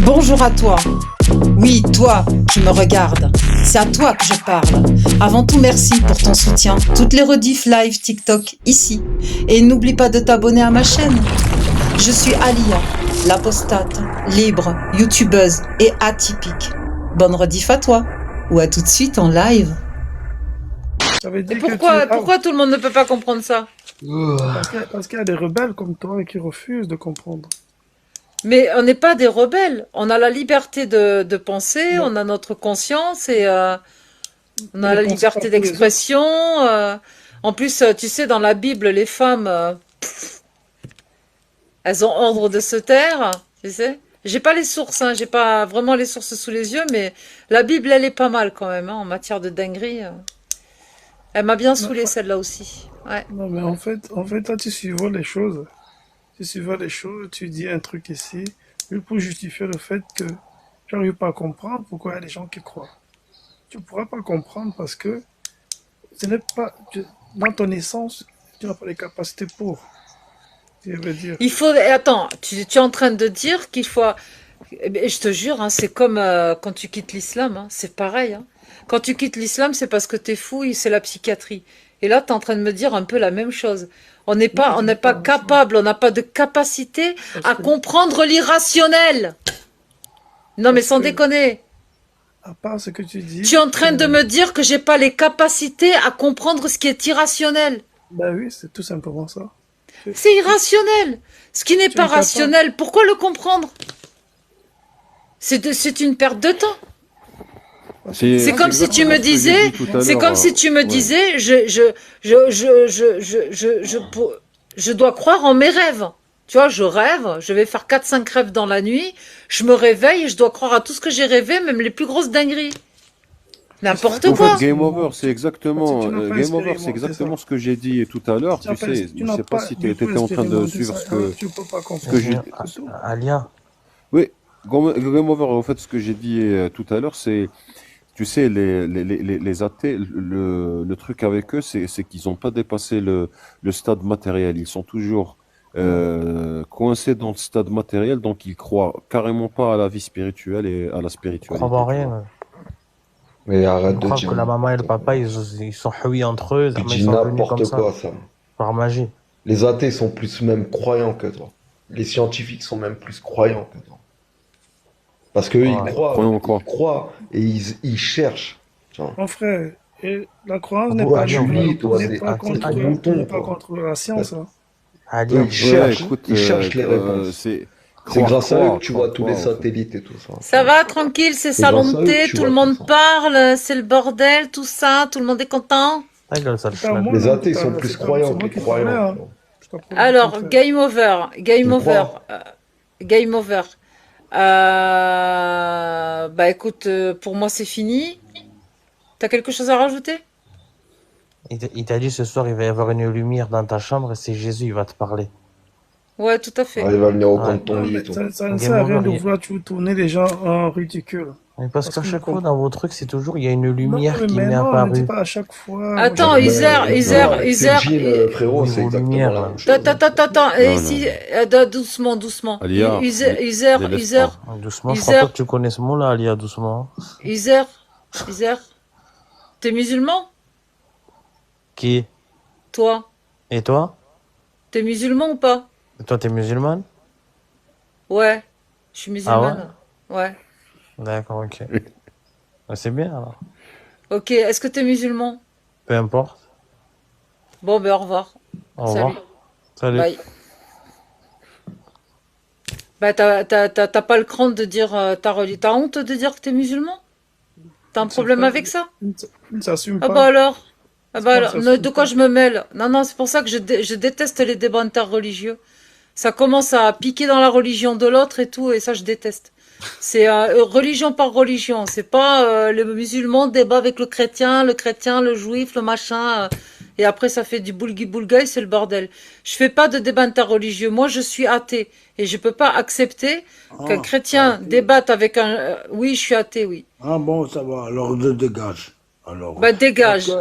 Bonjour à toi. Oui, toi qui me regardes. C'est à toi que je parle. Avant tout, merci pour ton soutien. Toutes les rediffs live TikTok ici. Et n'oublie pas de t'abonner à ma chaîne. Je suis Alia, l'apostate, libre, youtubeuse et atypique. Bonne rediff à toi. Ou à tout de suite en live. Et pourquoi tout le monde ne peut pas comprendre ça? Parce qu'il y a des rebelles comme toi qui refusent de comprendre. Mais on n'est pas des rebelles. On a la liberté de penser, Non. on a notre conscience et on a Ne la pense liberté pas pour les d'expression. En plus, tu sais, dans la Bible, les femmes, elles ont ordre de se taire, tu sais. J'ai pas les sources, hein, j'ai pas vraiment les sources sous les yeux, mais la Bible, elle est pas mal quand même, hein, en matière de dinguerie. Elle m'a bien Non, saoulée celle-là aussi. Ouais. non, mais en fait, toi, tu survoles les choses. Tu survoles les choses, tu dis un truc ici, juste pour justifier le fait que tu n'arrives pas à comprendre pourquoi il y a des gens qui croient. Tu ne pourras pas comprendre parce que ce n'est pas dans ton essence, tu n'as pas les capacités pour. Je veux dire. Il faut. Attends, tu es en train de dire qu'il faut. Eh ben, je te jure, hein, c'est comme quand tu quittes l'islam, hein, c'est pareil. Hein. Quand tu quittes l'islam, c'est parce que t'es fou et c'est la psychiatrie. Et là, tu es en train de me dire un peu la même chose. On n'est Non, pas, je on dis n'est pas pas ça. capable, on n'a pas de capacité Parce à que, comprendre l'irrationnel. Non, mais parce sans que, déconner. à part ce que tu Tu dis, es en train de me dire que j'ai pas les capacités à comprendre ce qui est irrationnel. bah oui, c'est tout simplement ça. Tu, C'est tu, irrationnel. Ce qui n'est tu es pas incapable. rationnel, pourquoi le comprendre? C'est une perte de temps. Parce que C'est toi, C'est comme tu si tu exactement me crois. ce que j'ai disais, dit tout Non, à c'est l'heure. comme si tu me Ouais. disais, je dois croire en mes rêves. Tu vois, je rêve, je vais faire 4-5 rêves dans la nuit, je me réveille et je dois croire à tout ce que j'ai rêvé, même les plus grosses dingueries. C'est ça N'importe que En tu fait, quoi. Game Over, expérimentes. c'est Parce que exactement, tu n'as pas Game Over, c'est expérimenté ça. exactement ce que j'ai dit tout à l'heure. Tu n'as Tu pas, sais, tu je n'as sais pas pas si tu du tout étais en train de expérimenté suivre ça. Alors tu ne peux pas ce que comprendre. j'ai. C'est tout. Alia, Oui, Game Over. En fait, ce que j'ai dit tout à l'heure, c'est, tu sais, les athées, le truc avec eux, c'est qu'ils n'ont pas dépassé le stade matériel. Ils sont toujours coincés dans le stade matériel, donc ils croient carrément pas à la vie spirituelle et à la ils croient en spiritualité, tu vois. rien. Mais Ils arrête de croient dire que la maman et le n'importe papa, quoi. ils sont huis entre eux, Tu mais ils dis sont devenus comme n'importe ça, quoi, Sam. par magie. Les athées sont plus même croyants que toi. Les scientifiques sont même plus croyants que toi. Parce qu'eux, Ouais. Croyons quoi? ils croient et ils cherchent. Tu vois. Mon frère, et la croyance n'est Toi, pas, Alia, tu n'est pas, lis, toi, n'est t'es pas contre, mouton, n'est pas toi. contre la science. Hein. Eux, Alia, Ouais, écoute, ils cherchent les réponses. c'est C'est grâce à eux que tu vois croire tous quoi, les en fait. satellites et tout ça. Tu Ça vois. va, tranquille, c'est C'est salon grâce de à eux que thé, tu tout le vois tout monde ça. parle, c'est le bordel, tout ça, tout le monde est content. ta gueule, sale C'est pas schlag. moi, Les non, athées sont plus c'est croyants moi que qui parlais. croyants. Hein. Tu vois. Je t'approuve le Alors, contraire. game over, game Tu over, crois? game over. Bah écoute, pour moi c'est fini. T'as quelque chose à rajouter? Il t'a dit ce soir, il va y avoir une lumière dans ta chambre et c'est Jésus, il va te parler. Ouais, tout à Ah, fait. il va venir au Ouais. coin de ton Non, lit mais et tout. ça ne Game sert à rien over, de vouloir toujours tourner les gens en ridicule. Mais parce Parce qu'à qu'ils ne chaque fois, comprennent. dans vos trucs, c'est toujours, il y a une Non, lumière mais qui m'est maintenant, ne dis apparue. pas à chaque fois. Moi, Attends, j'ai User, pas. Mais User, non, avec User. tes jeans, frérot, Oui, c'est vos exactement lumières, la là. même chose. Attends, attends, attends. Non, non, Ici, non. doucement, doucement. Alia, User, User, les laisse User, pas. Doucement, je crois User, pas que tu connais ce mot-là, Alia, doucement. User, User. T'es musulman? Qui? Toi? Et toi? T'es musulman ou pas? Et toi, t'es musulmane? Ouais, je suis Ah musulmane. Ouais. D'accord, ok. Ah, c'est bien, alors. Ok, est-ce que t'es musulman? Peu importe. Bon, ben au revoir. Au Salut. revoir. Salut. Bye. Bah, t'as pas le cran de dire, t'as honte de dire que t'es musulman? T'as un C'est problème pas- avec ça? Il ne s'assume Ah pas. bah alors? Ah C'est bah pas alors, que ça de suit quoi pas. je me mêle? Non, non, c'est pour ça que je déteste les débats interreligieux. Ça commence à piquer dans la religion de l'autre et tout, et ça je déteste. C'est religion par religion. C'est pas le musulman débat avec le chrétien, le juif, le machin. Et après ça fait du boulgui-boulgaï, c'est le bordel. Je fais pas de débat interreligieux. Moi je suis athée. Et je peux pas accepter qu'un Ah, chrétien athée. débatte avec un... oui, je suis athée, oui. Ah bon, ça va, alors je dégage. Alors, Bah dégage.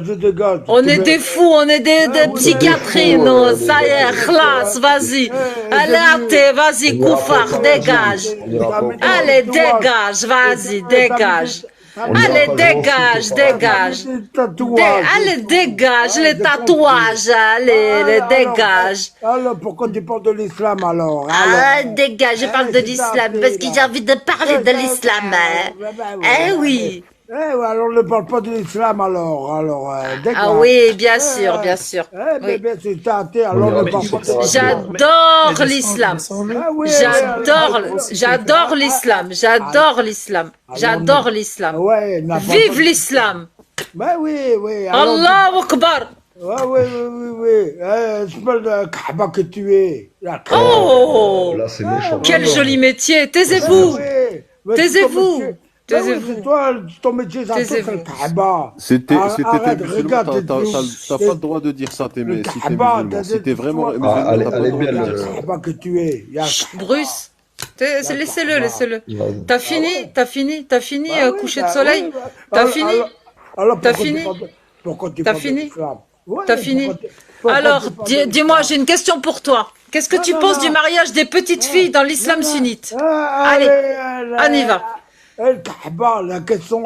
je dégage. On est des fous, on est des psychiatries, fous, nous. des Ça y est, gars. khlas, vas-y. Allez, Athé, vas-y, On ira pas Koufar, au paradis. dégage. On ira pas au paradis. Allez, dégage, vas-y, dégage. On ira Allez, pas jouer au foot dégage, au paradis. dégage. Tatouages. Allez, dégage, les j'ai tatouages, allez, les dégage. Alors, pourquoi tu parles de l'islam alors? Ah, dégage, je parle de l'islam, parce que j'ai envie de parler de l'islam. Eh oui. Ouais, alors ne parle pas de l'islam alors, dégage. Ah oui, bien sûr, bien sûr. Mais Oui. bien sûr, t'as athée, alors On ne ira parle tous au pas de paradis. J'adore l'islam. Ah oui, J'adore l'islam. J'adore l'islam. J'adore l'islam. Ouais, Vive l'islam. Ben oui. alors- Allahu Akbar. Oui. Espèce de Kaaba que tu es. La Kaaba. Oh, Là, c'est méchant. quel joli métier. Taisez-vous. Mais Taisez-vous. ton métier- Taisez-vous. C'est toi, ton métier, c'est Taisez-vous. le Kaaba. C'était Arrête, t'es musulman, regarde, t'as pas le droit de dire ça, si Le t'es Kaaba, musulman. Si t'es vraiment Ah, musulman, allez, t'as pas allez le droit de bien, dire le- ça. Kaaba que tu es. Il y a- Bruce. Laissez-le. Vas-y. T'as fini, Bah oui, coucher bah de soleil. oui, bah- T'as alors- fini. alors T'as pourquoi tu fini parles de- Pourquoi tu T'as parles de fini l'islam? Ouais, T'as fini pourquoi Alors, tu parles de dis-moi, l'islam? j'ai une question pour toi. Qu'est-ce que Non, tu non, penses non. du mariage des petites filles dans l'islam sunnite? Allez, on y va. Le Kaaba, la question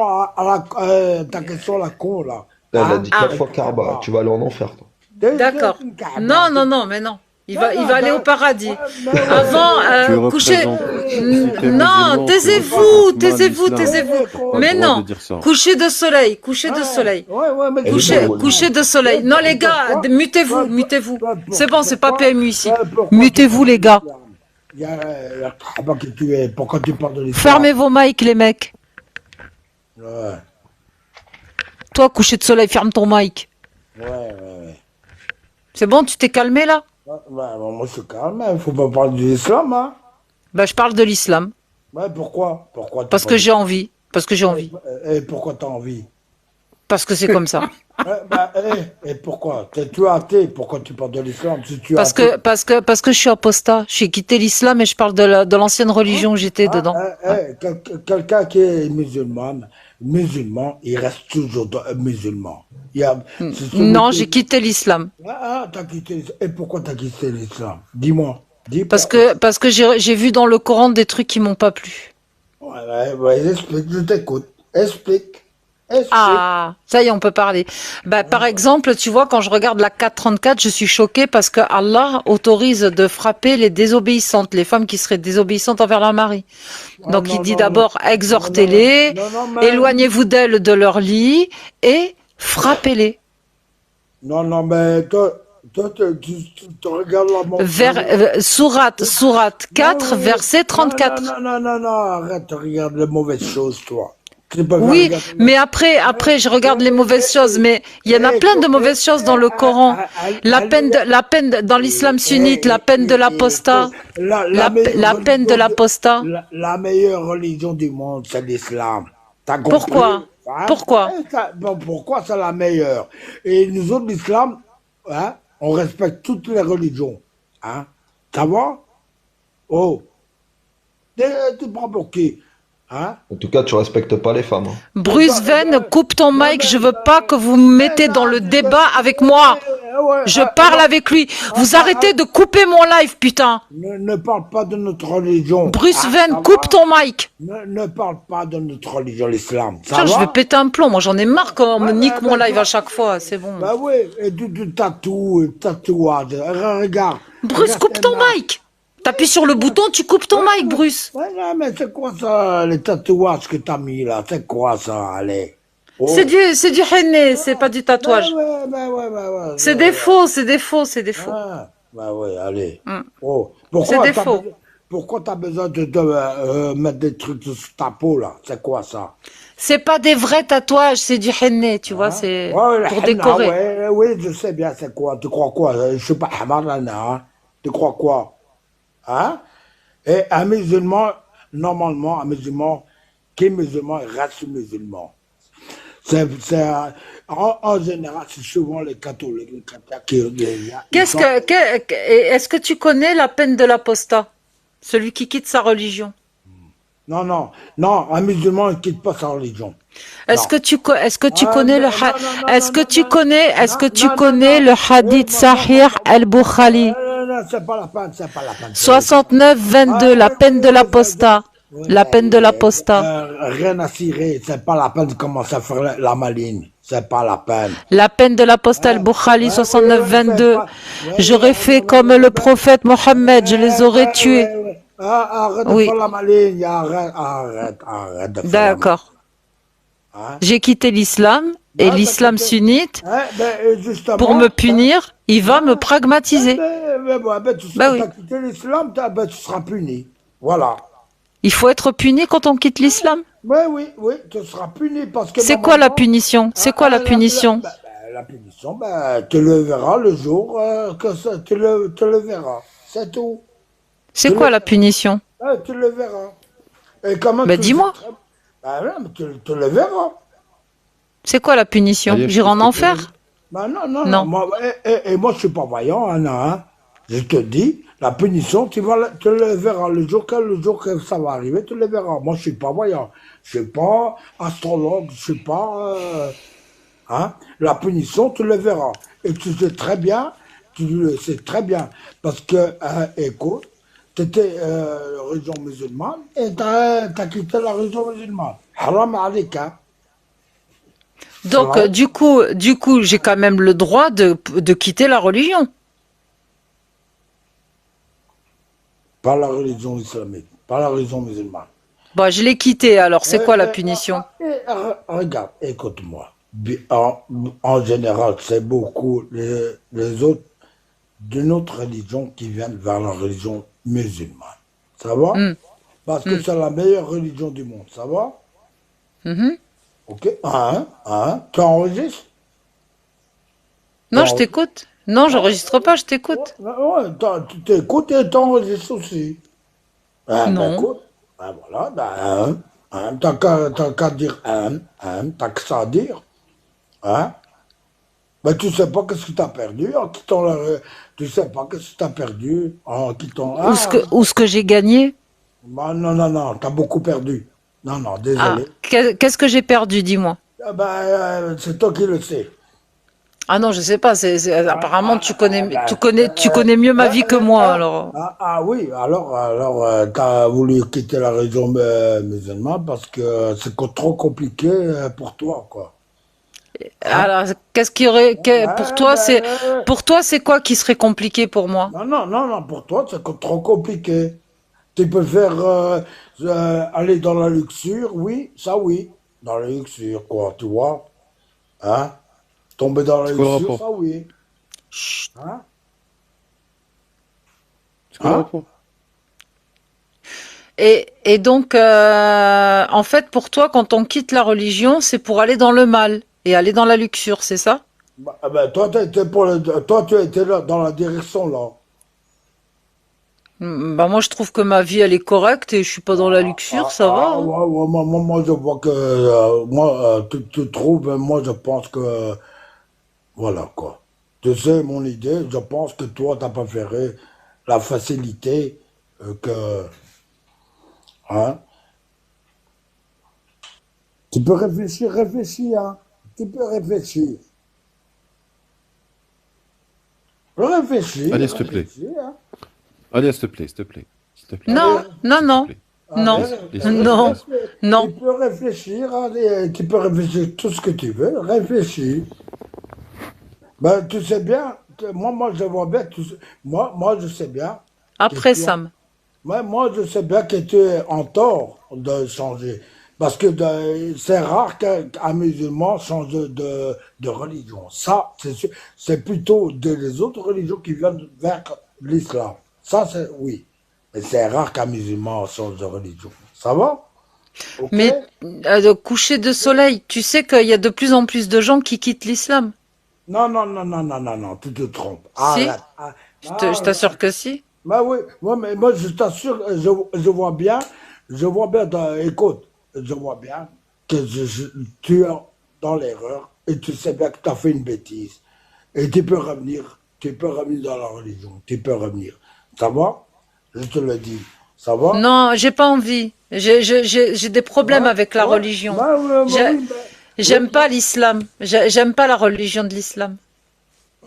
ta question la con là. Elle a Hein? dit 4 fois Karba. Tu vas aller en enfer, toi. D'accord. Le Kaaba. Non, mais non. Il va aller au paradis. mais- Avant, Tu coucher. représentes- si t'es Non, musulman, tu taisez-vous, représentes taisez-vous, mal taisez-vous. l'islam. Pas Mais le droit non, de dire ça. coucher de soleil, coucher de soleil. Ouais, mais Elle est Coucher, bonne. coucher de soleil. Non, les gars, mutez-vous, mutez-vous. C'est bon, c'est pas PMU ici. Pourquoi Mutez-vous, tu les parles gars. de l'islam? Il y a le Kaaba que tu es. Pourquoi tu parles de l'islam? Fermez vos mics, les mecs. Ouais. Toi, coucher de soleil, ferme ton mic. Ouais. C'est bon, tu t'es calmé là? Moi, c'est calme, il faut pas parler de l'islam, hein. Bah, je parle de l'islam. Ouais, pourquoi? Parce que j'ai envie. Parce que j'ai envie. Et pourquoi t'as envie? Parce que c'est comme ça. Et pourquoi? Tu es athée, pourquoi tu parles de l'islam? Si tu es Parce athée- que je suis apostat. J'ai quitté l'islam et je parle de l'ancienne religion où j'étais dedans. Quelqu'un qui est musulman, il reste toujours musulman. Non, j'ai quitté l'islam. T'as quitté l'islam. Et pourquoi t'as quitté l'islam? Dis-moi. Parce que j'ai vu dans le Coran des trucs qui m'ont pas plu. Ouais, explique, je t'écoute. Explique. Ah, ça y est, on peut parler. Bah, par exemple, tu vois, quand je regarde la 434, je suis choquée parce que Allah autorise de frapper les désobéissantes, les femmes qui seraient désobéissantes envers leur mari. Donc il dit d'abord, exhortez-les, éloignez-vous d'elles de leur lit et frappez-les. Non, mais toi, tu regardes la montre. Sourate 4, verset 34. Non, arrête, tu regardes les mauvaises choses, toi. Oui, mais après, je regarde les mauvaises choses, mais il y en a plein de mauvaises choses dans le Coran. La peine dans l'islam sunnite, la peine de l'apostat, la peine de l'apostat. La meilleure religion du monde, c'est l'islam. T'as compris? Pourquoi? Hein? Pourquoi? Pourquoi c'est la meilleure? Et nous autres, l'islam, hein, on respecte toutes les religions. Hein? Ça va? Oh. Tu prends pour qui? Hein? En tout cas, tu respectes pas les femmes. Hein. Bruce Venn, coupe ton mic, je veux pas que vous me mettez dans le débat avec moi. Je parle avec lui. Vous arrêtez de couper mon live, putain. Ne parle pas de notre religion. Bruce Venn, coupe ton mic. Ne parle pas de notre religion, l'islam. Putain, je vais péter un plomb. Moi, j'en ai marre quand on me nique mon live à chaque fois. C'est bon. Bah oui, et du tatouage. Regarde. Bruce, coupe ton mic. T'appuies sur le bouton, tu coupes ton mic, Bruce. Ouais, mais c'est quoi ça, les tatouages que t'as mis là? C'est quoi ça, allez? Oh. C'est du henné, c'est pas du tatouage. Ouais. C'est des faux. Bah ouais, allez. Oh. Pourquoi C'est des faux. Pourquoi t'as besoin de mettre des trucs sur ta peau là? C'est quoi ça? C'est pas des vrais tatouages, c'est du henné, tu vois, c'est pour décorer. Oui, je sais bien, c'est quoi? Tu crois quoi? Je suis pas hamar là, hein? Tu crois quoi? Hein? Et un musulman, normalement, qui est musulman, il reste musulman. En général, c'est souvent les catholiques, Est-ce que tu connais la peine de l'apostat? Celui qui quitte sa religion. Non, non, non, un musulman ne quitte pas sa religion. Non. Est-ce que tu Ah, connais non, non, non, non, est-ce non, que non, tu non, connais, est-ce que non, tu non, non, connais non. le Eh, hadith Sahih al-Bukhari? non, c'est pas la peine, c'est pas la peine. 69-22, Ah, la oui, oui, peine de oui, l'apostat. oui, La peine de l'apostat. rien à cirer, c'est pas la peine de commencer à faire la maligne. C'est pas la peine. La peine de l'apostat Ouais, al-Bukhari, ouais, oui, oui, c'est 69-22. pas. Ouais, J'aurais fait comme le prophète Mohammed, je les aurais tués. Arrête de faire Oui, la maligne, arrête de faire la maligne. d'accord. Hein? J'ai quitté l'islam et Ouais, l'islam sunnite, pour me justement, punir, il va me hein, pragmatiser. Bah oui. t'as quitté l'islam, tu seras puni. Voilà. Il faut être puni quand on quitte l'islam. Ouais, oui, oui, tu seras puni parce que C'est quoi la normalement, punition? C'est quoi la punition? la punition, tu le verras le jour tu le verras. C'est tout. C'est Tu le quoi la verras. punition? Tu le verras. Et comment Ben tu le sais dis-moi, très ouais, mais tu le verras. c'est quoi la punition? Alias, J'irai s'il en te plaît. enfer? Non, non, non. Non. Moi, et moi, je suis pas voyant, Anna. Hein. Je te dis, la punition, tu le verras. Le jour que ça va arriver, tu le verras. Moi, je suis pas voyant. Je suis pas astrologue. Je suis pas. Hein. La punition, tu le verras. Et tu sais très bien, tu le sais très bien. Parce que, écoute, tu étais religion musulmane et tu as quitté la religion musulmane. Haram alik, hein. C'est Donc, vrai. du coup, j'ai quand même le droit de quitter la religion. Pas la religion islamique, pas la religion musulmane. Bah, je l'ai quitté, alors c'est quoi la Eh, punition? regarde, écoute-moi. En général, c'est beaucoup les autres d'une autre religion qui viennent vers la religion musulmane. Ça va? Hmm, Parce que hmm, c'est la meilleure religion du monde. Ça va? mhm. Ok? Tu enregistres? Tu Non, je enregistres? t'écoute. Non, Ah, j'enregistre pas, je t'écoute. ouais, tu t'écoutes et tu enregistres aussi. Ah, ben Non. écoute, ben voilà, t'as qu'à dire t'as que ça à dire. Hein? Ben tu sais pas qu'est-ce que t'as perdu en quittant tu sais pas qu'est-ce que t'as perdu en quittant. Ou ce que j'ai gagné? Ben, non, non, non, t'as beaucoup perdu. Non, non, Ah, désolé. qu'est-ce que j'ai perdu, dis-moi. Ah, ben, c'est toi qui le sais. Ah non, je sais pas. Apparemment, tu Euh, connais mieux ma vie que moi, ah, alors. oui, alors t'as voulu quitter la religion musulmane parce que c'est trop compliqué pour toi, quoi. Hein? Alors, qu'est-ce qui aurait, Ouais, pour toi, c'est quoi qui serait compliqué pour moi? non, non, non, non, pour toi, c'est trop compliqué. Tu peux faire aller dans la luxure, oui, ça oui, dans la luxure, quoi, tu vois, hein? Tomber dans la C'est quoi le luxure, rapport? ça oui, Chut. hein? C'est quoi le Hein? rapport? Et donc, en fait, pour toi, quand on quitte la religion, c'est pour aller dans le mal et aller dans la luxure, c'est ça? Toi, toi, tu étais là, dans la direction, là. Bah moi, je trouve que ma vie, elle est correcte et je suis pas dans la luxure, ça va, hein. Ouais, ouais, moi, je vois que, tu trouves, moi, je pense que, voilà, quoi. Tu sais, mon idée, je pense que toi, t'as préféré la facilité que, hein. Tu peux réfléchir, hein. Tu peux réfléchir. Allez, s'il te plaît. Réfléchir, hein. Allez, s'il te plaît, s'il te plaît. S'il te plaît. Allez, Non, non, S'il te non, plaît. non, allez, non, tu non. peux réfléchir, allez, tu peux réfléchir tout ce que tu veux, réfléchis. Ben, tu sais bien, moi, je vois bien, moi, je sais bien que Après, Sam. moi, je sais bien que tu es en tort de changer. Parce que c'est rare qu'un musulman change de religion. Ça, c'est plutôt les autres religions qui viennent vers l'islam. Ça, c'est oui. Mais c'est rare qu'un musulman change de religion. Ça va? Ok? Mais le coucher de soleil, tu sais qu'il y a de plus en plus de gens qui quittent l'islam. Non, non, non, non, non, non, non, tu te trompes. Si? Arrête. Je t'assure que si. Bah oui, mais moi je t'assure, je vois bien, écoute, je vois bien que tu es dans l'erreur et tu sais bien que tu as fait une bêtise. Et tu peux revenir dans la religion, tu peux revenir. Ça va? Je te le dis. Ça va? Non, j'ai pas envie. J'ai des problèmes Ouais, avec la ouais. religion. Bah J'ai- oui, J'aime pas l'islam. J'aime pas la religion de l'islam.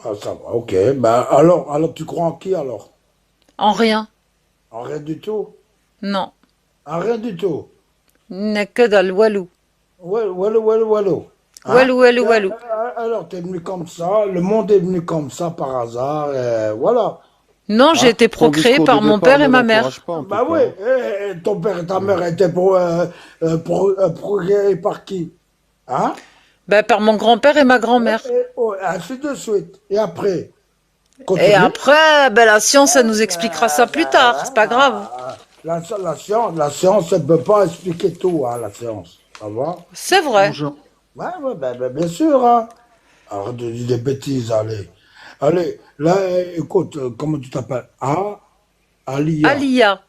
ah, ça va, ok. Bah alors tu crois en qui alors? En rien. En rien du tout? Non. En rien du tout? Nakada al walou. Ouais, wallo, wallo, wallo. Hein? Walou, walou, walou. Alors t'es venu comme ça, le monde est venu comme ça par hasard, voilà. Non, j'ai Hein? été Ton procréée discours de par mon départ père et ne ma mère. l'encourage pas, en tout Bah cas, oui, hein. ton père et ta mère étaient procréés par qui? Hein? Ben, par mon grand-père et ma grand-mère. Ainsi de suite. Et après, Et continue. après, ben, la science, elle nous expliquera ça plus tard. C'est pas grave. La science, elle ne peut pas expliquer tout, hein, la science. Ça va? C'est vrai. Bonjour. Ouais, ouais, ben, bien sûr, hein. Arrête de dire des bêtises, allez. Allez, là, écoute, comment tu t'appelles? Ah, Alia. Alia.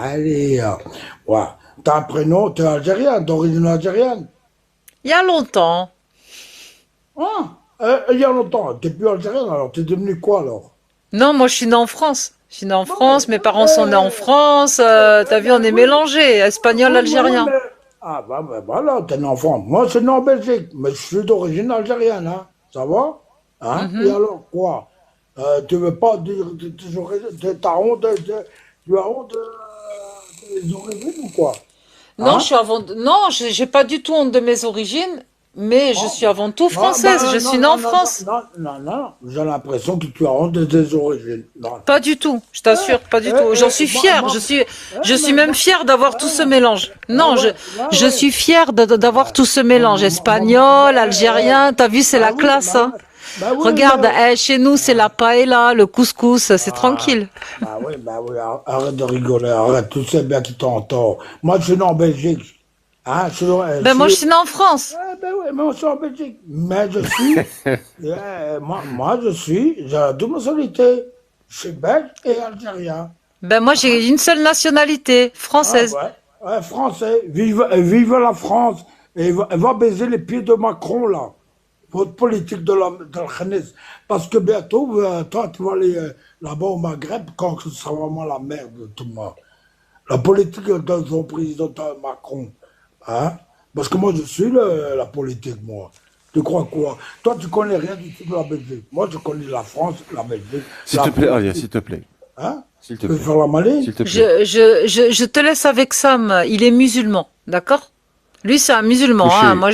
Alia. Ouais. T'as un prénom, t'es algérien, d'origine algérienne. Il y a longtemps. Ah, il y a longtemps, t'es plus algérienne, alors t'es devenu quoi, alors? Non, moi, je suis née en France. Je suis née en Bon, France, mes parents sont nés en France. T'as vu, on est oui. mélangés, espagnol, Oui, algérien. Ah, bah, voilà, t'es un enfant. Moi, je suis né en Belgique, mais je suis d'origine algérienne, hein. Ça va? Hein? Et Mhm. alors, quoi? Tu veux pas dire t'as honte tu as honte des origines ou quoi? Non, Hein? non, j'ai pas du tout honte de mes origines, mais je Non? suis avant tout Non, française. Je suis née en France. non. J'ai l'impression que tu as honte de tes origines. Non. Pas du tout, je t'assure, pas du tout. J'en suis fière. Je suis même fière d'avoir tout ce mélange. Non, je suis fière d'avoir tout ce mélange. Espagnol, algérien, t'as vu, c'est la classe, hein. Bah oui, Regarde, mais... chez nous, c'est la paella, le couscous, c'est tranquille. Bah oui, arrête de rigoler, arrête, tu sais bien qui t'entend. Moi, je suis né en Belgique. Hein, Ben, moi, je suis née en France. Ben oui, mais moi, je suis en Belgique. Mais je suis, j'ai la double nationalité. Je suis belge et algérien. Ben, moi, j'ai une seule nationalité, Ah française. ouais, français, vive la France. Et va baiser les pieds de Macron, là. Votre politique de la Khanis. Parce que bientôt, toi, tu vas aller là-bas au Maghreb quand ce sera vraiment la merde, tout le monde. La politique de son président Macron. Hein? Parce que moi, je suis la politique, moi. Tu crois quoi? Toi, tu connais rien du tout de la Belgique. Moi, je connais la France, la Belgique. S'il La te plaît, Alia, politique. s'il te plaît. Hein? S'il te Tu veux plaît. faire la maline? S'il te plaît. Je te laisse avec Sam. Il est musulman, d'accord? Lui, c'est un musulman, hein. Couché. Moi,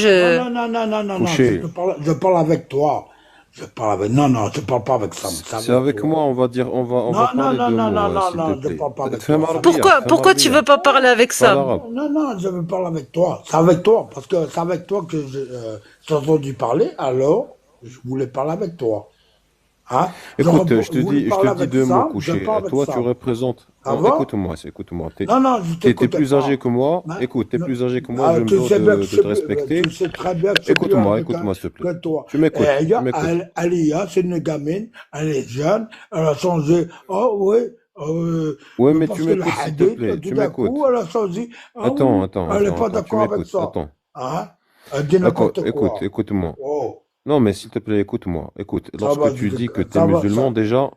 Non, Couché. je parle avec toi. Non, je parle pas avec Sam. C'est avec moi, on va dire, on va parler de mots, s'il te je plaît. parle pas avec Fais-moi toi. Arabia, pourquoi fais-moi tu Arabia. veux pas parler avec Parle Sam? arabe. Non, je veux parler avec toi. C'est avec toi, parce que c'est avec toi que j'ai entendu parler, alors je voulais parler avec toi. Hein? Écoute, J'aurais je te voulu dis parler deux avec mots, Sam, je couché. parle avec Toi, tu Sam. représentes. Ah Non, bon? écoute-moi. Non, je T'es t'écoutais plus pas. âgé que moi. Hein? Écoute, t'es Non. plus âgé que moi, Ah, je me tu dois sais bien de que te respecter. tu sais très bien que c'est plus Écoute-moi, âgé écoute-moi, s'il te que plaît. toi. Tu m'écoutes, Et tu m'écoutes. Alia, c'est une gamine, elle est jeune, elle a changé. Oh oui, Ouais, mais parce tu que le m'écoutes, s'il te hadith, plaît. tout Tu d'un m'écoutes. coup, elle a changé. Ah oui, elle n'est pas Tu d'accord avec m'écoutes. ça. Attends. Hein? Elle dit n'importe quoi. Écoute-moi. Oh, Non, mais s'il te plaît, écoute-moi. Écoute, ça va, lorsque tu dis que tu es musulman, déjà,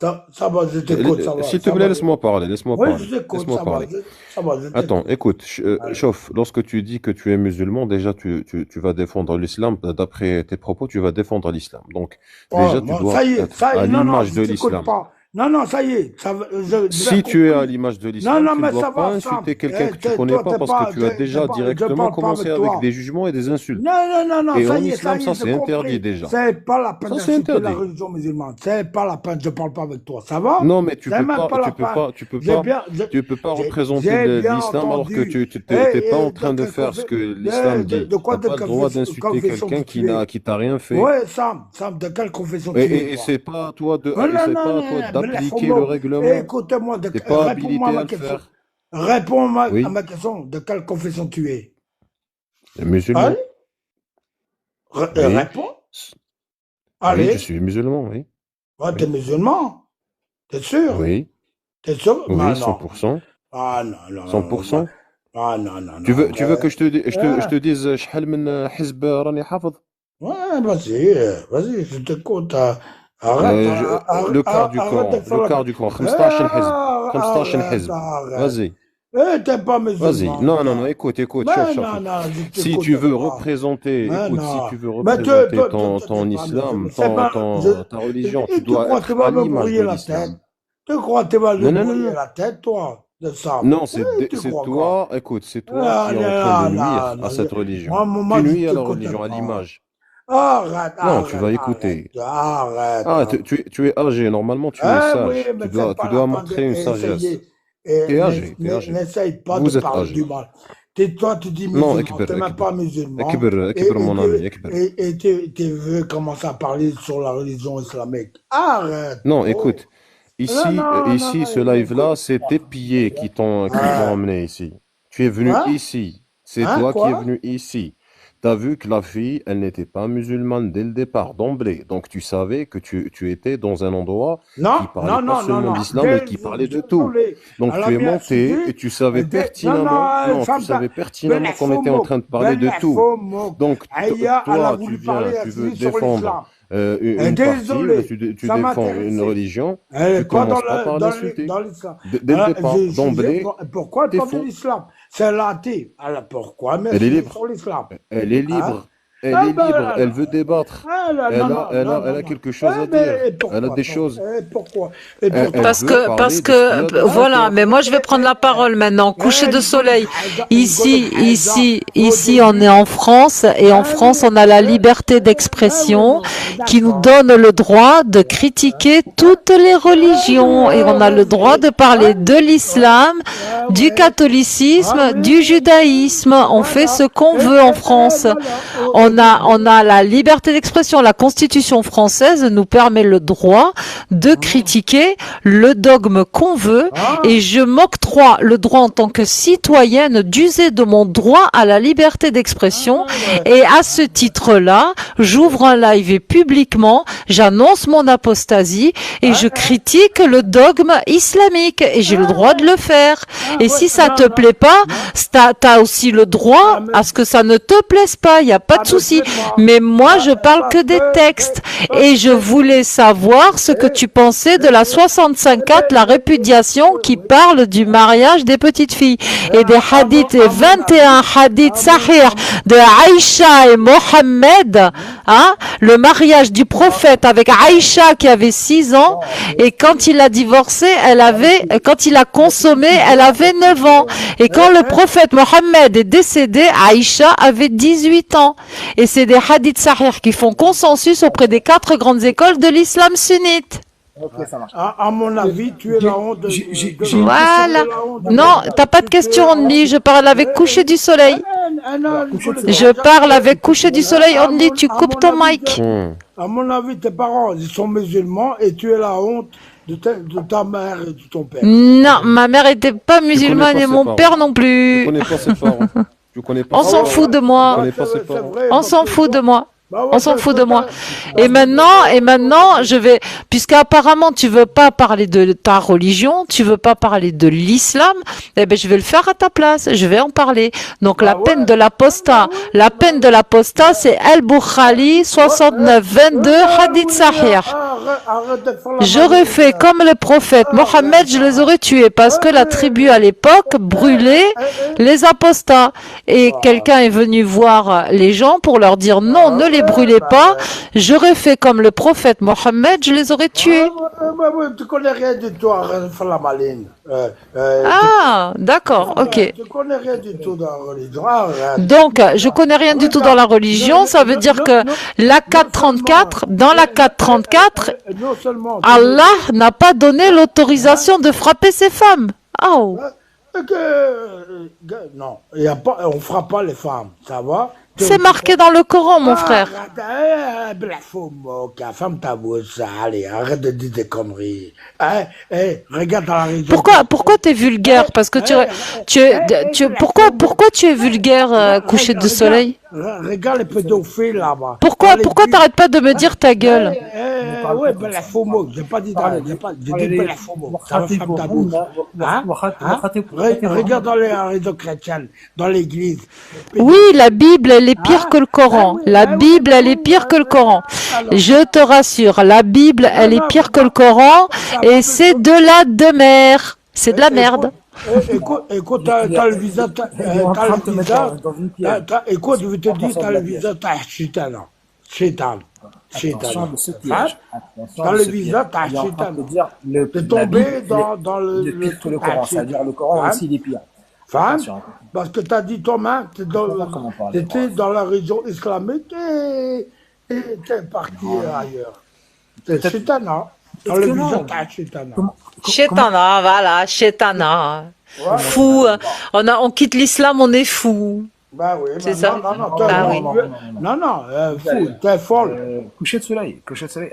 ça va, je t'écoute, ça va. s'il te Ça plaît, va. laisse-moi parler, Oui, je t'écoute, laisse-moi ça va, parler. ça va, je Attends, t'écoute. écoute, Allez. chauffe, lorsque tu dis que tu es musulman, déjà, tu vas défendre l'islam, d'après tes propos, tu vas défendre l'islam. Donc, déjà, Oh, tu bon, dois ça y est, être à non, l'image je de t'écoute l'islam. pas. Non, ça y est, j'ai Si tu es à l'image de Non, l'islam, tu ne mais dois ça pas va, Sam. insulter quelqu'un que tu Toi, connais pas t'es parce pas, que tu as déjà je directement parle pas commencé avec avec toi. des jugements et des insultes. Non, Et ça en y est, islam, ça, j'ai c'est interdit compris. déjà. C'est pas la peine Ça, c'est d'insulter la interdit. religion musulmane. C'est pas la peine, je parle pas avec toi. Ça va? Non, mais tu C'est peux même pas, pas la tu peux peine. pas, tu peux J'ai pas, bien, tu peux pas représenter j'ai bien l'islam alors que entendu. tu t'es pas en train de faire ce que l'islam dit. De quoi T'as de pas le droit d'insulter confession quelqu'un tu es? qui t'a rien fait. Ouais, Sam, de quelle confession tu es, Et toi? c'est pas à toi Non, mais d'appliquer le règlement. écoutez-moi, T'es pas réponds-moi habilité à ma à le question. faire. Réponds-moi à Oui, ma question. De quelle confession tu es? musulman. Allez, Oui, réponds. oui, je Allez, suis musulman, oui. ouais, t'es Oui, musulman. T'es sûr? oui, T'es sûr? oui, Non. 100%. Ah non. 100%. Ah non. Tu veux que je te Ouais, dise شحال من حزب راني حافظ؟ vas-y, je t'écoute. Arrête, Le quart du arrête de Coran, faire le la... quart du Coran, 15 حزب, 15 Arrête, حزب. arrête. Vas-y. T'es pas Vas-y. musulman, Non, non, non, toi. écoute, écoute, Mais cherche. non, non, je Si t'écoute tu veux pas. représenter, Mais écoute, si non. tu veux Mais représenter t'es ton pas islam, musulman. C'est pas, ta religion, tu et tu dois crois que être tu à vas me l'image brûler de la tête? l'islam. Tu crois que tu vas me Non, non, non, brûler non. la tête, toi, de ça? Non, Tu c'est crois quoi? toi, écoute, c'est toi Non, qui es en train de non, nuire non, à non. cette religion. Moi, Tu je nuis à la t'écoute religion, à pas. l'image. Arrête, Non, tu arrête, vas arrête, écouter. arrête, Ah, arrête. tu es âgé, normalement tu es Oui, sage. mais Tu c'est tu pas la dois peine montrer une sagesse. d'essayer. Tu es âgé, tu es âgé. N'essaye pas de Vous êtes parler du âgé. mal. Toi, tu dis Non, musulman, tu n'es même pas musulman. ekber mon ami, ekber. Tu veux commencer à parler sur la religion islamique. Arrête. Non, Oh. écoute, Non, non, ici, ce non, live-là, écoute. c'est tes pieds qui t'ont Ouais. amené ici. Tu es venu Hein? ici. C'est Hein, toi qui es quoi? venu ici. Tu as vu que la fille, elle n'était pas musulmane dès le départ, d'emblée. Donc tu savais que tu étais dans un endroit qui Non, parlait non, pas non, non, seulement non. d'islam, mais qui parlait de tout. Désolé. Donc Elle a tu es mis un monté sujet. et tu savais Non, pertinemment, non, non, tu Fanta. savais pertinemment qu'on était en train de parler de tout. Belafomok. Donc Aya, elle a toi, tu voulu viens, parler tu veux ainsi sur défendre l'islam. une partie, Désolé, tu ça défends une m'intéressait. religion, Elle tu n'est pas commences pas par l'insulter. dans l'islam. Dès le départ, d'emblée, Pourquoi elle t'es parle de faux. l'islam? C'est l'athée. Alors pourquoi Elle est m'insulter libre. sur l'islam? Elle est Hein? libre. Elle Ah est ben, libre. Elle veut débattre. Elle a quelque chose à dire. Elle a des choses. Pourquoi? Elle pourquoi? veut Parce parler parce de ce qu'il y a que, dans son voilà, cœur. mais moi je vais prendre la parole maintenant. Coucher de soleil. Ici, on est en France et en France, on a la liberté d'expression qui nous donne le droit de critiquer toutes les religions et on a le droit de parler de l'islam, du catholicisme, du judaïsme. On fait ce qu'on veut en France. On a la liberté d'expression. La Constitution française nous permet le droit de critiquer le dogme qu'on veut et je m'octroie le droit en tant que citoyenne d'user de mon droit à la liberté d'expression et à ce titre-là, j'ouvre un live et publiquement, j'annonce mon apostasie et je critique le dogme islamique et j'ai le droit de le faire. Et si ça te plaît pas, t'as aussi le droit à ce que ça ne te plaise pas, il n'y a pas de souci. Mais moi, je parle que des textes et je voulais savoir ce que tu pensais de la 65.4, la répudiation qui parle du mariage des petites filles et des hadiths, et 21 hadiths sahih de Aïcha et Mohammed, hein, le mariage du prophète avec Aïcha qui avait 6 ans et quand il a divorcé, quand il a consommé, elle avait 9 ans. Et quand le prophète Mohammed est décédé, Aïcha avait 18 ans. Et c'est des hadiths sahih qui font consensus auprès des 4 grandes écoles de l'islam sunnite. À mon avis, tu es la honte Voilà. Non, t'as pas de question, Only. Je parle avec coucher du soleil. Je parle avec coucher du soleil, Only. Tu coupes ton mic. À mon avis, tes parents, ils sont musulmans et tu es la honte de ta mère et de ton père. Non, ma mère était pas musulmane pas et ses mon parents. père non Tu plus. connais pas ses parents. Tu connais pas On ses s'en parents. fout de Tu moi. connais pas ses parents. On s'en fout de moi. On s'en fout de moi. Et maintenant, je vais, puisqu'apparemment tu veux pas parler de ta religion, tu veux pas parler de l'islam, eh ben, je vais le faire à ta place. Je vais en parler. Donc, la peine de l'apostat, c'est Al-Bukhari 69-22 hadith sahih. J'aurais fait comme le prophète Mohammed, je les aurais tués parce que la tribu à l'époque brûlait les apostats. Et quelqu'un est venu voir les gens pour leur dire non, ne les brûlez pas. J'aurais fait comme le prophète Mohammed, je les aurais tués. Tu connais rien du tout, arrête de faire la maline. Ah, d'accord, ok. Tu connais rien du tout dans la religion. Arrête. Donc, je connais rien du tout dans la religion, ça veut dire que la 434, dans la 434, Non seulement. Allah n'a pas donné l'autorisation de frapper ces femmes. Oh. Non, il y a pas, on ne frappe pas les femmes, ça va? C'est marqué dans le Coran, mon frère. Ferme ta bouche, allez, arrête de dire des conneries. Regarde dans la région. Pourquoi t'es vulgaire? Parce que pourquoi tu es vulgaire, coucher de soleil? Regarde les pédophiles là-bas. Pourquoi t'arrêtes pas de me dire ta gueule? Ouais, Belafomo, j'ai pas dit j'ai dit Belafomo. Ça va ferme ta bouche. Regarde dans les réseaux chrétiens, dans l'église. Oui, la Bible, elle est pire que le Coran. La Bible, elle est pire que le Coran. Je te rassure, la Bible, elle est pire que le Coran et c'est de la demeure. C'est de la merde. Écoute, Il t'as le visa, il est en t'as train le de te mettre visa, dans une piège. écoute, je vais te dire, Attention t'as de le la piège. visa, t'as Chitana. Chitan. Attention Chitan. de ce Hein? piège. Attention T'as de le ce piège. visa, t'as Il est en train de Chitana. te dire T'es la Bible, tombé dans il est pire que truc le Coran. C'est-à-dire le Coran Femme, aussi, il est pire. femme, Attention. parce que t'as dit toi-même, Il faut savoir comment parler. t'étais dans la région islamique et t'es parti ailleurs. C'est Peut-être. Chitana. Dans Est-ce le que visa, non? t'as Chitana. Comment? Chétana, voilà, chétana. Voilà. Fou, on quitte l'islam, on est fou. Bah oui, C'est bah ça? non, Bah oui. fou, t'es folle. Coucher de soleil.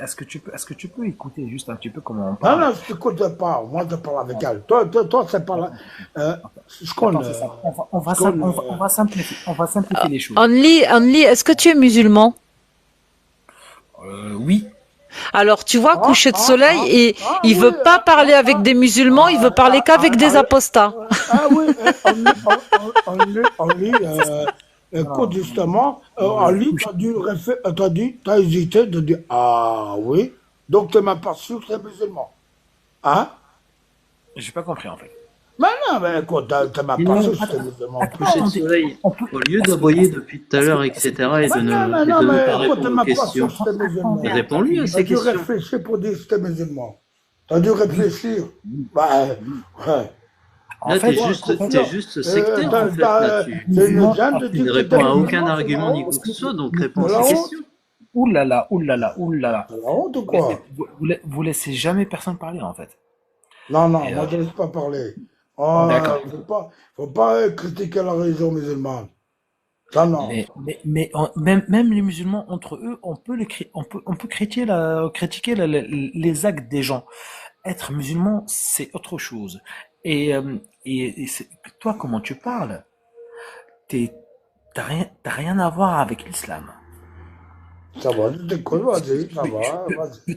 Est-ce que tu peux écouter juste un petit peu comment on Non, parle? non, je t'écoute pas. Moi, je parle avec elle. Toi, c'est pas là. Je Attends, connais. c'est ça. On va simplifier les choses. Only, est-ce que tu es musulman? Oui. Alors, tu vois, coucher de soleil, et il veut pas parler avec des musulmans, il veut parler qu'avec des apostats. Ah oui, on lit, écoute justement, on lit, t'as hésité de dire, ah oui, donc tu m'as pas sûr que c'est musulman. Hein? J'ai pas compris en fait. Mais non, mais écoute, tu m'as pas sûr que c'est musulman. Coucher de soleil, au lieu d'aboyer depuis tout à l'heure, etc., et de ne pas répondre aux questions, réponds-lui à ces T'as dû questions. réfléchir pour dire que c'était musulman. T'as dû réfléchir. Bah, ouais. Là, t'es juste sectaire, en fait, là. Tu ne réponds à aucun argument ni quoi que ce soit, donc réponds à ces questions. Ouh là là. C'est la honte ou quoi? Vous laissez jamais personne parler en fait. Non, moi je ne laisse pas parler. Oh, D'accord. faut pas critiquer la religion musulmane. Ça non. Même les musulmans entre eux, on peut critiquer les actes des gens. Être musulman, c'est autre chose. Et toi, comment tu parles? T'as rien à voir avec l'islam. Ça va, vas-y, ça va, vas-y.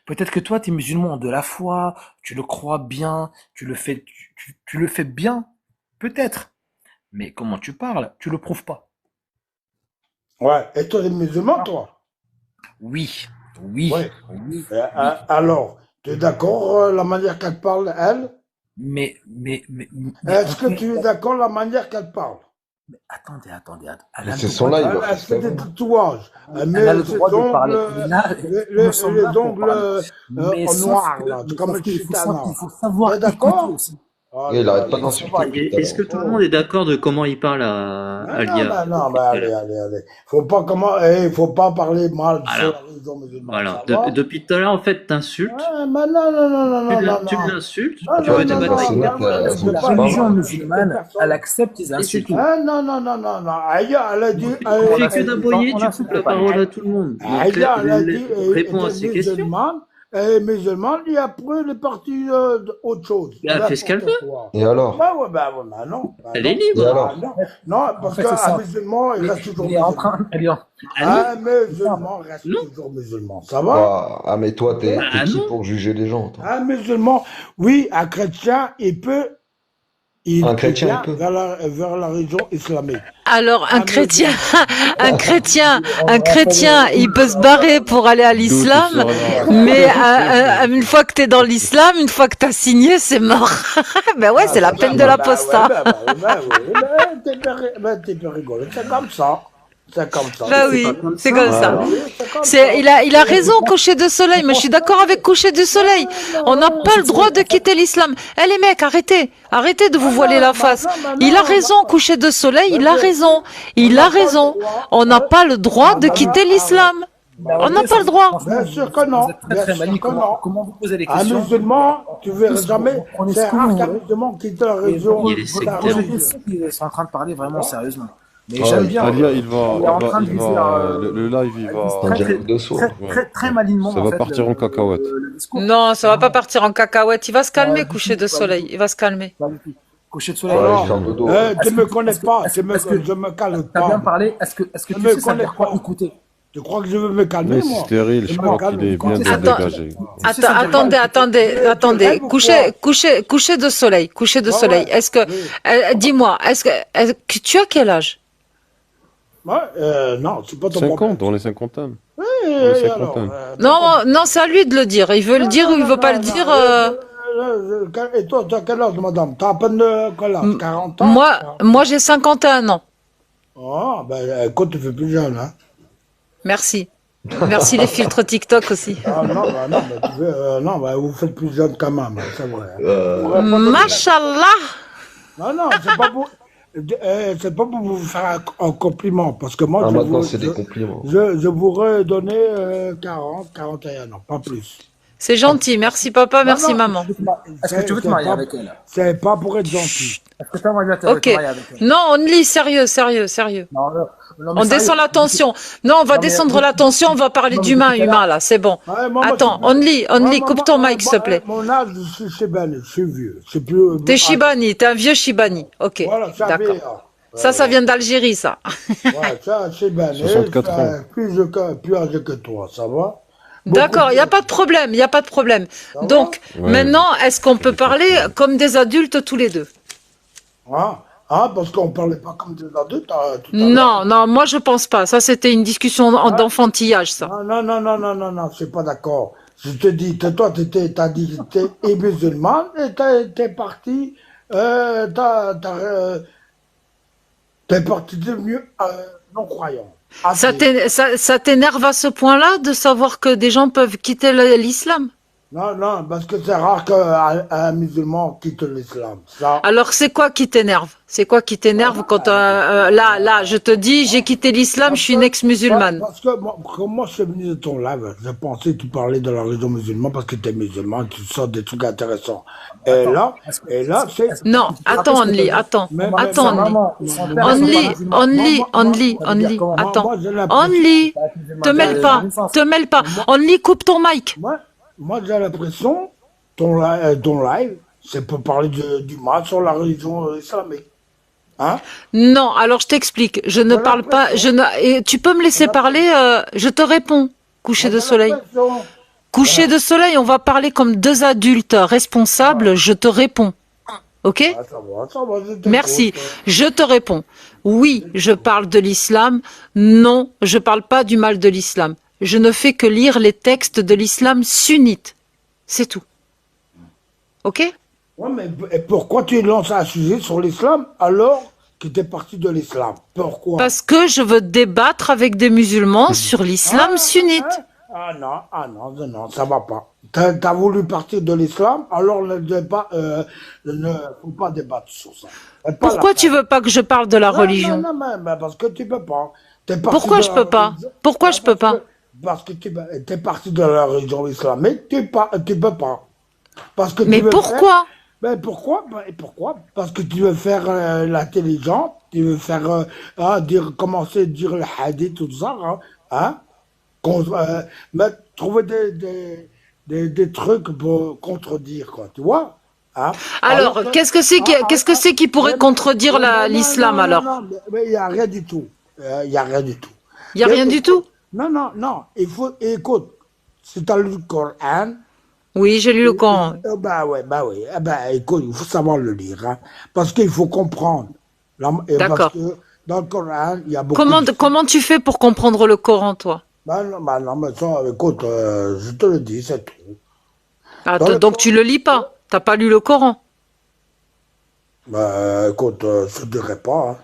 Peut-être que toi, tu es musulman de la foi, tu le crois bien, tu le fais bien, peut-être. Mais comment tu parles, tu le prouves pas. Ouais, et toi, tu es musulman, toi? Oui. Ouais. Alors, tu es d'accord la manière qu'elle parle, elle? Mais Est-ce que tu es d'accord la manière qu'elle parle? attendez. Mais c'est son live. Elle fait des tatouages. Elle Elle a met le ses droit de parler. les ongles noirs, là, comme le chitana. Il faut savoir T'es d'accord? écouter aussi. Et il arrête pas d'insulter. Est-ce que tout le monde est d'accord de comment il parle à Lia? Non, allez. Faut pas parler mal sur la religion musulmane. Voilà. Ça va? Depuis tout à l'heure, en fait, t'insultes. Mais non. Tu l'insultes. Non, Tu peux te non, battre avec non, lui. non, La c'est pas religion mal. musulmane, elle accepte les insultes. Non. Elle a dit. Tu fais que d'aboyer, tu coupes la parole à tout le monde. Donc, Elle a dit. réponds à ces questions. Musulmane, et après, elle est partie autre chose. Elle a fait ce qu'elle veut. Et alors? Non. Elle est Et libre. alors? Non, parce En fait, c'est ça. qu'un musulman, il reste toujours Il est en musulman. train, Un musulman reste toujours musulman. Ça va? Ah, mais toi, t'es qui non. pour juger les gens, toi? Un musulman, oui, un chrétien, il peut. Un chrétien, vient il peut. vers la religion islamique. Alors, un chrétien, il peut se barrer pour aller à l'islam, mais une fois que t'es dans l'islam, une fois que t'as signé, c'est mort. Ben ouais, c'est la peine de l'apostat. T'es pas rigolo. C'est comme ça. Bah oui, c'est comme ça. C'est Il a raison, coucher de soleil, mais je suis d'accord avec coucher du soleil. On n'a pas le droit de quitter l'islam. Eh les mecs, arrêtez de vous voiler la face. Il a raison, coucher de soleil, il a raison. On n'a pas le droit de quitter l'islam. On n'a pas le droit. Bien sûr que non. Vous êtes très maligne. Comment vous posez les Un questions? musulman, tu verras jamais. Prenez C'est ce que rare vous qu'un voulez. musulman quitte la religion. Il est sectaire. Ils sont en train de parler vraiment sérieusement. Mais Ouais, j'aime bien. Alia, il est en train de viser le live, il Un va, dialogue de sourds. très malignement. ça en va fait, partir en cacahuète. le discours. Non, ça va pas partir en cacahuète. Il va se calmer, coucher de soleil. Il va se calmer. Coucher de soleil. Ouais, Alors, je ferme le dos. Tu me connais pas. est-ce que- Je me calme T'as bien pas. parlé. Est-ce que Je tu me sais ça veut dire connais quoi pas. écouter? Tu crois que je veux me calmer, Mais c'est moi? stérile, je crois qu'il est bien Attends. dégagé. Attendez. Coucher de soleil. Ouais. Est-ce que, dis-moi, est-ce que tu as quel âge? Ouais, non, c'est pas ton 50, problème. dans les cinquantaines. Oui, les alors, cinquantaines. Non, c'est à lui de le dire. Il veut le dire ou il veut pas le dire. Et toi, tu as quel âge, madame? Tu as à peine quel âge? 40 ans? Moi j'ai 51 ans. Ah, ben écoute, tu fais plus jeune, hein? Merci. Merci les filtres TikTok aussi. Ah non, bah, non, bah, non, bah, vous faites plus jeune quand même, hein, c'est vrai. Machallah. Non, c'est pas pour vous faire un compliment, parce que moi, maintenant, c'est des compliments. je voudrais donner 41 ans, pas plus. C'est gentil, merci papa, merci non, maman. Est-ce que tu veux te marier avec elle? C'est pas pour être gentil. Est-ce que tu as envie de te Ok. marier avec elle? Non, Only, sérieux. Non, mais On sérieux. descend la tension. Non, on va descendre la tension, on va parler d'humain, humain là, c'est bon. Ouais, moi, Attends, Only, coupe ton mic s'il te plaît. Mon âge, je suis Shibani, je suis vieux. C'est plus. T'es Shibani, t'es un vieux Shibani. Ok, Voilà, ça d'accord. vient. Ça vient d'Algérie, ça. Ouais, ça, Shibani. 64 ans. Plus âgé que toi, ça va? D'accord, il n'y a pas de problème, il n'y a pas de problème. Donc, Ouais. maintenant, est-ce qu'on peut parler comme des adultes tous les deux? Parce qu'on parlait pas comme des adultes tout à Non, l'heure. non, moi je pense pas. Ça, c'était une discussion d'enfantillage, ça. Non, je suis pas d'accord. Je te dis, toi, t'as dit que t'es musulmane et t'es parti, t'es parti devenu non-croyant. Ça t'énerve à ce point-là de savoir que des gens peuvent quitter l'islam? Non, parce que c'est rare qu'un musulman quitte l'islam. Ça, Alors, c'est quoi qui t'énerve? C'est quoi qui t'énerve quand là, je te dis, j'ai quitté l'islam, je suis une ex-musulmane. Parce que moi, je suis venu de ton live, je pensais que tu parlais de la religion musulmane parce que tu es musulman, tu sors des trucs intéressants. Et là, c'est... Non, attends, Only, attends. Only, attends. Only, te mêle pas. Only, coupe ton mic. Moi, j'ai l'impression, ton live, c'est pour parler du mal sur la religion islamique. Hein? Non, alors je t'explique. Je ne parle pas. Et tu peux me laisser parler. Je te réponds. Coucher de soleil. Coucher de soleil. On va parler comme deux adultes responsables. Je te réponds. Ok? Ça va, Merci. Je te réponds. Oui, je parle de l'islam. Non, je parle pas du mal de l'islam. Je ne fais que lire les textes de l'islam sunnite. C'est tout. Ok? Ouais, mais pourquoi tu lances un sujet sur l'islam alors que tu es parti de l'islam? Pourquoi? Parce que je veux débattre avec des musulmans sur l'islam sunnite. Non, ça va pas. T'as voulu partir de l'islam, alors ne faut pas débattre sur ça. Pourquoi tu veux pas que je parle de la religion? Non, mais parce que tu peux pas. Pourquoi je peux pas? Pourquoi je peux pas? Parce que tu es parti de la religion islamique, tu peux pas. Parce que mais pourquoi? Pourquoi? Parce que tu veux faire l'intelligent, tu veux faire commencer à dire le hadith, tout ça, trouver des trucs pour contredire, quoi, tu vois? Alors, qu'est-ce que c'est qui pourrait contredire l'islam alors? Non, mais il n'y a rien du tout. Il n'y a rien du tout. Il n'y a rien du tout? Non. Écoute, si tu as lu le Coran. Oui, j'ai lu le Coran. Bah oui. Écoute, il faut savoir le lire. Parce qu'il faut comprendre. D'accord. Parce que dans le Coran, il y a beaucoup Comment tu fais pour comprendre le Coran, toi? Non, mais ça, écoute, je te le dis, c'est tout. Donc tu le lis pas? T'as pas lu le Coran? Écoute, je ne dirais pas.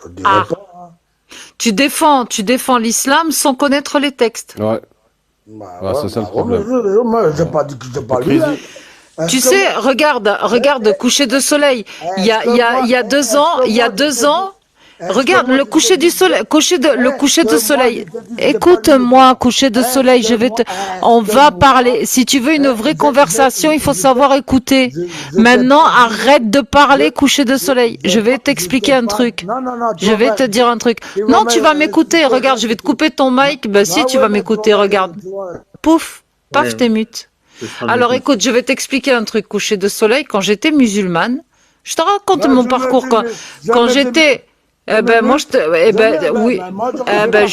Je ne dirais pas. Tu défends l'islam sans connaître les textes. Ouais. C'est ça le problème. Moi, j'ai pas dit que je n'ai pas lu. Tu sais, regarde, coucher de soleil. Il y a 2 ans, regarde le coucher du soleil, le coucher de soleil. Écoute-moi, coucher de soleil, on va parler. Si tu veux une vraie conversation, il faut savoir écouter. Maintenant, arrête de parler, coucher de soleil. Je vais t'expliquer un truc. Je vais te dire un truc. Non, tu vas m'écouter. Regarde, je vais te couper ton mic. Ben si, tu vas m'écouter. Regarde. Pouf, paf, t'es mute. Alors écoute, je vais t'expliquer un truc, coucher de soleil. Quand j'étais musulmane, je te raconte mon parcours. Quand j'étais, je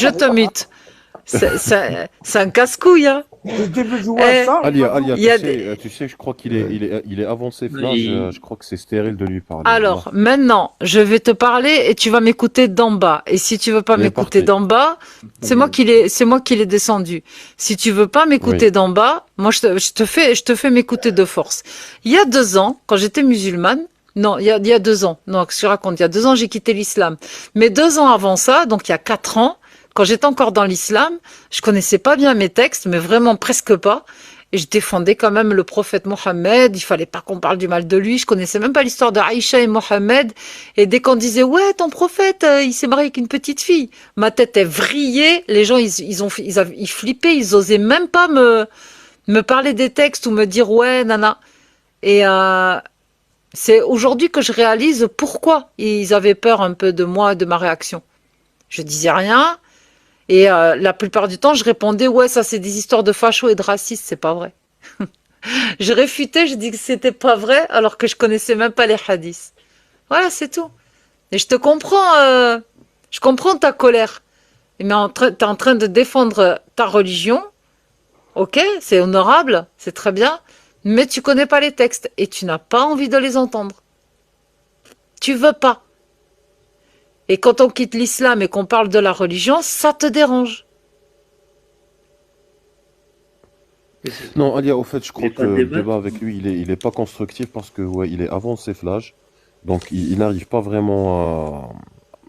te mute. C'est un casse-couille, hein. Tu peux jouer à ça? Alia, Il y a des... tu sais, je crois qu'il est avancé flash. Je crois que c'est stérile de lui parler. Alors, maintenant, je vais te parler et tu vas m'écouter d'en bas. Et si tu veux pas Il est m'écouter parti. d'en bas, c'est moi qui l'ai descendu. Si tu veux pas m'écouter Oui. d'en bas, moi je te fais m'écouter de force. Il y a 2 ans, quand j'étais musulmane, non, il y a 2 ans. Non, qu'est-ce que je raconte? Il y a 2 ans, j'ai quitté l'islam. Mais 2 ans avant ça, donc il y a 4 ans, quand j'étais encore dans l'islam, je connaissais pas bien mes textes, mais vraiment presque pas. Et je défendais quand même le prophète Mohammed. Il fallait pas qu'on parle du mal de lui. Je connaissais même pas l'histoire de Aïcha et Mohammed. Et dès qu'on disait, ouais, ton prophète, il s'est marié avec une petite fille. Ma tête est vrillée. Les gens, ils flippaient. Ils osaient même pas me parler des textes ou me dire, ouais, nana. Et, c'est aujourd'hui que je réalise pourquoi ils avaient peur un peu de moi et de ma réaction. Je disais rien. Et la plupart du temps, je répondais, ouais, ça c'est des histoires de fachos et de racistes, c'est pas vrai. Je réfutais, je dis que c'était pas vrai, alors que je connaissais même pas les hadiths. Voilà, c'est tout. Et je comprends ta colère. Mais t'es en train de défendre ta religion, ok, c'est honorable, c'est très bien, mais tu connais pas les textes et tu n'as pas envie de les entendre. Tu veux pas. Et quand on quitte l'islam et qu'on parle de la religion, ça te dérange. Non, Alia, au fait, je crois Mais pas que de le débat. débat avec lui, il est pas constructif parce que, ouais, il est avancé flash. Donc, il n'arrive pas vraiment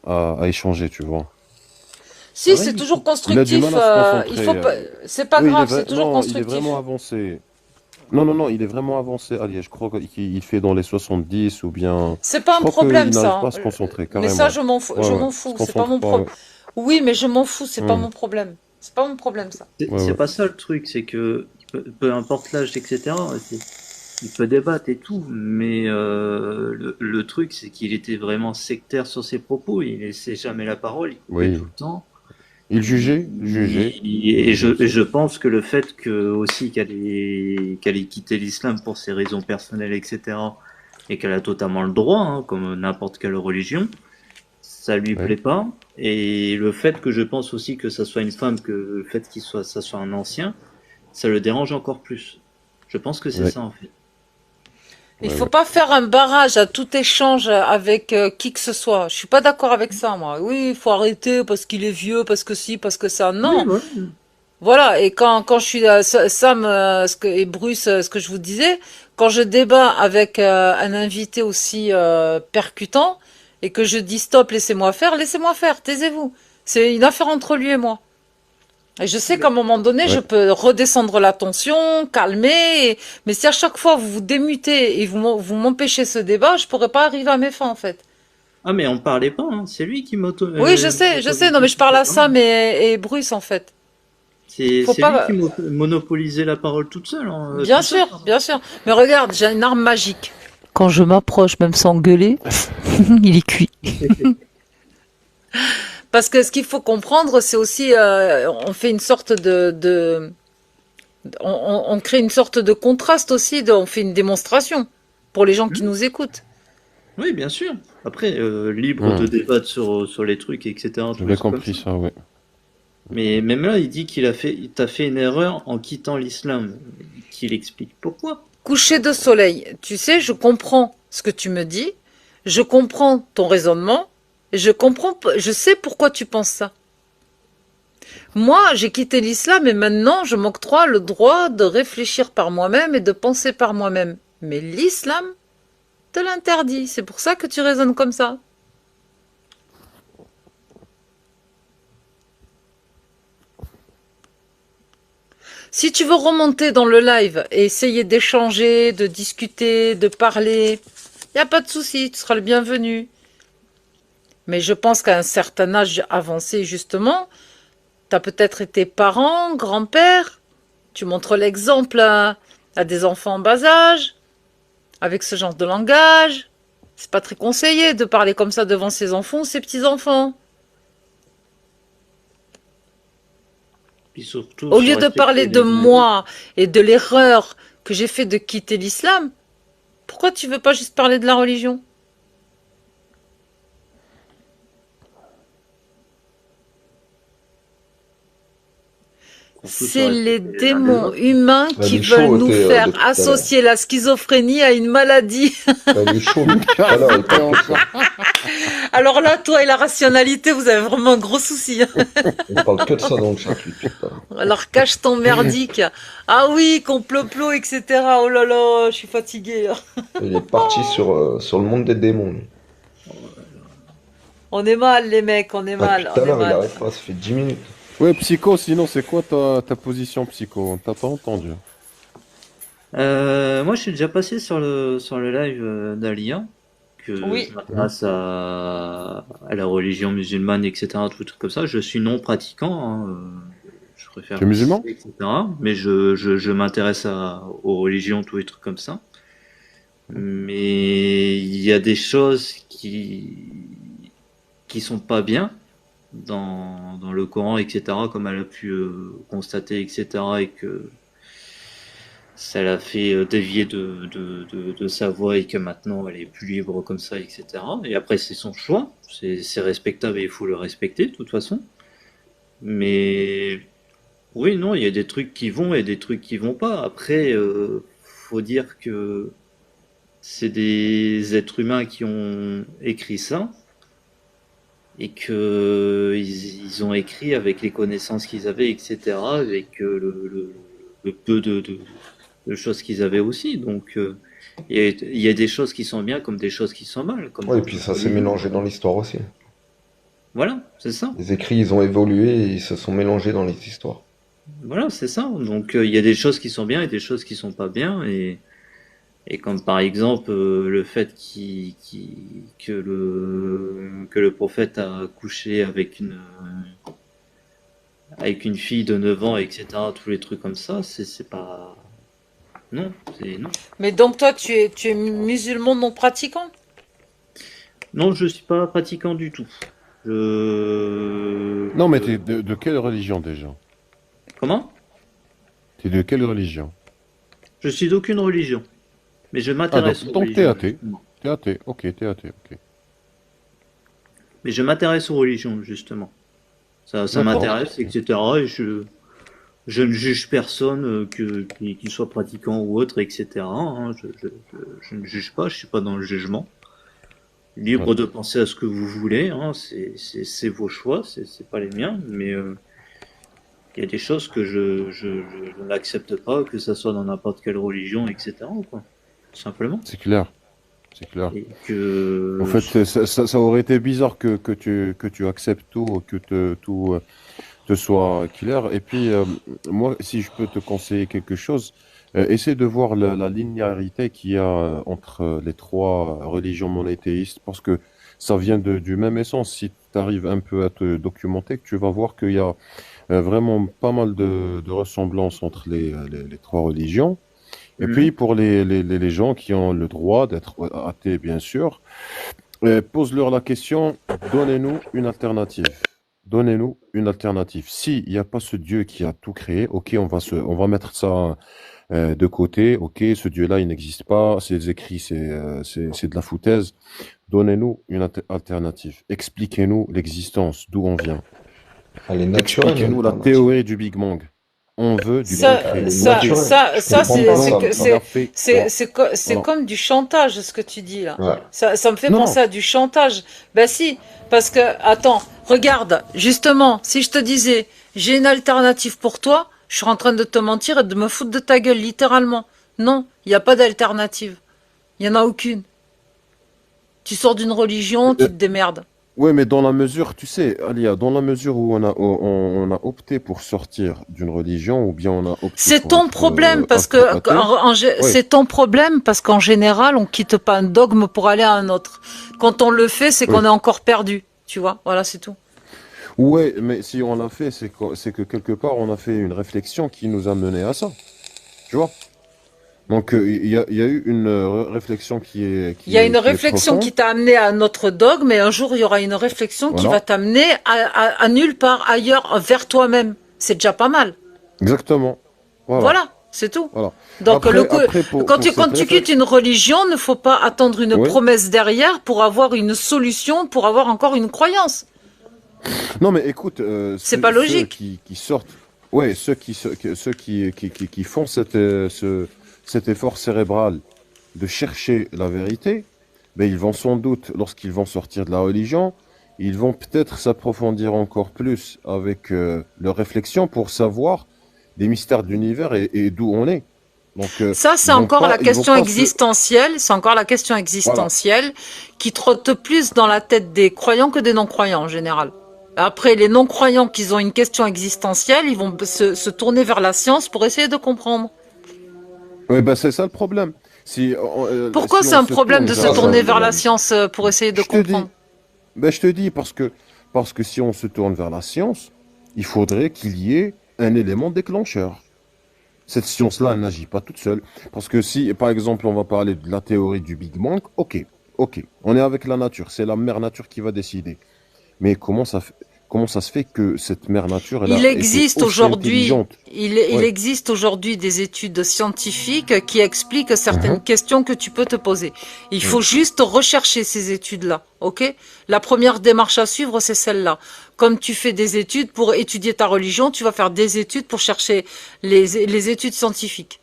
à échanger, tu vois. Si, Ah c'est oui. toujours Il a du constructif. mal à se concentrer. Il faut pas. C'est pas Oui, grave, c'est toujours non, il est constructif. vraiment avancé. Non, il est vraiment avancé, Alia. Je crois qu'il fait dans les 70 ou bien. C'est Je pas un crois problème qu'il n'arrive ça. pas à se concentrer, Mais ça, carrément. je m'en fous. Ouais, Je ouais. m'en Il se fous. C'est pas concentre mon pas, problème. ouais. Oui, mais je m'en fous. C'est pas Hmm. mon problème. C'est pas mon problème ça. C'est Ouais, c'est ouais. pas ça le truc, c'est que peu importe l'âge, etc., il peut débattre et tout, mais le truc, c'est qu'il était vraiment sectaire sur ses propos, il laissait jamais la parole, il coupait tout Oui. le temps. Il jugeait, jugeait. Et Jugeait aussi. je pense que le fait que aussi qu'elle ait quitté l'islam pour ses raisons personnelles, etc., et qu'elle a totalement le droit, hein, comme n'importe quelle religion, ça lui Ouais. plaît pas. Et le fait que je pense aussi que ça soit une femme, que le fait ça soit un ancien, ça le dérange encore plus. Je pense que c'est Ouais. ça en fait. Il Ouais, faut ouais. pas faire un barrage à tout échange avec qui que ce soit. Je suis pas d'accord avec ça, moi. Oui, il faut arrêter parce qu'il est vieux, parce que si, parce que ça. Oui, Non. voilà. Voilà. Et quand je suis Sam et Bruce, ce que je vous disais, quand je débat avec un invité aussi percutant et que je dis stop, laissez-moi faire, taisez-vous. C'est une affaire entre lui et moi. Et je sais qu'à un moment donné, je Ouais. peux redescendre la tension, calmer. Mais si à chaque fois vous vous démutez et vous m'empêchez ce débat, je pourrais pas arriver à mes fins en fait. Ah mais on parlait pas, hein. C'est lui qui Oui, je sais. Non, mais je parle à Sam et Bruce en fait. C'est Faut lui pas. qui monopolisait la parole toute seule. Hein, Bien tout seul. sûr, bien sûr. Mais regarde, j'ai une arme magique. Quand je m'approche, même sans gueuler, il est cuit. Parce que ce qu'il faut comprendre, c'est aussi, on fait une sorte on crée une sorte de contraste aussi, on fait une démonstration pour les gens qui nous écoutent. Oui, bien sûr. Après, libre de débattre sur les trucs, etc. J'avais compris ça, ouais. Mais même là, il dit t'as fait une erreur en quittant l'islam. Qu'il explique pourquoi. Coucher de soleil, tu sais, je comprends ce que tu me dis, je comprends ton raisonnement, et je sais pourquoi tu penses ça. Moi, j'ai quitté l'islam et maintenant, je m'octroie le droit de réfléchir par moi-même et de penser par moi-même. Mais l'islam te l'interdit. C'est pour ça que tu raisonnes comme ça. Si tu veux remonter dans le live et essayer d'échanger, de discuter, de parler, il n'y a pas de souci, tu seras le bienvenu. Mais je pense qu'à un certain âge avancé, justement, tu as peut-être été parent, grand-père, tu montres l'exemple à des enfants en bas âge, avec ce genre de langage. C'est pas très conseillé de parler comme ça devant ses enfants ou ses petits-enfants. Puis surtout, Au lieu de parler de moi et de l'erreur que j'ai fait de quitter l'islam, pourquoi tu veux pas juste parler de la religion ? Surtout sur C'est la les télé, démons humains Elle qui est veulent chaud, nous depuis faire tout à l'heure. associer la schizophrénie à une maladie. Elle est chaud depuis tout à l'heure, il parle que de ça. Alors là, toi et la rationalité, vous avez vraiment un gros souci, hein. On parle que de ça dans le chat, lui, depuis tout à l'heure. Alors cache ton merdique. Ah oui, complot, etc. Oh là là, je suis fatiguée, là. Il est parti sur le monde des démons, lui. On est mal, les mecs, on est Ah, mal, depuis on tout à est l'heure, il mal. arrête pas, ça fait 10 minutes. Ouais, Psycho, sinon, c'est quoi ta position, Psycho? On t'a pas entendu. Moi, je suis déjà passé sur le live d'Alia, que Oui. je m'intéresse à la religion musulmane, etc., tout truc comme ça. Je suis non pratiquant, hein, je préfère Tu es musulman? etc. Mais je m'intéresse aux religions, tous les trucs comme ça. Mais il y a des choses qui sont pas bien dans le Coran, etc., comme elle a pu constater, etc., et que ça l'a fait dévier de sa voie et que maintenant elle est plus libre comme ça, etc. Et après, c'est son choix, c'est respectable et il faut le respecter de toute façon. Mais oui, non, il y a des trucs qui vont et des trucs qui vont pas. Après, faut dire que c'est des êtres humains qui ont écrit ça et que ils ont écrit avec les connaissances qu'ils avaient, etc., avec le peu de choses qu'ils avaient aussi. Donc, il y a des choses qui sont bien comme des choses qui sont mal. Comme Ouais, et puis ça s'est mélangé dans l'histoire aussi. Voilà, c'est ça. Les écrits, ils ont évolué et ils se sont mélangés dans les histoires. Voilà, c'est ça. Donc, il y a des choses qui sont bien et des choses qui sont pas bien. Et comme par exemple le fait que le prophète a couché avec une fille de 9 ans, etc., tous les trucs comme ça, c'est pas... Non, c'est non. Mais donc toi, tu es musulman non pratiquant? Non, je suis pas pratiquant du tout. Je... Non, mais t'es de quelle religion déjà? Comment? T'es de quelle religion? Je suis d'aucune religion. Mais je Ah, m'intéresse aux donc t'es religions. athée. justement. T'es athée, ok, t'es athée, ok. Mais je m'intéresse aux religions, justement. Ça D'accord, m'intéresse, ok. etc. Et je ne juge personne qu'il soit pratiquant ou autre, etc. hein. Je ne juge pas, je suis pas dans le jugement. Libre Ouais. de penser à ce que vous voulez, hein. C'est vos choix, c'est pas les miens. Mais il y a des choses que je n'accepte pas, que ça soit dans n'importe quelle religion, etc., quoi. Tout simplement. C'est clair, c'est clair. Et que En fait, ça aurait été bizarre que tu acceptes tout, tout te soit clair. Et puis, moi, si je peux te conseiller quelque chose, essaie de voir la linéarité qu'il y a entre les trois religions monothéistes, parce que ça vient du même essence. Si tu arrives un peu à te documenter, tu vas voir qu'il y a vraiment pas mal de ressemblances entre les trois religions. Et puis, pour les gens qui ont le droit d'être athées, bien sûr, pose-leur la question, donnez-nous une alternative. Donnez-nous une alternative. S'il n'y a pas ce Dieu qui a tout créé, ok, on va mettre ça de côté. Ok, ce Dieu-là, il n'existe pas. Ses écrits, c'est de la foutaise. Donnez-nous une alternative. Expliquez-nous l'existence, d'où on vient. Elle est naturelle. Expliquez-nous la l'alternative. théorie du Big Bang. On veut du Ça, concret. Elle est ça, naturelle. ça, Je ça, comprends c'est, pas c'est, ça. que- On a fait. c'est Voilà. comme du chantage, ce que tu dis là. Ouais. Ça me fait Non, penser non. à du chantage. Ben si, parce que, attends, regarde, justement, si je te disais, j'ai une alternative pour toi, je suis en train de te mentir et de me foutre de ta gueule, littéralement. Non, il n'y a pas d'alternative. Il n'y en a aucune. Tu sors d'une religion, tu te démerdes. Oui, mais dans la mesure, tu sais, Alia, dans la mesure où on a opté pour sortir d'une religion, ou bien on a opté C'est pour ton être problème parce que athée, oui. c'est ton problème parce qu'en général on quitte pas un dogme pour aller à un autre. Quand on le fait, c'est qu'on Oui. est encore perdu. Tu vois, voilà, c'est tout. Ouais, mais si on l'a fait, c'est que quelque part on a fait une réflexion qui nous a mené à ça. Tu vois? Donc il y a eu une réflexion Il y a une qui est réflexion profonde. qui t'a amené à notre dogme, et un jour il y aura une réflexion qui Voilà. va t'amener à nulle part ailleurs, vers toi-même. C'est déjà pas mal. Exactement. Voilà. Voilà, c'est tout. Voilà. Donc Après, quand tu quittes une religion, ne faut pas attendre une Oui. promesse derrière pour avoir une solution, pour avoir encore une croyance. Non, mais écoute, C'est pas logique. qui sortent, Ouais, ceux qui font cet effort cérébral de chercher la vérité, ben, ils vont sans doute, lorsqu'ils vont sortir de la religion, ils vont peut-être s'approfondir encore plus avec leur réflexion pour savoir des mystères de l'univers et d'où on est. Donc, Ça, c'est encore la ils vont question pas se... existentielle. C'est encore la question Voilà. existentielle qui trotte plus dans la tête des croyants que des non-croyants en général. Après, les non-croyants qui ont une question existentielle, ils vont se tourner vers la science pour essayer de comprendre. Ouais, ben, c'est ça le problème. Pourquoi Si c'est on un se problème tourne de se Ça, vers c'est un tourner vers la problème. science pour essayer de Je te dis, comprendre? ben, je te dis parce que si on se tourne vers la science, il faudrait qu'il y ait un élément déclencheur. Cette science-là, elle n'agit pas toute seule. Parce que si, par exemple, on va parler de la théorie du Big Bang, ok, on est avec la nature, c'est la mère nature qui va décider. Mais comment ça se fait que cette mère nature, elle Il a été existe aussi aujourd'hui, intelligente? il Ouais. existe aujourd'hui des études scientifiques qui expliquent certaines Mhm. questions que tu peux te poser. Il faut Ouais. juste rechercher ces études-là, ok? La première démarche à suivre, c'est celle-là. Comme tu fais des études pour étudier ta religion, tu vas faire des études pour chercher les études scientifiques.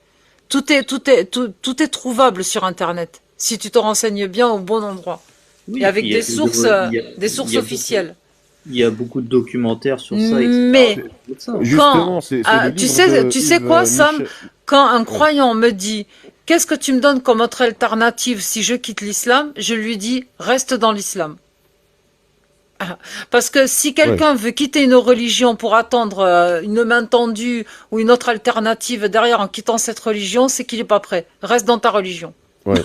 Tout est trouvable sur Internet, si tu te renseignes bien au bon endroit. Et Oui, puis avec des il sources y a beaucoup, officielles. il y a beaucoup de documentaires sur ça, etc. Mais C'est pour ça. quand, Justement, c'est le tu livre sais, de tu sais Yves quoi, Sam? Michel. Quand un Ouais. croyant me dit, qu'est-ce que tu me donnes comme autre alternative si je quitte l'islam? Je lui dis, reste dans l'islam. Parce que si Ouais. quelqu'un veut quitter une religion pour attendre une main tendue ou une autre alternative derrière en quittant cette religion, c'est qu'il n'est pas prêt. Reste dans ta religion. Ouais.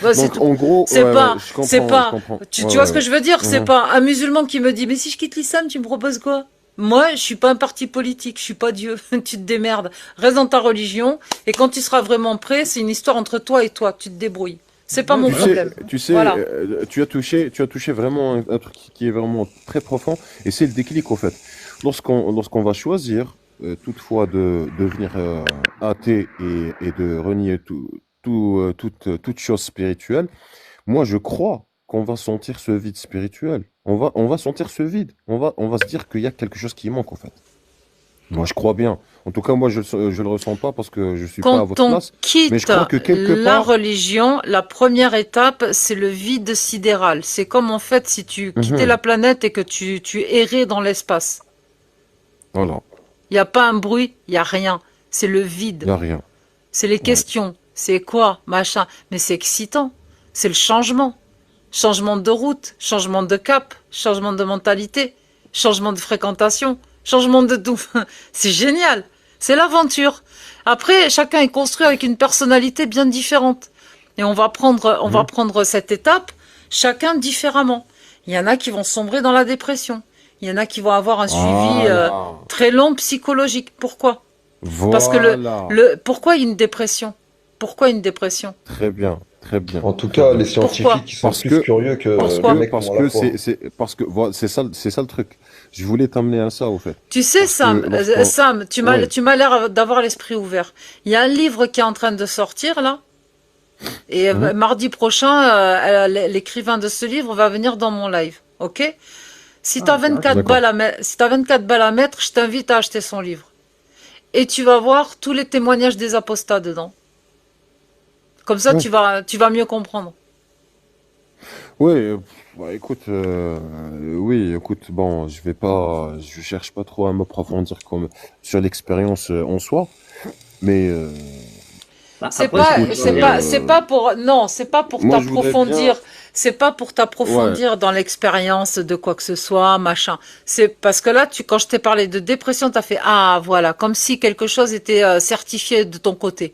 Ouais, c'est Donc, tout. en gros, C'est ouais, pas, ouais, c'est je pas, comprends. tu Ouais, vois ouais, ce que ouais. je veux dire? C'est Mhm. pas un musulman qui me dit, mais si je quitte l'islam, tu me proposes quoi? Moi, je suis pas un parti politique, je suis pas Dieu. Tu te démerdes. Reste dans ta religion, et quand tu seras vraiment prêt, c'est une histoire entre toi et toi. Tu te débrouilles. C'est pas Ouais, mon Tu sais, problème. tu sais, Voilà. tu as touché vraiment un truc qui est vraiment très profond, et c'est le déclic, au fait. Lorsqu'on va choisir, toutefois, de devenir athée et de renier toute chose spirituelle, moi, je crois qu'on va sentir ce vide spirituel. On va sentir ce vide. On va se dire qu'il y a quelque chose qui manque, en fait. Moi, je crois bien. En tout cas, moi, je le ressens pas parce que je suis pas à Quand votre on place, mais je quitte crois que quelque la part, religion, la première étape, c'est le vide sidéral. C'est comme en fait si tu quittais mhm, la planète et que tu errais dans l'espace. voilà, Il n'y a pas un bruit, il n'y a rien. C'est le il vide. y a rien. C'est les Ouais. questions. C'est quoi, machin. Mais c'est excitant. C'est le changement. Changement de route, changement de cap, changement de mentalité, changement de fréquentation, changement de tout. C'est génial. C'est l'aventure. Après, chacun est construit avec une personnalité bien différente. Et on va Mhm. prendre cette étape, chacun différemment. Il y en a qui vont sombrer dans la dépression. Il y en a qui vont avoir un suivi Voilà. très long psychologique. Pourquoi? Parce que Voilà. pourquoi une dépression? Pourquoi une dépression? Très bien, très bien, En tout très cas, bien. les Pourquoi? scientifiques, ils sont Parce plus que, curieux que parce les Pourquoi? que, mecs qui parce ont la que foi. parce que, voilà, c'est ça le truc. Je voulais t'amener à ça, au fait. Tu sais, Parce que lorsqu'on, Sam, ouais, tu m'as l'air d'avoir l'esprit ouvert. Il y a un livre qui est en train de sortir là, et mhm, mardi prochain, l'écrivain de ce livre va venir dans mon live. Ok? Si Ah, t'as intéressant. 24 d'accord. balles à mettre, si t'as 24 balles à mettre, je t'invite à acheter son livre. Et tu vas voir tous les témoignages des apostats dedans. Comme ça, Ouais, tu vas mieux comprendre. ouais, bah, écoute, oui, écoute, bon, je cherche pas trop à m'approfondir comme sur l'expérience en soi, mais Bah, C'est après, pas, c'est écoute, c'est pas pour, non, c'est pas pour moi je voudrais bien, c'est pas pour ouais, t'approfondir dans l'expérience de quoi que ce soit, machin. C'est parce que là, quand je t'ai parlé de dépression, t'as fait, ah, voilà, comme si quelque chose était certifié de ton côté.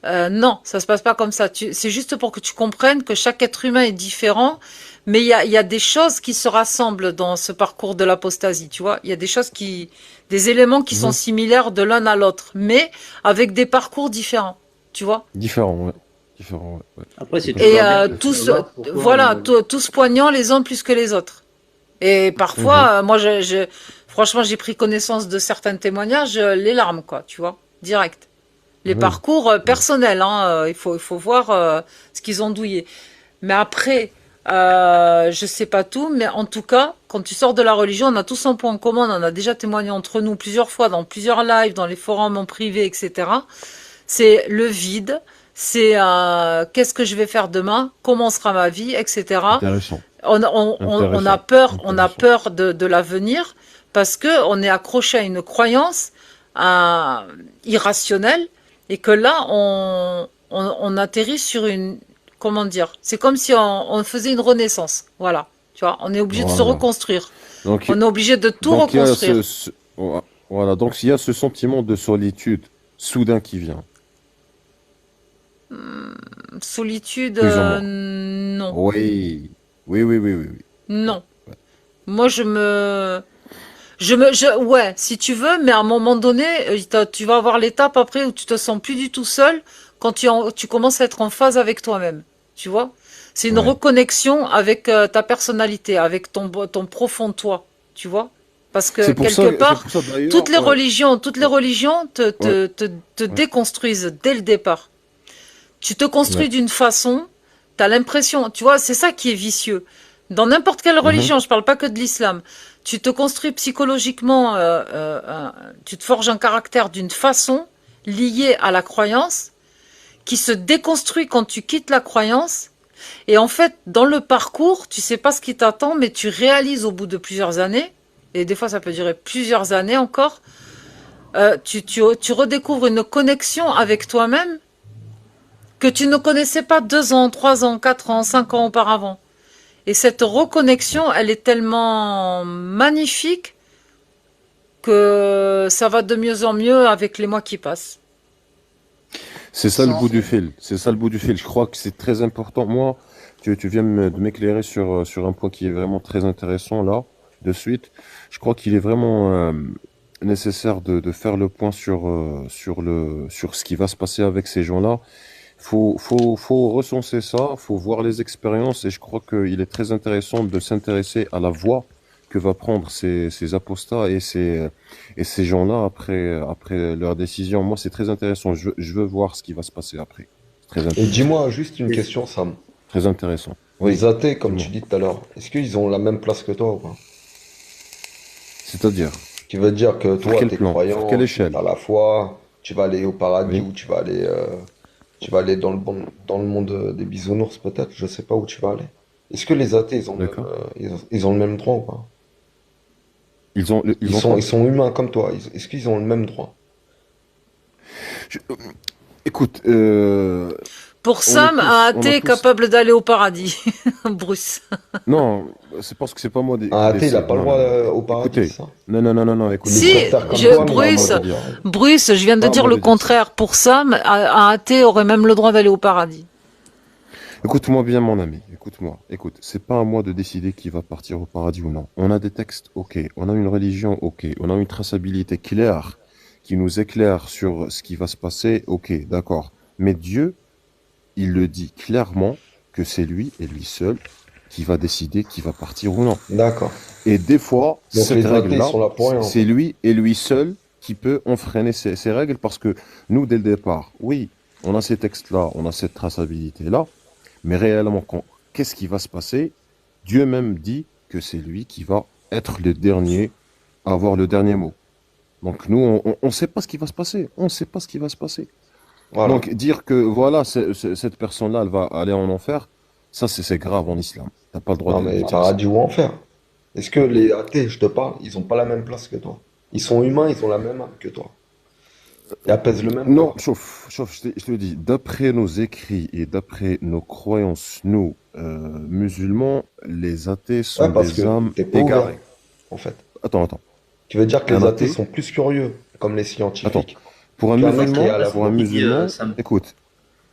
Non, ça se passe pas comme ça. C'est juste pour que tu comprennes que chaque être humain est différent, mais il y a des choses qui se rassemblent dans ce parcours de l'apostasie, tu vois. Il y a des éléments qui sont mhm, similaires de l'un à l'autre, mais avec des parcours différents, tu vois. différent, ouais, ouais, après, c'est tout à fait. Et toujours bien de savoir pourquoi voilà, tous poignants les uns plus que les autres. Et Mhm, parfois, moi, franchement, j'ai pris connaissance de certains témoignages, les larmes, quoi, tu vois, direct. Les mhm, parcours personnels, hein, il faut voir ce qu'ils ont douillé. Mais après, Je sais pas tout, mais en tout cas, quand tu sors de la religion, on a tous un point en commun. On en a déjà témoigné entre nous plusieurs fois, dans plusieurs lives, dans les forums en privé, etc. C'est le vide. C'est qu'est-ce que je vais faire demain, comment sera ma vie, etc. Intéressant. On a Intéressant. peur de l'avenir parce que on est accroché à une croyance irrationnelle et que là on atterrit sur une, comment dire, c'est comme si on faisait une renaissance. Voilà, tu vois, on est obligé de se Voilà. reconstruire. Donc, On est obligé de tout donc il y a reconstruire. voilà. Donc il y a ce sentiment de solitude soudain qui vient, Solitude, plus ou moins. non, Oui. Oui, oui, oui, oui, oui. non. Moi, ouais, si tu veux, mais à un moment donné, tu vas avoir l'étape après où tu te sens plus du tout seul quand tu commences à être en phase avec toi-même. Tu vois? C'est une Ouais. reconnexion avec ta personnalité, avec ton profond toi. Tu vois? Parce que C'est quelque part, pour ça d'ailleurs, toutes les ouais, religions, toutes les religions ouais, te ouais, déconstruisent dès le départ. Tu te construis ouais. d'une façon, t'as l'impression, tu vois, c'est ça qui est vicieux. Dans n'importe quelle Mhm. religion, je parle pas que de l'islam, tu te construis psychologiquement, tu te forges un caractère d'une façon liée à la croyance, qui se déconstruit quand tu quittes la croyance. Et en fait, dans le parcours, tu sais pas ce qui t'attend, mais tu réalises au bout de plusieurs années, et des fois ça peut durer plusieurs années encore, tu redécouvres une connexion avec toi-même que tu ne connaissais pas 2 ans, 3 ans, 4 ans, 5 ans auparavant. Et cette reconnexion, elle est tellement magnifique que ça va de mieux en mieux avec les mois qui passent. C'est ça le bout du fil. C'est ça le bout du fil. Je crois que c'est très important. Moi, tu viens de m'éclairer sur un point qui est vraiment très intéressant là, de suite. Je crois qu'il est vraiment nécessaire de faire le point sur ce qui va se passer avec ces gens-là. Faut recenser ça, faut voir les expériences et je crois qu'il est très intéressant de s'intéresser à la voie que va prendre ces apostats et ces gens-là après leur décision. Moi, c'est très intéressant. Je veux voir ce qui va se passer après. C'est très Et intéressant. dis-moi juste une question, Sam. Très intéressant. Les Oui, athées, comme tu dis-moi. dis tout à l'heure, est-ce qu'ils ont la même place que toi ou pas? C'est-à-dire, Ce qui veut dire que sur toi, quel t'es plan? Sur quelle croyant, échelle? t'as la foi, tu vas aller au paradis Oui. ou tu vas aller dans le monde des bisounours peut-être, je sais pas où tu vas aller. Est-ce que les athées, D'accord. ils ont le même droit ou pas? Ils ont quoi? Ils sont humains comme toi. Est-ce qu'ils ont le même droit? Je- écoute, Pour on est Sam, un tous, on a athée est tous. capable d'aller au paradis. Bruce. Non, c'est parce que c'est pas moi Un qui athée, il a décide. pas le Non, droit non, non. au paradis, Écoutez, c'est ça? non, Il est écoutez. Si, sur terre comme C'est toi, pas, mais il a pas à le moi Bruce, de droit. dire. Bruce, je viens de Pas à dire moi le de dire ça. contraire. Pour Sam, un athée aurait même le droit d'aller au paradis. Écoute-moi bien, mon ami. Écoute-moi. Écoute, c'est pas à moi de décider qui va partir au paradis ou non. On a des textes, ok. On a une religion, ok. On a une traçabilité claire qui nous éclaire sur ce qui va se passer, ok, d'accord. Mais Dieu, il le dit clairement que c'est lui et lui seul qui va décider qui va partir ou non. D'accord. Et des fois, Donc cette les athées, ils règle-là, sont là pour rien, en c'est fait. lui et lui seul qui peut enfreiner ces règles parce que nous, dès le départ, oui, on a ces textes-là, on a cette traçabilité-là, mais réellement, qu'est-ce qui va se passer? Dieu même dit que c'est lui qui va être le dernier à avoir le dernier mot. Donc nous, on ne sait pas ce qui va se passer. On ne sait pas ce qui va se passer. Voilà. Donc dire que voilà, cette personne-là, elle va aller en enfer, ça c'est grave en islam. T'as pas le droit Non, de mais dire ça. paradis ou enfer. Est-ce que les athées, je te parle, ils ont pas la même place que toi? Ils sont humains, ils ont la même âme que toi. Ils apaisent le même Non, corps. chauffe, je te dis, d'après nos écrits et d'après nos croyances, nous, musulmans, les athées sont Ouais, parce des que âmes t'es pas ouvert, égarées. en fait. Attends. Tu veux dire que Un les athées athée, sont plus curieux, comme les attends, scientifiques, pour un qu'un mec qui est musulman, à la pour un foi. musulman, Sam. écoute,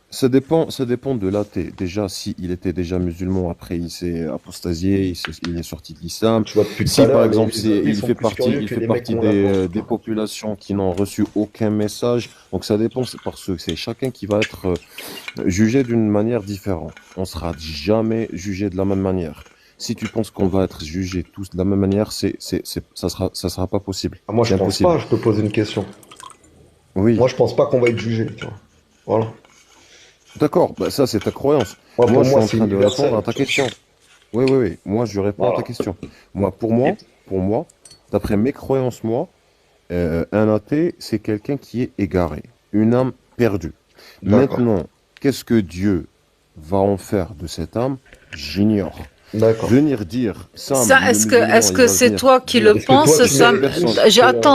ça dépend de l'athée. Déjà, s'il était déjà musulman, après il s'est apostasié, il est sorti de l'islam. Tu vois, depuis tout Si à par l'heure, exemple, les athées il sont fait plus curieux il que fait les mecs qui partie ont la foi, des putain. populations qui n'ont reçu aucun message, donc ça dépend, c'est parce que c'est chacun qui va être jugé d'une manière différente. On sera jamais jugé de la même manière. Si tu penses qu'on va être jugé tous de la même manière, ça sera pas possible. Ah, moi, je C'est pense impossible. pas, je te pose une question. Oui, Moi, je pense pas qu'on va être jugé, tu vois. Voilà. d'accord, bah, ça c'est ta croyance. Moi, Moi, pour je suis moi, en c'est train de répondre universel, à ta tu vois. question. Oui, oui, oui. Moi, je réponds à ta Voilà. question. Moi, pour moi, d'après mes croyances, moi, un athée, c'est quelqu'un qui est égaré, une âme perdue. D'accord. Maintenant, qu'est-ce que Dieu va en faire de cette âme? J'ignore. D'accord. Venir dire, Sam, Ça, le musulman, est-ce il que va c'est venir toi qui le dire Est-ce que toi, penses, tu mets Sam? personne.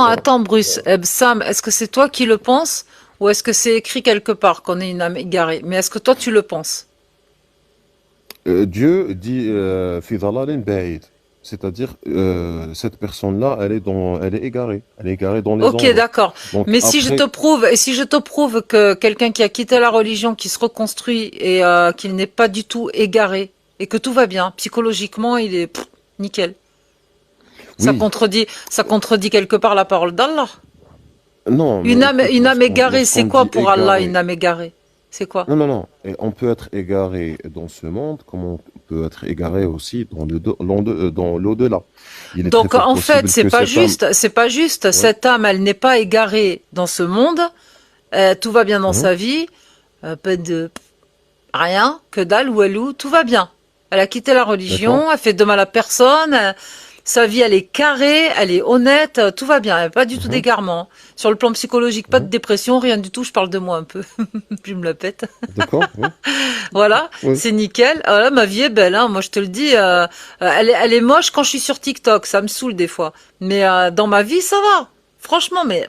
Attends, Bruce. Sam, est-ce que c'est toi qui le penses ou est-ce que c'est écrit quelque part qu'on est une âme égarée? Mais est-ce que toi tu le penses? Dieu dit fi dalalin ba'id. C'est-à-dire, cette personne-là, elle est égarée. Elle est égarée dans les Ok, endroits. d'accord. Donc Mais après, si je te prouve que quelqu'un qui a quitté la religion, qui se reconstruit et qu'il n'est pas du tout égaré et que tout va bien, psychologiquement, il est nickel. oui, Ça contredit quelque part la parole d'Allah. non, mais écoute, Une âme égarée, lorsqu'on c'est quoi dit pour Allah, égaré, une âme égarée? C'est quoi? non, non, non. Et on peut être égaré dans ce monde, comme on peut être égaré aussi dans l'au-delà. Il est très Donc fort en fait, possible que cette âme, c'est pas juste. ouais, Cette âme, elle n'est pas égarée dans ce monde. Tout va bien dans mhm, sa vie. Pas de rien, que dalle, walou, tout va bien. Elle a quitté la d'accord? religion, elle fait de mal à personne. Sa vie, elle est carrée, elle est honnête, tout va bien. Elle n'a pas du tout Mhm, d'égarement. Sur le plan psychologique, pas de mhm, dépression, rien du tout. Je parle de moi un peu. Je me la pète. d'accord? Oui, Voilà, oui. c'est nickel. Voilà, ma vie est belle, hein. Moi, je te le dis. Elle est moche quand je suis sur TikTok. Ça me saoule des fois. Mais dans ma vie, ça va. Franchement, mais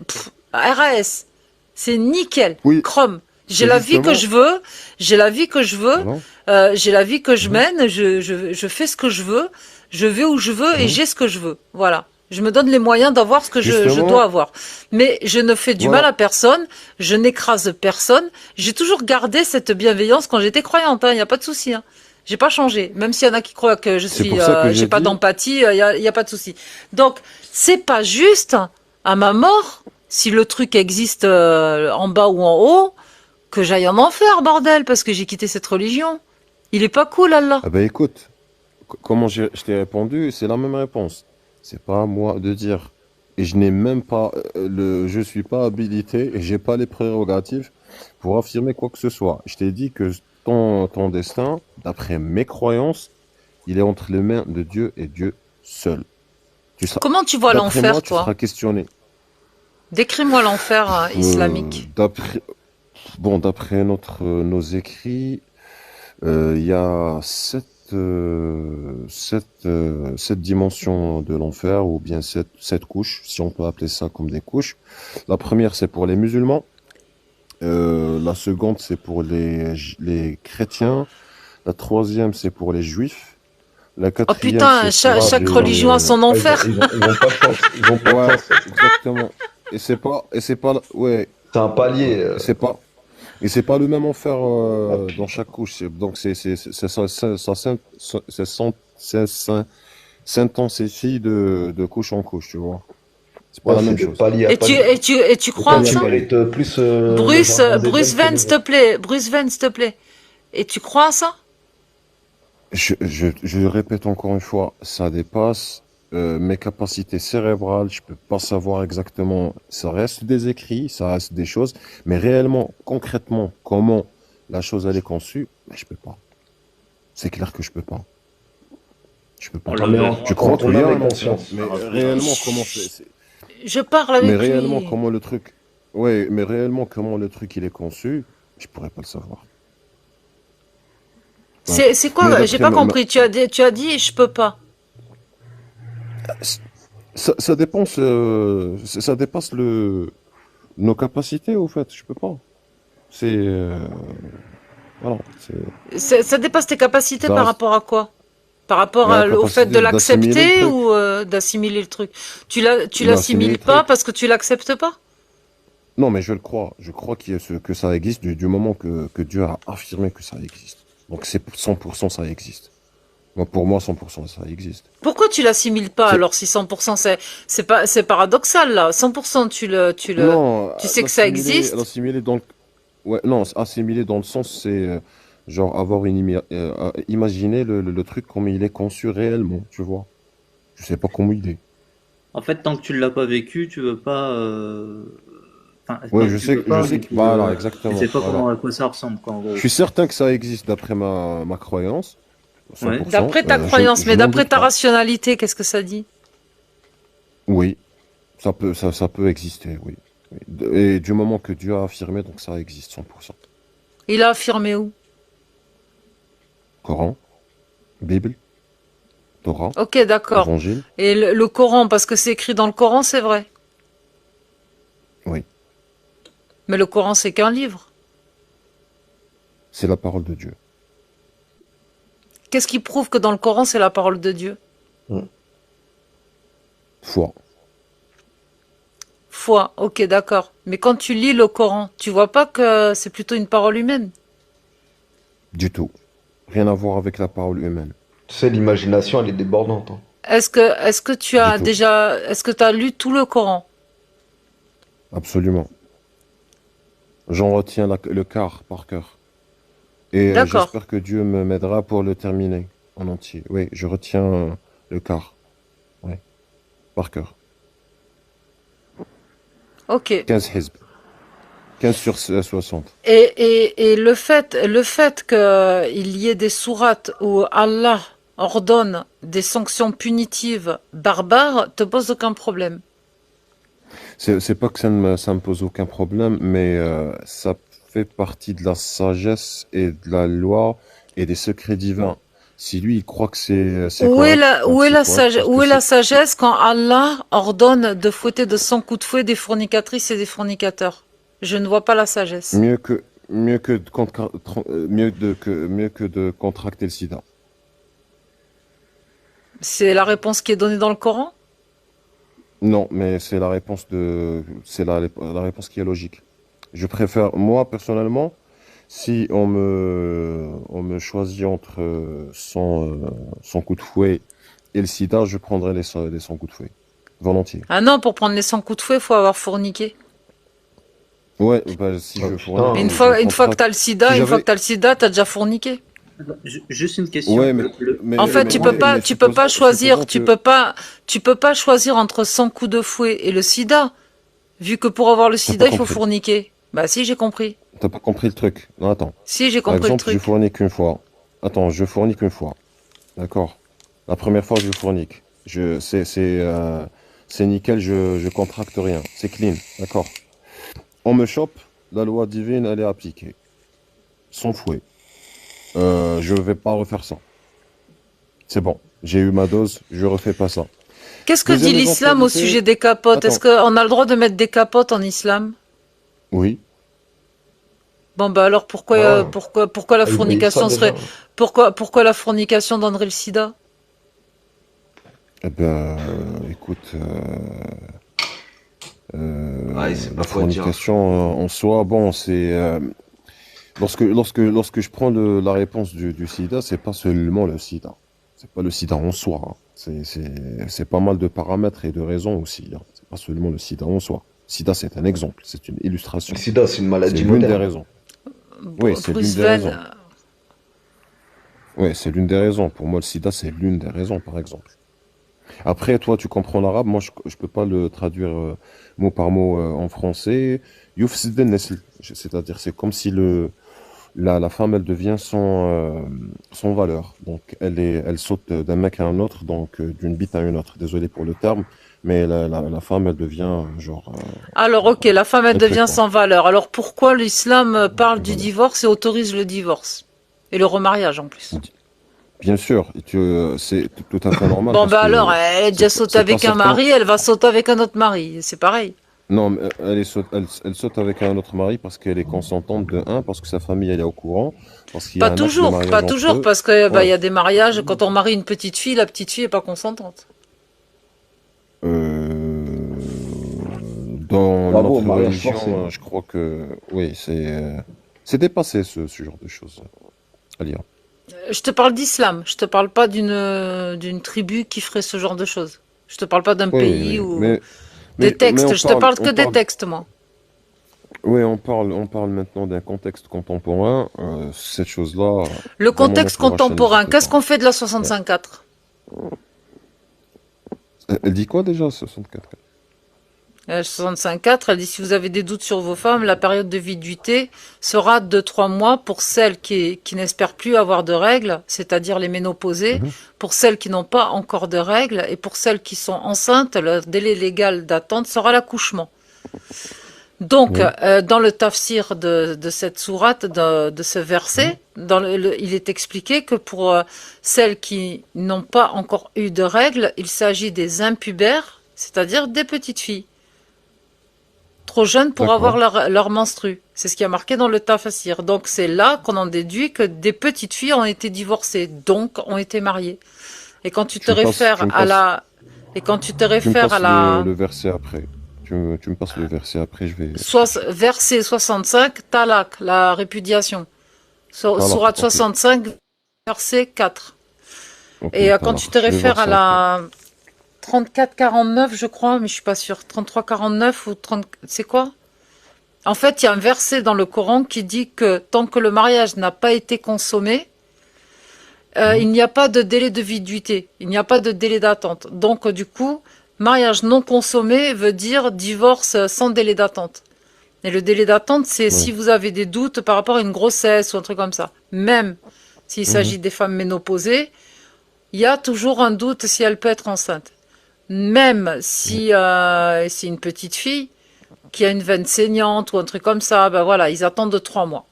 RAS, c'est nickel. Oui, Chrome. J'ai c'est la vie que justement, je veux. J'ai la vie que je veux. voilà, J'ai la vie que je mhm, mène. Je fais ce que je veux. Je vais où je veux et mhm. j'ai ce que je veux. Voilà. Je me donne les moyens d'avoir ce que je dois Justement, avoir. Mais je ne fais du mal voilà. à personne. Je n'écrase personne. J'ai toujours gardé cette bienveillance quand j'étais croyante. Il n'y a pas de souci. Hein. J'ai pas changé. Même s'il y en a qui croient que C'est pour ça que j'ai j'ai pas dit, d'empathie, y a pas de souci. Donc, c'est pas juste à ma mort, si le truc existe en bas ou en haut, que j'aille en enfer, bordel, parce que j'ai quitté cette religion. Il est pas cool, Allah. ah ben écoute, comment je t'ai répondu, c'est la même réponse. C'est pas à moi de dire. Et je n'ai même pas je suis pas habilité et j'ai pas les prérogatives pour affirmer quoi que ce soit. Je t'ai dit que ton destin, d'après mes croyances, il est entre les mains de Dieu et Dieu seul. Comment tu vois D'après moi, l'enfer, tu seras toi? questionné. Décris-moi l'enfer islamique. D'après nos écrits, il y a sept dimensions de l'enfer, ou bien sept couches, si on peut appeler ça comme des couches. La première, c'est pour les musulmans. La seconde, c'est pour les chrétiens. La troisième, c'est pour les juifs. La Oh quatrième, putain, c'est pour chaque religion a son Ah, enfer. ils ont pas de chance. Ils ont pas de Ouais, chance. exactement. Ouais, C'est un palier. c'est pas, et c'est pas le même enfer dans chaque couche. Donc ça s'intensifie de couche en couche, tu vois. C'est pas Ouais, la c'est même de chose. palier à palier. Et tu Et crois toi, en tu ça? mérites plus dans un Bruce deuxième que Vane, s'il dans te un. plaît. Bruce Vane, s'il te plaît. Et tu crois en ça? Je répète encore une fois, ça dépasse mes capacités cérébrales. Je peux pas savoir exactement. Ça reste des écrits, ça reste des choses, mais réellement, concrètement, comment la chose elle est conçue, ben, je peux pas. C'est clair que je peux pas. Je peux pas. On Ah, le mais verra Je en crois ton qu'il y a âme et un enfer, conscience. mais après. réellement comment Je parle mais avec réellement lui. comment le truc, ouais, mais réellement comment le truc il est conçu, je pourrais pas le savoir. Ouais. C'est Mais quoi? J'ai d'après pas compris. Tu as dit, je peux pas. ça dépense, ça dépasse nos capacités au fait. Je peux pas. C'est voilà, Ça dépasse tes capacités ça par reste rapport à quoi? Par rapport la au fait de capacité d'assimiler le l'accepter truc, ou d'assimiler le truc? Tu d'assimiler l'assimiles le pas truc. parce que tu l'acceptes pas? Non, mais je le crois. Je crois que ça existe du moment que Dieu a affirmé que ça existe. Donc c'est 100% ça existe. Moi, pour moi, 100% ça existe. Pourquoi tu l'assimiles pas C'est alors si 100% c'est paradoxal là. 100% non, tu sais que ça existe. l'assimiler dans le ouais, non, assimiler dans le sens c'est genre avoir imaginer le truc comme il est conçu réellement, tu vois. Je sais pas comment il est. En fait, tant que tu l'as pas vécu, tu veux pas. Enfin, Ouais, tu peux pas, je sais mais que tu voilà, sais exactement, pas voilà. à quoi ça ressemble, quoi, en Je gros. suis certain que ça existe d'après ma croyance. Ouais. 100%. D'après ta Je croyance, mais n'en d'après doute ta pas. rationalité, qu'est-ce que ça dit? Oui, ça peut exister, oui. Oui. Et du moment que Dieu a affirmé, donc ça existe 100%. Il a affirmé où? Coran, Bible, Torah, Ok, d'accord. Évangile, Et le Coran, parce que c'est écrit dans le Coran, c'est vrai. oui, Mais le Coran, c'est qu'un livre. c'est la parole de Dieu. Qu'est-ce qui prouve que dans le Coran, c'est la parole de Dieu? Foi. Foi, ok, d'accord. Mais quand tu lis le Coran, tu vois pas que c'est plutôt une parole humaine? Du tout. Rien à voir avec la parole humaine. Tu sais, l'imagination, elle est débordante, hein. Est-ce que tu as Du tout. déjà, est-ce que tu as lu tout le Coran? Absolument. J'en retiens le quart par cœur. Et D'accord. j'espère que Dieu m'aidera pour le terminer en entier. Oui, je retiens le quart. Oui, par cœur. Ok. 15 hizb. 15 sur 60. Et le fait qu'il y ait des sourates où Allah ordonne des sanctions punitives barbares te pose aucun problème. C'est pas que ça me pose aucun problème, mais ça fait partie de la sagesse et de la loi et des secrets divins. Si lui, il croit que c'est correct, donc Où est c'est la correct parce où que est la c'est sagesse quand Allah ordonne de fouetter de 100 coups de fouet des fornicatrices et des fornicateurs? Je ne vois pas la sagesse. mieux que de contracter le sida. C'est la réponse qui est donnée dans le Coran? Non, mais c'est la réponse qui est logique. Je préfère, moi, personnellement, si on me choisit entre son coup de fouet et le sida, je prendrai les 100 coups de fouet. Volontiers. Ah non, pour prendre les 100 coups de fouet, il faut avoir fourniqué. Ouais, bah, si Ah, je putain. fournis, Mais je une fois que contracte. t'as le sida, Si une fois que j'avais, t'as le sida, t'as déjà fourniqué. Attends, juste une question. ouais, En fait, mais tu peux pas choisir, supposons que, tu peux pas choisir entre 100 coups de fouet et le sida, vu que pour avoir le t'as sida, pas il faut compris. fourniquer. Bah si, j'ai compris. T'as pas compris le truc. Non, attends. Si, j'ai Par compris le exemple, je truc. fournis qu'une fois. Attends, je fournis qu'une fois. D'accord? La première fois, je fournique. C'est nickel, je contracte rien. C'est clean. D'accord? On me chope, la loi divine, elle est appliquée. Sans fouet. Je vais pas refaire ça. C'est bon. J'ai eu ma dose, je refais pas ça. Qu'est-ce que dit Deuxième l'islam au éventualité. sujet des capotes? Est-ce Attends. qu'on a le droit de mettre des capotes en islam? Oui. Bon, bah alors Ah, pourquoi la ah, ils voyaient ça fornication serait, déjà. pourquoi la fornication donnerait le sida? Eh ben, écoute, Ah, il sait la pas quoi dire. fornication en soi, bon, c'est lorsque je prends la réponse du sida, c'est pas seulement le sida. C'est pas le sida en soi, hein. C'est pas mal de paramètres et de raisons aussi, hein. C'est pas seulement le sida en soi. Sida, c'est un exemple, c'est une Le illustration. sida, c'est une C'est maladie l'une des moderne. raisons. Oui, c'est l'une Bruce des Wayne, raisons. Oui, c'est l'une des raisons. Pour moi, le sida, c'est l'une des raisons, par exemple. Après, toi, tu comprends l'arabe. Moi, je peux pas le traduire mot par mot en français. Yufsid al-nasl. C'est-à-dire, c'est comme si la femme, elle devient sans valeur. Donc, elle saute d'un mec à un autre, donc d'une bite à une autre. Désolé pour le terme, mais la femme, elle devient genre Alors, ok, la femme, elle un truc, devient quoi. sans valeur. Alors, pourquoi l'islam parle du Voilà. divorce et autorise le divorce? Et le remariage, en plus. Bien sûr, c'est tout à fait normal Bon, parce bah alors, que elle est déjà sautée c'est pas avec un certain. mari, elle va sauter avec un autre mari. C'est pareil. Non, mais elle saute avec un autre mari parce qu'elle est consentante de un, parce que sa famille elle est au courant, parce qu'il y a un acte de Pas mariage entre toujours, eux. parce que, bah, il y Ouais. a des mariages, quand on marie une petite fille, la petite fille est pas consentante. Euh, Dans Bravo, notre mariage religion, forcé. je crois que oui, c'est dépassé ce genre de choses à lire. Je te parle d'islam, je te parle pas d'une tribu qui ferait ce genre de choses. Je te parle pas d'un Oui, pays oui, ou des mais textes, je te parle que on des parle, textes, moi. oui, on parle maintenant d'un contexte contemporain. Cette chose-là, Le dans mon contexte entourage, ça contemporain, n'existe qu'est-ce pas. qu'on fait de la Ouais. 65.4? Elle dit quoi déjà, 64? 65.4, elle dit si vous avez des doutes sur vos femmes, la période de viduité sera de 3 mois pour celles qui n'espèrent plus avoir de règles, c'est-à-dire les ménopausées, Mhm. pour celles qui n'ont pas encore de règles, et pour celles qui sont enceintes, le délai légal d'attente sera l'accouchement. Donc, Oui. dans le tafsir de cette sourate, de ce verset, il est expliqué que pour celles qui n'ont pas encore eu de règles, il s'agit des impubères, c'est-à-dire des petites filles, trop jeunes pour avoir D'accord. leur menstru. C'est ce qui a marqué dans le tafsir. Donc, c'est là qu'on en déduit que des petites filles ont été divorcées, donc ont été mariées. Et quand tu te Tu me passes, réfères tu me à passes, et quand tu te tu me réfères à passes la le verset après. Tu me passes le verset après, je vais chercher. verset 65, talak, la répudiation. Talaq, Sourate ok. 65, verset 4. Ok, Et quand talaq. tu te Je vais réfères voir à ça après. la 34-49, je crois, mais je suis pas sûre. 33-49 ou 30, c'est quoi? En fait, il y a un verset dans le Coran qui dit que tant que le mariage n'a pas été consommé, Mhm. il n'y a pas de délai de viduité, il n'y a pas de délai d'attente. Donc, du coup, mariage non consommé veut dire divorce sans délai d'attente. Et le délai d'attente, c'est si Ouais. vous avez des doutes par rapport à une grossesse ou un truc comme ça. Même s'il Mhm. s'agit des femmes ménopausées, il y a toujours un doute si elle peut être enceinte. Même si c'est une petite fille qui a une veine saignante ou un truc comme ça, ben voilà, ils attendent de 3 mois.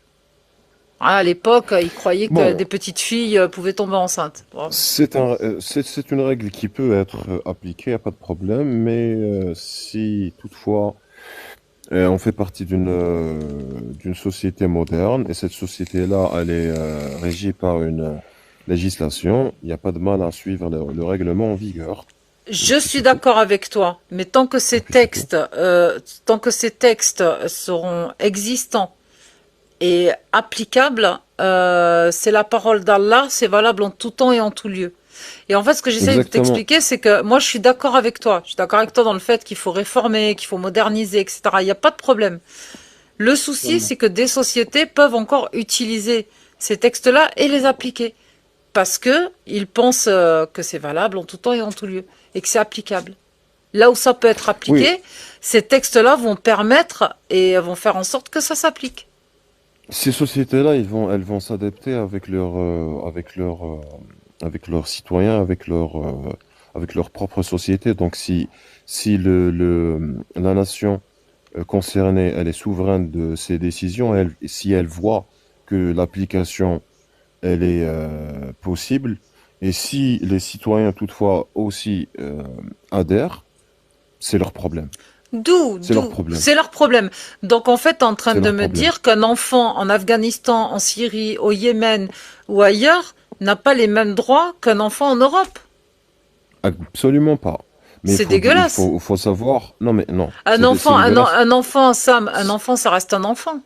À l'époque, ils croyaient que Bon, des petites filles pouvaient tomber enceintes. Bon. c'est une règle qui peut être appliquée, y a pas de problème, mais si toutefois on fait partie d'une société moderne et cette société-là, elle est régie par une législation, il n'y a pas de mal à suivre le règlement en vigueur. Et Je puis suis c'est tout. d'accord avec toi, mais Et puis c'est tout. tant que ces textes seront existants et applicable, c'est la parole d'Allah, c'est valable en tout temps et en tout lieu. Et en fait, ce que j'essaie de Exactement. t'expliquer, c'est que moi, je suis d'accord avec toi. Je suis d'accord avec toi dans le fait qu'il faut réformer, qu'il faut moderniser, etc. Il n'y a pas de problème. Le souci, c'est que des sociétés peuvent encore utiliser ces textes-là et les appliquer. Parce que ils pensent que c'est valable en tout temps et en tout lieu. Et que c'est applicable. Là où ça peut être Oui, appliqué, ces textes-là vont permettre et vont faire en sorte que ça s'applique. ces sociétés-là, elles vont s'adapter avec leurs citoyens, avec leur propre société. Donc, si la nation concernée, elle est souveraine de ses décisions, si elle voit que l'application, elle est possible, et si les citoyens toutefois aussi adhèrent, c'est leur problème. C'est leur problème. C'est leur problème. Donc en fait, t'es en train C'est de leur me problème. dire qu'un enfant en Afghanistan, en Syrie, au Yémen ou ailleurs n'a pas les mêmes droits qu'un enfant en Europe. Absolument pas. Mais C'est dégueulasse. il faut savoir. Non, mais non. C'est dégueulasse. Un enfant, Sam, un enfant, ça reste un enfant.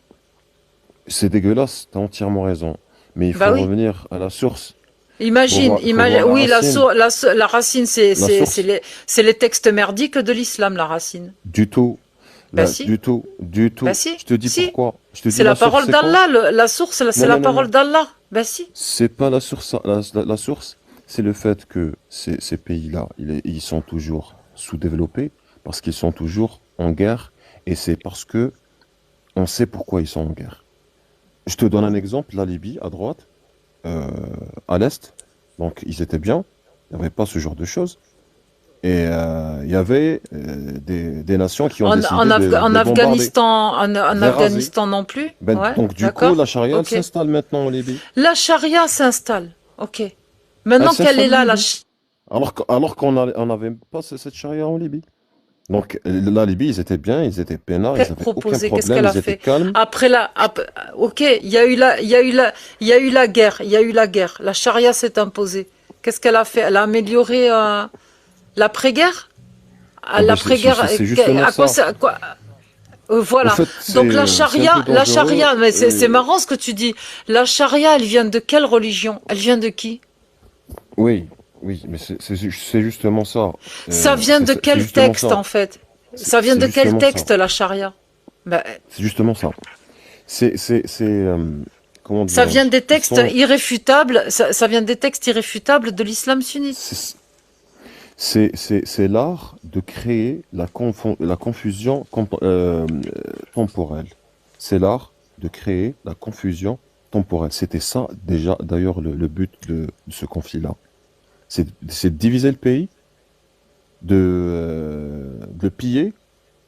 C'est dégueulasse. T'as entièrement raison. Mais il Bah faut oui. revenir à la source. Faut Imagine, voir la oui, racine. la racine, La source. c'est les textes merdiques de l'islam, la racine. Du tout. Bah Là, si, du tout. Du bah tout. si, Je te dis si. pourquoi. Je te dis C'est la la source, parole c'est quoi? d'Allah, la source, c'est Non, la non, non, parole non. d'Allah. Bah si. C'est pas la source. La source, c'est le fait que ces pays-là, ils sont toujours sous-développés parce qu'ils sont toujours en guerre. Et c'est parce que on sait pourquoi ils sont en guerre. Je te donne un exemple. La Libye, à droite, euh, à l'est. Donc, ils étaient bien. Il n'y avait pas ce genre de choses. Et il y avait des nations qui ont décidé de En les bombarder, Afghanistan, de en les raser. Afghanistan non plus. Ben, Ouais, donc, du coup, d'accord. la charia, elle Ok. s'installe maintenant en Libye. La charia s'installe. Ok. Elle Maintenant qu'elle est s'installe en là, Libye. Alors qu'on on n'avait pas cette charia en Libye. Donc, la Libye, ils étaient bien, ils étaient peinards, ils qu'elle n'avaient aucun proposait, qu'est-ce problème, qu'elle a ils étaient fait? calmes. Après ok, il y a eu la guerre, il y a eu la guerre. La charia s'est imposée. Qu'est-ce qu'elle a fait? Elle a amélioré l'après-guerre? Ah ben, L'après-guerre, c'est justement à quoi ça. ça, Au voilà. fait, Donc c'est un peu la dangereux. charia, mais c'est marrant ce que tu dis. La charia, elle vient de quelle religion? Elle vient de qui? Oui, oui, mais c'est justement ça. Ça vient de C'est quel justement texte ça. en fait? Ça vient C'est de quel justement ça. texte la charia? Ben, C'est justement ça. C'est comment ça vient dirais-je? des textes irréfutables. Ça vient des textes irréfutables de l'islam sunnite. C'est C'est l'art de créer la confusion temporelle. C'est l'art de créer la confusion temporelle. C'était ça, déjà, d'ailleurs, le but de ce conflit-là. C'est de diviser le pays, de le piller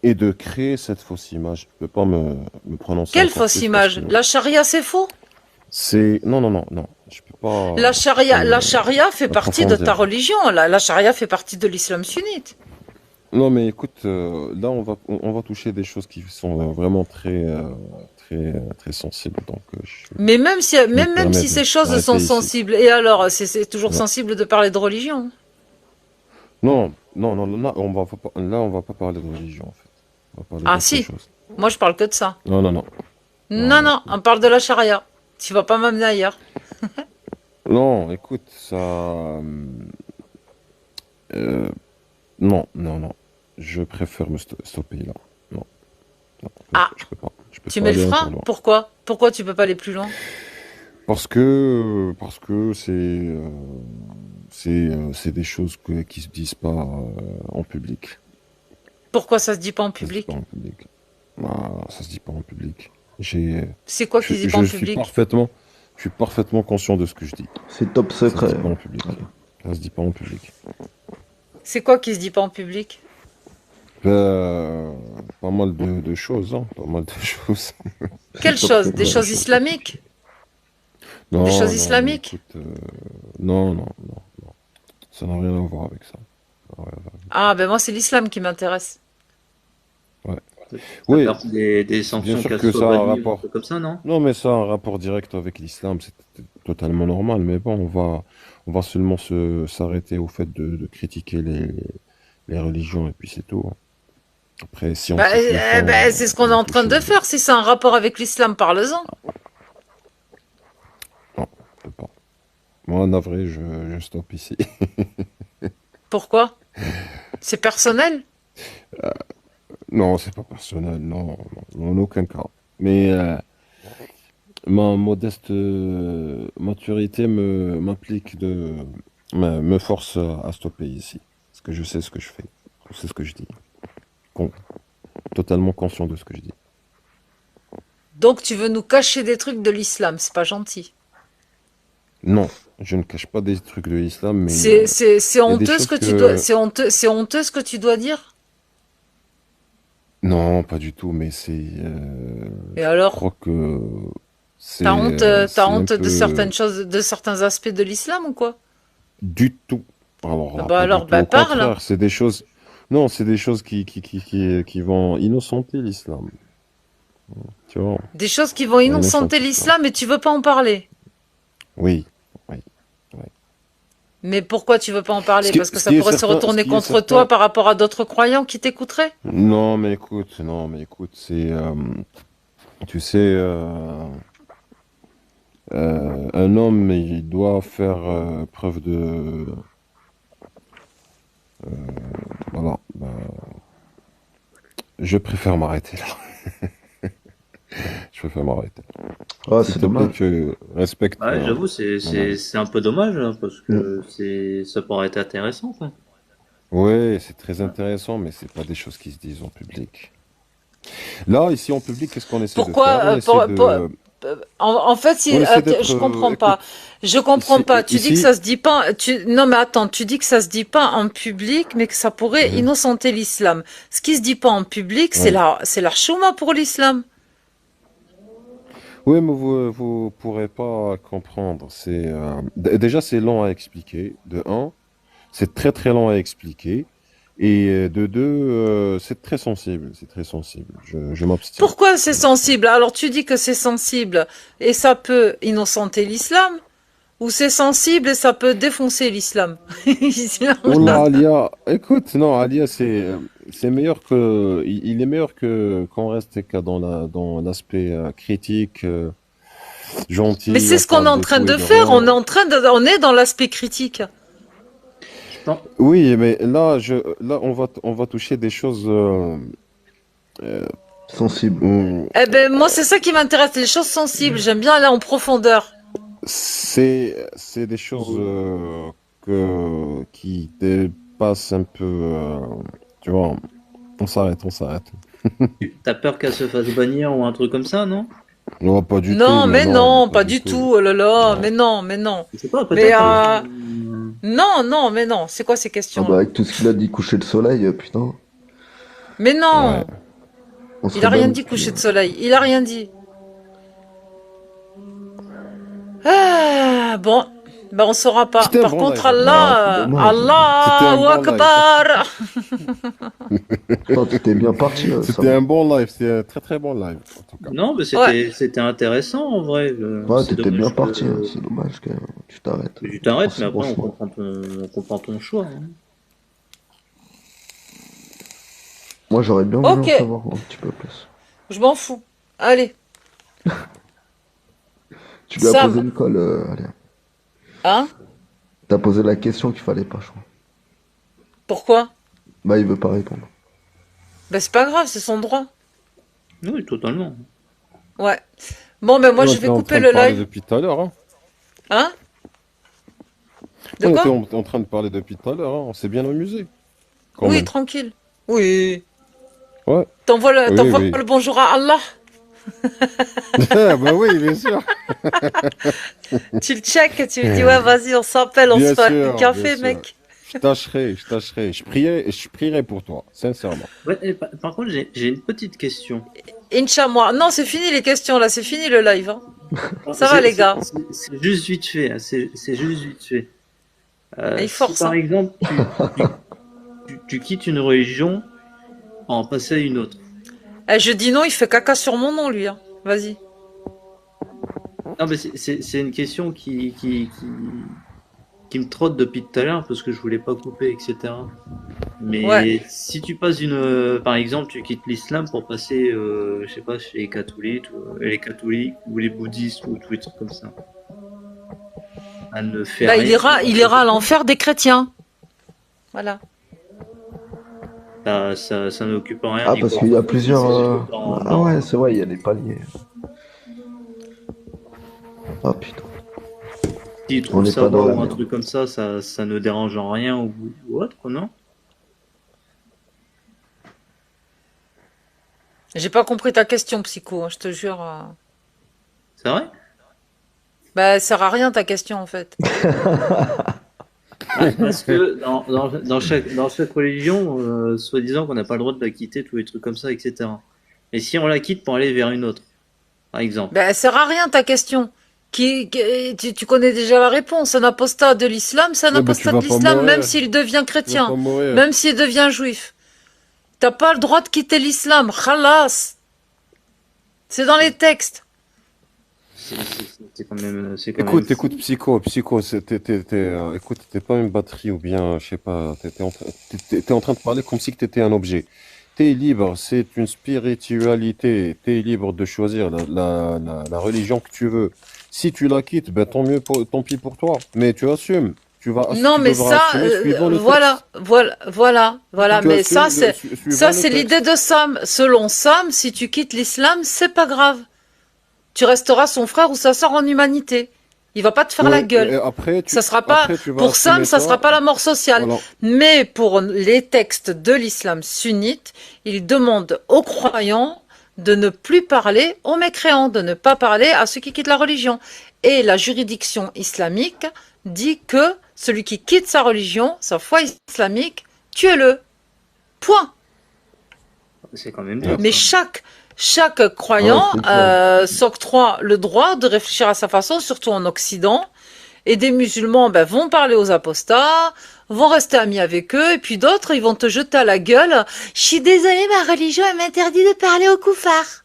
et de créer cette fausse image. Je ne peux pas me prononcer Quelle encore fausse plus parce image? que La charia, c'est faux? c'est... Non, non, non, non. Je peux pas La charia fait partie de ta approfondir. religion. La charia fait partie de l'islam sunnite. Non, mais écoute, là, on va toucher des choses qui sont vraiment très sensibles. Donc, Mais je me même permets si ces choses d'arrêter sont ici. sensibles, et alors, c'est toujours Ouais. sensible de parler de religion. Non, non, non, là, on va pas parler de religion, en fait. On va parler Ah d'autre si, chose. moi je parle que de ça. Non, non, non. Non, Non, non, non, non. on parle de la charia. Tu vas pas m'amener ailleurs. Non, écoute, ça... euh, non, non, non. Je préfère me stopper là. Non, non, Ah, je peux pas. Je peux tu pas mets le aller encore frein? loin. Pourquoi? Pourquoi tu peux pas aller plus loin? Parce que c'est des choses qui se disent pas en public. Pourquoi ça se dit pas en Ça se dit pas public? en public. Ah, ça se dit pas en public. J'ai, C'est quoi qui se dit pas en public? je suis parfaitement conscient de ce que je dis. C'est top Ça se dit secret. pas en public. Ça se dit pas en public. C'est quoi qui se dit pas en public? Pas mal de choses, hein. Pas mal de choses. Quelles C'est top choses? Des secret. choses islamiques? Des Non, choses non, mais islamiques? écoute, non, non, non, non. Ça n'a rien à voir avec ça. Ça n'a rien à voir. Ah, ben moi c'est l'islam qui m'intéresse. Ouais. Ça Oui, partie des bien sanctions sûr qu'elle que ça soit a un bannie, un rapport. truc comme ça, non? Non, mais ça a un rapport direct avec l'islam, c'est totalement normal. Mais bon, on va seulement s'arrêter au fait de critiquer les religions et puis c'est tout, hein. Après, si on touche le fond, C'est ce qu'on on est va en train toucher de faire. Si c'est un rapport avec l'islam, parle-en. Non, je peux pas. Moi, navré, je stoppe ici. Pourquoi? C'est personnel? Non, c'est pas personnel, non, non, en aucun cas. Mais ma modeste maturité m'implique me force à stopper ici. Parce que je sais ce que je fais. Je sais ce que je dis. Con- Totalement conscient de ce que je dis. Donc tu veux nous cacher des trucs de l'islam, c'est pas gentil. Non, je ne cache pas des trucs de l'islam, mais C'est il y a des honteux ce choses que tu dois, que... c'est honteux ce que tu dois dire. Non, pas du tout, mais Et je alors, crois que t'as c'est un honte de peu certaines choses, de certains aspects de l'islam ou quoi? du tout. Alors Ah là, bah pas du alors, tout. bah Au parle. contraire, c'est des choses... Non, c'est des choses qui vont innocenter l'islam. Tu vois, Des choses qui vont qui vont innocenter innocenter l'islam. l'islam et tu veux pas en parler. Oui, oui, oui. Mais pourquoi tu veux pas en parler? Parce que Ce ça qui est pourrait se certain, ce retourner qui est contre toi certain... par rapport à d'autres croyants qui t'écouteraient. Non, mais écoute, c'est... tu sais, un homme, il doit faire preuve de... Voilà. Je préfère m'arrêter là. Je préfère m'arrêter. Ah, S'il c'est te plaît, dommage. tu respectes Ouais, j'avoue, mon avis. c'est un peu dommage, hein, parce Mm. que ça pourrait être intéressant, quoi. Oui, c'est très intéressant, mais c'est pas des choses qui se disent en public. Là, ici en public, qu'est-ce qu'on essaie de Pourquoi, faire? On essaie de... en fait, si, On essaie d'être... je comprends pas. écoute, Je comprends pas. Tu dis que ici... ça se dit pas. Non, mais attends. Tu dis que ça se dit pas en public, mais que ça pourrait Mhm, innocenter l'islam. Ce qui se dit pas en public, oui. c'est la chouma pour l'islam. Oui, mais vous pourrez pas comprendre. Déjà, c'est long à expliquer. De un, c'est très très long à expliquer. Et de deux, c'est très sensible. C'est très sensible. Je m'abstiens. Pourquoi c'est Je m'abstiens. sensible? Alors tu dis que c'est sensible et ça peut innocenter l'islam, ou c'est sensible et ça peut défoncer l'islam. Oh là, Alia, écoute, non, Alia, c'est meilleur que, il est meilleur que qu'on reste qu'à dans l'aspect critique, Mais gentil, c'est on ce qu'on est parle en de train tout et de de faire. rien. On est dans l'aspect critique. Je pense, Oui, mais là, on va toucher des choses. Euh, Sensible. Eh ben, moi, c'est ça qui m'intéresse, les choses sensibles. J'aime bien aller en profondeur. c'est des choses qui passe un peu, tu vois, on s'arrête, on s'arrête. T'as peur qu'elle se fasse bannir ou un truc comme ça, non? Non, pas du tout, Non, mais non, pas pas du du tout. tout. Oh là là, Non. mais non, mais non. Je sais pas, Mais peut-être. non, non, mais non. C'est quoi ces Ah bah questions-là? avec tout ce qu'il a dit coucher de soleil, putain, Mais Ouais. non, on il serait a rien bien dit plus. coucher de soleil. Il a rien dit. Ah, bon, ben on saura pas. C'était un Par bon contre, live. Ah, c'est Allah, dommage. C'était un Allahu bon live. Akbar. Toi, t'étais bien parti, ça C'était va. un bon live, c'était un très très bon live, en tout cas. Non, mais Ouais. c'était intéressant en vrai. Ouais, C'est t'étais bien dommage parti, hein. que C'est dommage que tu t'arrêtes. tu t'arrêtes, mais après Franchement. on comprend ton choix, hein. Moi, j'aurais bien voulu Ok, en savoir un petit peu plus. je m'en fous. Allez, Tu lui as posé Sam, une colle, allez. hein? T'as posé la question qu'il fallait pas, je crois. Pourquoi? Bah, il veut pas répondre. Ben c'est pas grave, c'est son droit. Oui, totalement. Ouais. Bon, ben moi On je était vais en couper train de le parler live. depuis tout à l'heure, hein. Hein? De On était quoi? en train de parler depuis tout à l'heure, hein. On s'est bien amusé, quand Oui, même. tranquille. Oui. Ouais, T'envoies oui, oui. le bonjour à Allah. Bah oui, bien sûr. Tu le check, tu lui dis ouais, vas-y, on s'appelle, on se Bien fait un sûr, café, bien sûr. mec. Je tâcherai. Je prierai pour toi, sincèrement. Ouais, et par contre, j'ai une petite question. Inch'Allah. Non, c'est fini les questions là, c'est fini le live, hein. Ça va C'est les gars. c'est juste vite fait, hein, c'est juste vite fait. Il Si force, par hein. exemple tu quittes une religion pour en passer à une autre. Eh, je dis non, il fait caca sur mon nom lui, hein. Vas-y. Non, mais c'est une question qui me trotte depuis tout à l'heure parce que je voulais pas couper, etc. Mais Ouais. si tu passes par exemple, tu quittes l'islam pour passer, je sais pas, chez les catholiques ou les bouddhistes ou tous les trucs comme ça, elle ne fait Bah, rien. il ira à l'enfer des chrétiens. Voilà. Ça n'occupe rien. Ah, ni parce quoi. qu'il y a C'est plusieurs. juste dans- Ah dans- ouais, c'est vrai, il y a des paliers. Ah putain. S'ils On trouvent n'est ça pas dans beau la ou un merde. truc comme ça ne dérange en rien ou autre, non? J'ai pas compris ta question, psycho, hein, je te jure. C'est vrai? Bah, elle sert à rien ta question en fait. Parce que dans chaque religion, soi-disant qu'on n'a pas le droit de la quitter, tous les trucs comme ça, etc. Et si on la quitte pour aller vers une autre, par exemple. Bah, elle sert à rien ta question. Tu connais déjà la réponse. Un apostat de l'islam, c'est un Ouais, bah, tu apostat vas de pas l'islam, même mourir. s'il devient Tu vas chrétien, pas mourir. même s'il devient juif. T'as pas le droit de quitter l'islam. Khalas. C'est dans les textes. C'est quand même. Écoute, psycho, écoute, t'es pas une batterie ou bien, je sais pas, t'es en train de parler comme si que t'étais un objet. T'es libre, c'est une spiritualité, t'es libre de choisir la religion que tu veux. Si tu la quittes, ben tant pis pour toi, mais tu assumes, Non, tu mais devras ça, assumer suivant le voilà. Tu Mais ça, assumes suivant ça, le c'est texte. l'idée de Sam. Selon Sam, si tu quittes l'islam, c'est pas grave. Tu resteras son frère ou sa sœur en humanité. Il va pas te faire la Ouais, gueule. et après, Ça sera pas, après, tu vas pour Sam, assumer ça sera pas la mort sociale. Voilà. Mais pour les textes de l'islam sunnite, il demande aux croyants de ne plus parler aux mécréants, de ne pas parler à ceux qui quittent la religion. Et la juridiction islamique dit que celui qui quitte sa religion, sa foi islamique, tuez-le. Point. C'est quand même dur. Mais ça. chaque croyant Ouais, c'est clair. s'octroie le droit de réfléchir à sa façon, surtout en Occident. Et des musulmans vont parler aux apostats, vont rester amis avec eux, et puis d'autres, ils vont te jeter à la gueule. Je suis désolée, ma religion, elle m'interdit de parler aux koufars.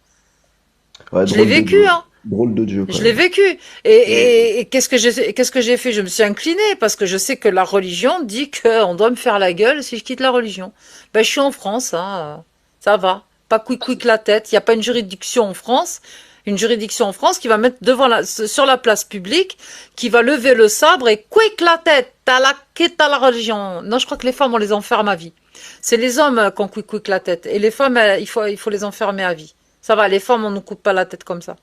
Ouais, Je l'ai drôle de vécu, Dieu. hein. Drôle de Dieu, quand Je l'ai même. vécu. Et qu'est-ce que j'ai fait? Je me suis inclinée parce que je sais que la religion dit qu'on doit me faire la gueule si je quitte la religion. Ben, je suis en France, hein, ça va. Pas quick la tête. Il n'y a pas une juridiction en France qui va mettre sur la place publique, qui va lever le sabre et quick la tête. Quitte la religion. Non, je crois que les femmes, on les enferme à vie. C'est les hommes qui ont quick la tête. Et les femmes, il faut les enfermer à vie. Ça va, les femmes, on nous coupe pas la tête comme ça.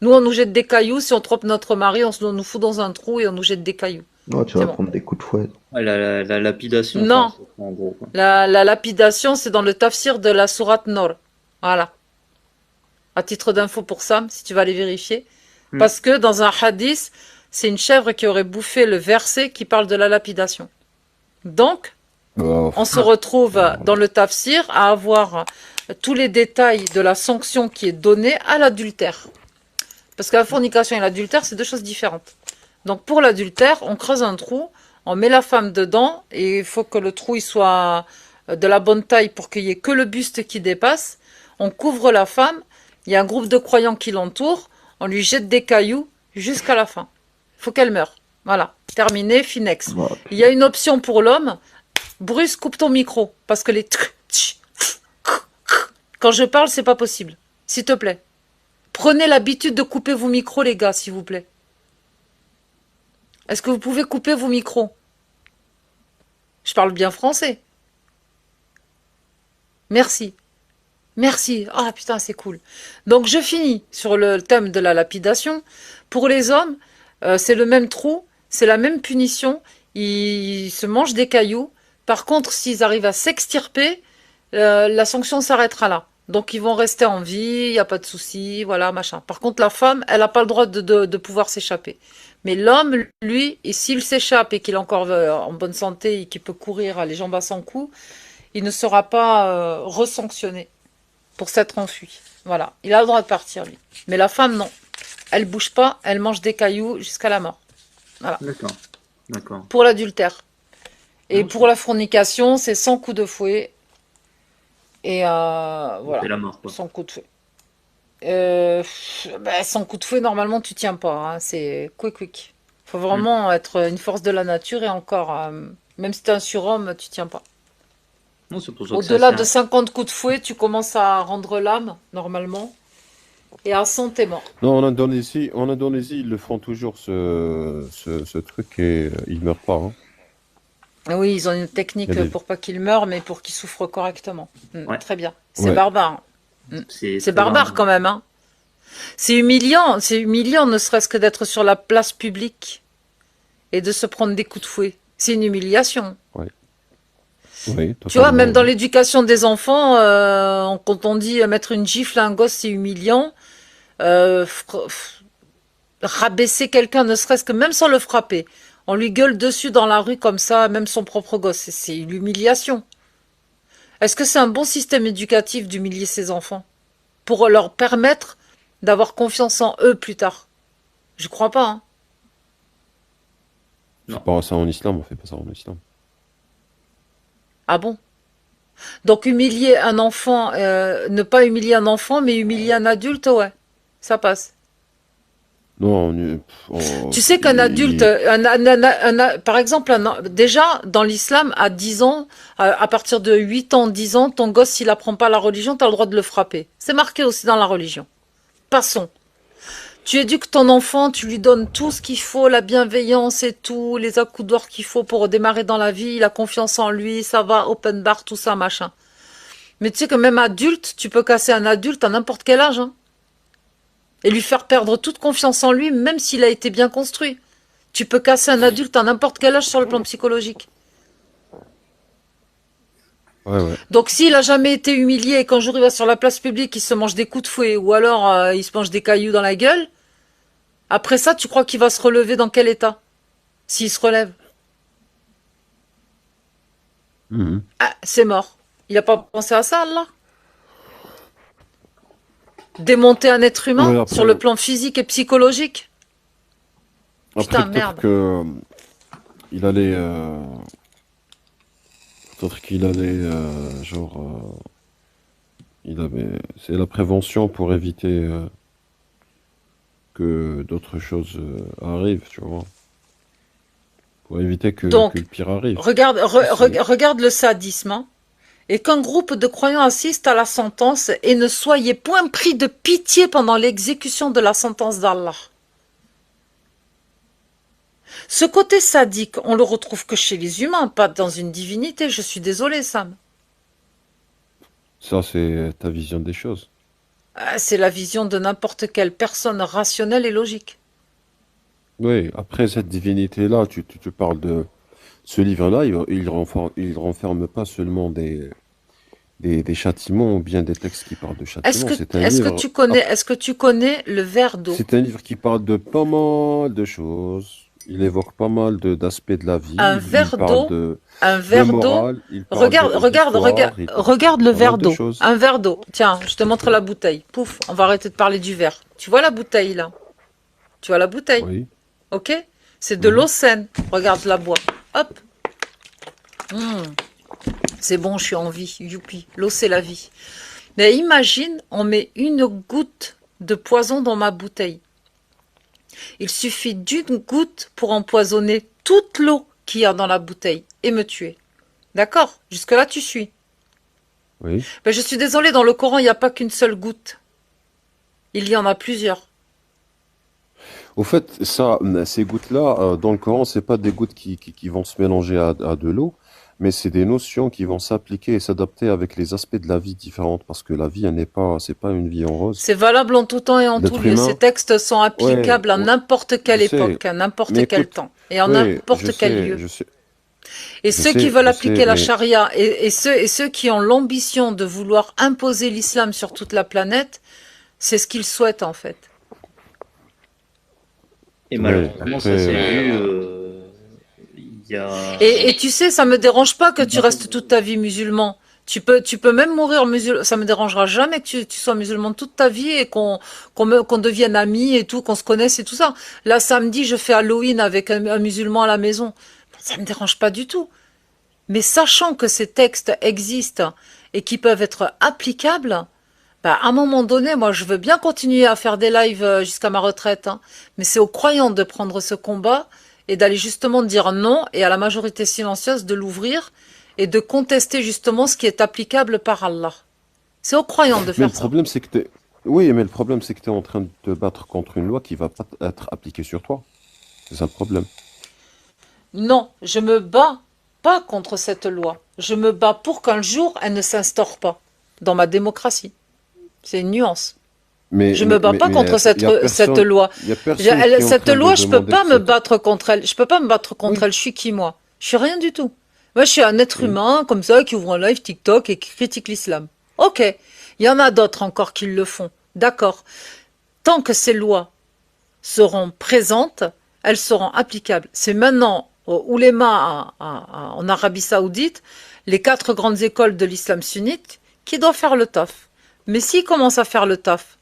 Nous, on nous jette des cailloux. Si on trompe notre mari, on nous fout dans un trou et on nous jette des cailloux. Non, tu C'est vas bon. prendre des coups coup de fouet. Ouais, la lapidation, Non, quoi, en gros, quoi. la lapidation, c'est dans le tafsir de la sourate Nor. Voilà. À titre d'info pour Sam, si tu vas aller vérifier. Hmm. Parce que dans un hadith, c'est une chèvre qui aurait bouffé le verset qui parle de la lapidation. Donc, on se retrouve dans le tafsir à avoir tous les détails de la sanction qui est donnée à l'adultère. Parce que la fornication et l'adultère, c'est deux choses différentes. Donc pour l'adultère, on creuse un trou, on met la femme dedans, et il faut que le trou il soit de la bonne taille pour qu'il y ait que le buste qui dépasse. On couvre la femme, il y a un groupe de croyants qui l'entourent, on lui jette des cailloux jusqu'à la fin. Il faut qu'elle meure. Voilà, terminé, finex. Il y a une option pour l'homme. Bruce, coupe ton micro, parce que les quand je parle, c'est pas possible. S'il te plaît. Prenez l'habitude de couper vos micros, les gars, s'il vous plaît. Est-ce que vous pouvez couper vos micros? Je parle bien français. Merci. Merci. Ah putain, c'est cool. Donc je finis sur le thème de la lapidation. Pour les hommes, c'est le même trou, c'est la même punition. Ils se mangent des cailloux. Par contre, s'ils arrivent à s'extirper, la sanction s'arrêtera là. Donc ils vont rester en vie, il n'y a pas de souci, voilà, machin. Par contre, la femme, elle n'a pas le droit de pouvoir s'échapper. Mais l'homme, lui, et s'il s'échappe et qu'il est encore en bonne santé et qu'il peut courir les jambes à 100 coups, il ne sera pas resanctionné pour s'être enfui. Voilà, il a le droit de partir, lui. Mais la femme, non. Elle bouge pas, elle mange des cailloux jusqu'à la mort. Voilà. D'accord. D'accord. Pour l'adultère. Et Non, pour la fornication, c'est 100 coups de fouet. Et voilà, c'est la mort, quoi. 100 coups de fouet. 100 coups de fouet, normalement, tu tiens pas. Hein. C'est quick. Faut vraiment être une force de la nature et encore, même si t'es un surhomme, tu tiens pas. Non, c'est pour ça que Au-delà c'est de 50 coups de fouet, tu commences à rendre l'âme, normalement. Et à 100, t'es mort. Non, en Indonésie, ils le font toujours ce truc et ils meurent pas. Hein. Oui, ils ont une Il y a technique des- pour pas qu'il meure, mais pour qu'il souffre correctement. Ouais. Très bien. C'est Ouais. barbare. C'est C'est très barbare rare. quand même, hein. C'est humiliant, ne serait-ce que d'être sur la place publique et de se prendre des coups de fouet. C'est une humiliation. Oui, Tu vois, même totalement. dans l'éducation des enfants, quand on dit mettre une gifle à un gosse, c'est humiliant. Rabaisser quelqu'un, ne serait-ce que même sans le frapper. On lui gueule dessus dans la rue comme ça, même son propre gosse. C'est une humiliation. Est-ce que c'est un bon système éducatif d'humilier ses enfants pour leur permettre d'avoir confiance en eux plus tard? Je crois pas, hein. C'est pas ça en islam, on fait pas ça en islam. Ah bon? Donc humilier un enfant, ne pas humilier un enfant, mais humilier un adulte, ouais, ça passe. Non, Tu sais qu'un adulte, par exemple, déjà dans l'islam, à 10 ans, à partir de 8 ans, 10 ans, ton gosse, s'il apprend pas la religion, tu as le droit de le frapper. C'est marqué aussi dans la religion. Passons. Tu éduques ton enfant, tu lui donnes tout ce qu'il faut, la bienveillance et tout, les accoudoirs qu'il faut pour démarrer dans la vie, il a confiance en lui, ça va, open bar, tout ça, machin. Mais tu sais que même adulte, tu peux casser un adulte à n'importe quel âge, hein, et lui faire perdre toute confiance en lui, même s'il a été bien construit. Tu peux casser un adulte à n'importe quel âge sur le plan psychologique. Ouais. Donc s'il a jamais été humilié et qu'un jour il va sur la place publique, il se mange des coups de fouet ou alors il se mange des cailloux dans la gueule, après ça, tu crois qu'il va se relever dans quel état? S'il se relève? Mhm. Ah, c'est mort. Il n'a pas pensé à ça, Allah? Démonter un être humain Ouais, après- sur le plan physique et psychologique? Après, Putain, peut-être merde. que il allait, peut-être qu'il allait, c'est la prévention pour éviter que d'autres choses arrivent, tu vois, pour éviter que Donc, le pire arrive. Regarde, C'est- regarde le sadisme, hein. Et qu'un groupe de croyants assiste à la sentence et ne soyez point pris de pitié pendant l'exécution de la sentence d'Allah. Ce côté sadique, on le retrouve que chez les humains, pas dans une divinité. Je suis désolée, Sam. Ça, c'est ta vision des choses. C'est la vision de n'importe quelle personne rationnelle et logique. Oui, après cette divinité-là, tu parles Ce livre-là, il renferme pas seulement des châtiments ou bien des textes qui parlent de châtiments. C'est un livre, Est-ce que tu connais le verre d'eau? c'est un livre qui parle de pas mal de choses. Il évoque pas mal d'aspects de la vie. Un Il verre parle d'eau, de, un de verre d'eau. morale, il parle d'histoire, il parle Regarde le pas mal verre de d'eau. choses. Un verre d'eau. Tiens, je te montre la bouteille. Pouf, on va arrêter de parler du verre. Tu vois la bouteille là? Tu vois la bouteille? Oui. Ok? C'est de l'eau saine. Regarde, je la bois. Hop. Mmh. C'est bon, je suis en vie. Youpi. L'eau, c'est la vie. Mais imagine, on met une goutte de poison dans ma bouteille. Il suffit d'une goutte pour empoisonner toute l'eau qu'il y a dans la bouteille et me tuer. D'accord? Jusque-là, tu suis. Oui. Ben, je suis désolée, dans le Coran, il n'y a pas qu'une seule goutte. Il y en a plusieurs. Au fait, ces gouttes-là, dans le Coran, c'est pas des gouttes qui vont se mélanger à de l'eau, mais c'est des notions qui vont s'appliquer et s'adapter avec les aspects de la vie différentes, parce que la vie, c'est pas une vie en rose. C'est valable en tout temps et en tout L'être lieu. humain, Ces textes sont ouais, applicables à ouais, n'importe quelle je sais, époque, à n'importe mais quel écoute, temps et en oui, n'importe quel lieu. Et je ceux qui sais, veulent je appliquer sais, la mais charia et ceux qui ont l'ambition de vouloir imposer l'islam sur toute la planète, c'est ce qu'ils souhaitent en fait. Et ouais, malheureusement, ça s'est après, vu. Il y a. Et tu sais, ça me dérange pas que tu restes toute ta vie musulman. Tu peux même mourir musulman. Ça me dérangera jamais que tu sois musulman toute ta vie et qu'on devienne amis et tout, qu'on se connaisse et tout ça. Là, samedi, je fais Halloween avec un musulman à la maison. Ça me dérange pas du tout. Mais sachant que ces textes existent et qui peuvent être applicables, bah, à un moment donné, moi, je veux bien continuer à faire des lives jusqu'à ma retraite, hein. Mais c'est aux croyants de prendre ce combat et d'aller justement dire non et à la majorité silencieuse de l'ouvrir et de contester justement ce qui est applicable par Allah. C'est aux croyants de mais le faire ça. problème, c'est que oui, mais le problème, c'est que tu es en train de te battre contre une loi qui va pas être appliquée sur toi. C'est ça le problème. Non, je me bats pas contre cette loi. Je me bats pour qu'un jour elle ne s'instaure pas dans ma démocratie. C'est une nuance. Je me bats pas contre cette loi. Il y a personne qui est en Cette train de loi, je peux demander pas que me cette... battre contre elle. Je peux pas me battre contre Oui, elle. Je suis qui, moi? Je suis rien du tout. Moi, je suis un être oui. humain, comme ça, qui ouvre un live TikTok et qui critique l'islam. Ok. Il y en a d'autres encore qui le font. D'accord. Tant que ces lois seront présentes, elles seront applicables. C'est maintenant aux oulémas en Arabie Saoudite, les 4 grandes écoles de l'islam sunnite, qui doivent faire le taf. Mais s'ils commencent à faire le taf,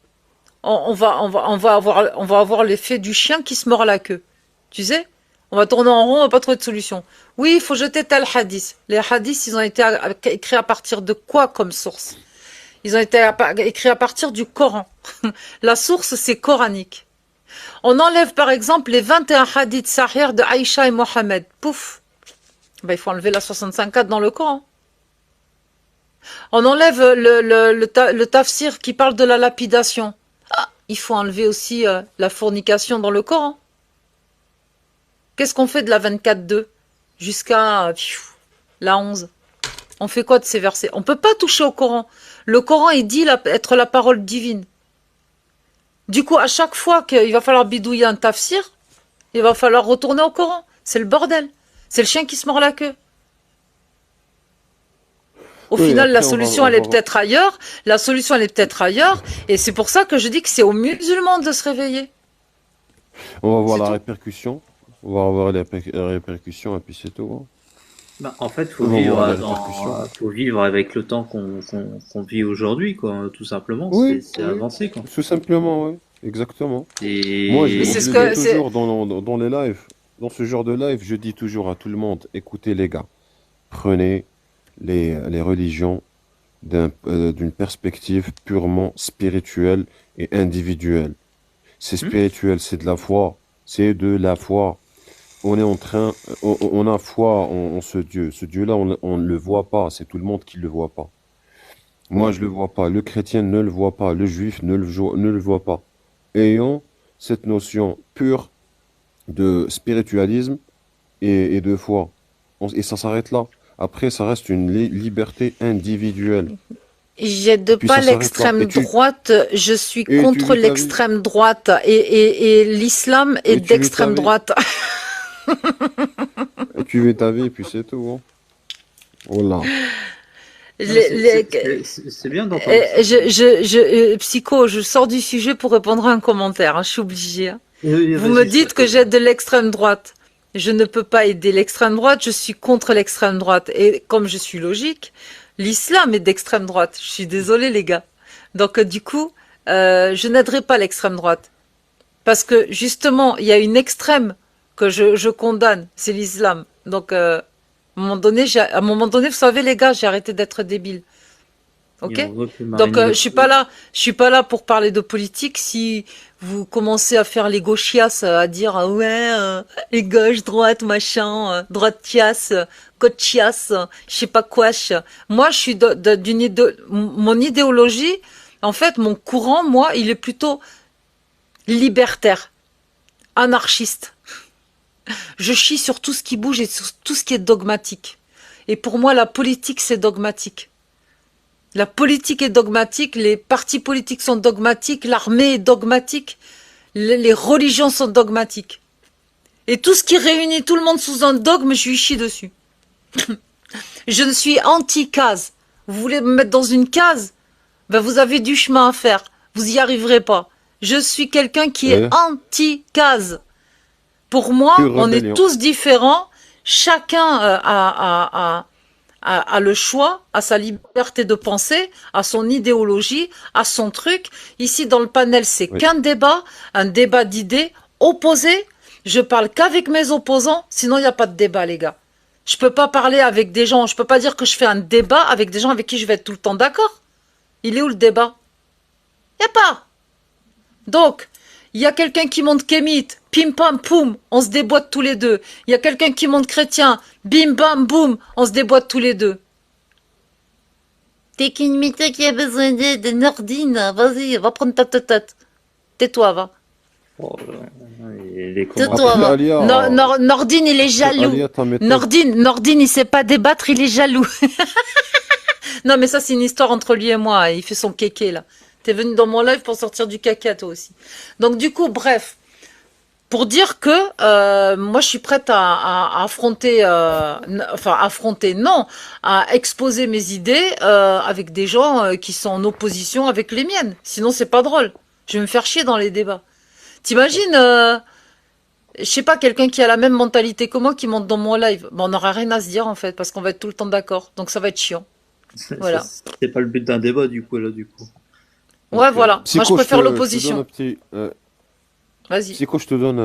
on va avoir l'effet du chien qui se mord la queue. Tu sais? On va tourner en rond, on va pas trouver de solution. Oui, il faut jeter tel hadith. Les hadiths, ils ont été écrits à partir de quoi comme source? Ils ont été écrits à partir du Coran. La source, c'est coranique. On enlève par exemple les 21 hadiths sahih de Aïcha et Mohammed. Pouf. Ben, il faut enlever la 65 dans le Coran. On enlève le tafsir qui parle de la lapidation. Ah, il faut enlever aussi la fornication dans le Coran. Qu'est-ce qu'on fait de la 24.2 jusqu'à la 11? On fait quoi de ces versets? On ne peut pas toucher au Coran. Le Coran est dit être la parole divine. Du coup, à chaque fois qu'il va falloir bidouiller un tafsir, il va falloir retourner au Coran. C'est le bordel. C'est le chien qui se mord la queue. Au Oui, final, la après, solution, elle est peut-être ailleurs. La solution, elle est peut-être ailleurs. Et c'est pour ça que je dis que c'est aux musulmans de se réveiller. on va voir C'est la tout. répercussion. On va voir les répercussions et puis c'est tout, hein. Bah, en fait, On va voir les répercussions. faut vivre avec le temps qu'on vit aujourd'hui, quoi, tout simplement. Oui, C'est oui, avancé, quoi. tout simplement, oui, exactement. Moi, Mais c'est ce je le que dis c'est. toujours dans les lives, dans ce genre de live, je dis toujours à tout le monde, écoutez les gars, prenez les religions d'une perspective purement spirituelle et individuelle. C'est spirituel, c'est de la foi, c'est de la foi. On est en train, on a foi en ce Dieu. Ce Dieu-là, on ne le voit pas, c'est tout le monde qui ne le voit pas. Moi, je le vois pas, le chrétien ne le voit pas, le juif ne le voit pas. Ayant cette notion pure de spiritualisme et de foi. Et ça s'arrête là. Après, ça reste une liberté individuelle. J'aide Puis pas ça s'arrête là. l'extrême droite, je suis Et tu contre vis ta vie. l'extrême droite et l'islam est Et tu vis ta d'extrême vie. droite. Et tu vis ta vie, et puis c'est tout. Hein. Voilà. C'est bien d'entendre ça. Psycho, je sors du sujet pour répondre à un commentaire, hein, je suis obligée. Hein. Oui, Vous me dites que j'aide de l'extrême droite. Je ne peux pas aider l'extrême droite, je suis contre l'extrême droite. Et comme je suis logique, l'islam est d'extrême droite. Je suis désolée, les gars. Donc, du coup, je n'aiderai pas l'extrême droite. Parce que, justement, il y a une extrême que je condamne, c'est l'islam. Donc, à un moment donné, vous savez, les gars, j'ai arrêté d'être débile. Ok? Donc, je suis pas là pour parler de politique. Si vous commencez à faire les gauchias, à dire ouais, les gauches, droite, machin, droite-tias, gauchias, je sais pas quoi. Moi, je suis mon idéologie. En fait, mon courant, moi, il est plutôt libertaire, anarchiste. Je chie sur tout ce qui bouge et sur tout ce qui est dogmatique. Et pour moi, la politique, c'est dogmatique. La politique est dogmatique, les partis politiques sont dogmatiques, l'armée est dogmatique, les religions sont dogmatiques. Et tout ce qui réunit tout le monde sous un dogme, je lui chie dessus. Je ne suis anti-case. Vous voulez me mettre dans une case? Ben vous avez du chemin à faire. Vous y arriverez pas. Je suis quelqu'un qui est anti-case. Pour moi, on est tous différents. Chacun a le choix, a sa liberté de penser, a son idéologie, a son truc. Ici, dans le panel, c'est qu'un débat, un débat d'idées opposées. Je parle qu'avec mes opposants, sinon il n'y a pas de débat, les gars. Je peux pas parler avec des gens, je peux pas dire que je fais un débat avec des gens avec qui je vais être tout le temps d'accord. Il est où le débat? Il n'y a pas. Donc, il y a quelqu'un qui monte kémite, pim pam poum, on se déboîte tous les deux. Il y a quelqu'un qui monte chrétien, bim bam boum, on se déboîte tous les deux. T'es qu'une mythe qui a besoin d'aide, Nordine, vas-y, va prendre ta tête. Tais-toi, va. Oh, Tais-toi, va. Nordine, il est jaloux. Nordine, il sait pas débattre, il est jaloux. Non, mais ça, c'est une histoire entre lui et moi. Il fait son kéké, là. T'es venu dans mon live pour sortir du caca, toi aussi. Donc, du coup, bref. Pour dire que moi, je suis prête à affronter, non, à exposer mes idées avec des gens qui sont en opposition avec les miennes. Sinon, c'est pas drôle. Je vais me faire chier dans les débats. T'imagines, je sais pas, quelqu'un qui a la même mentalité que moi qui monte dans mon live. Bon, on n'aura rien à se dire, en fait, parce qu'on va être tout le temps d'accord. Donc, ça va être chiant. Voilà. C'est pas le but d'un débat, du coup. Ouais, voilà. Moi, je préfère l'opposition. Vas-y. Psycho, je te donne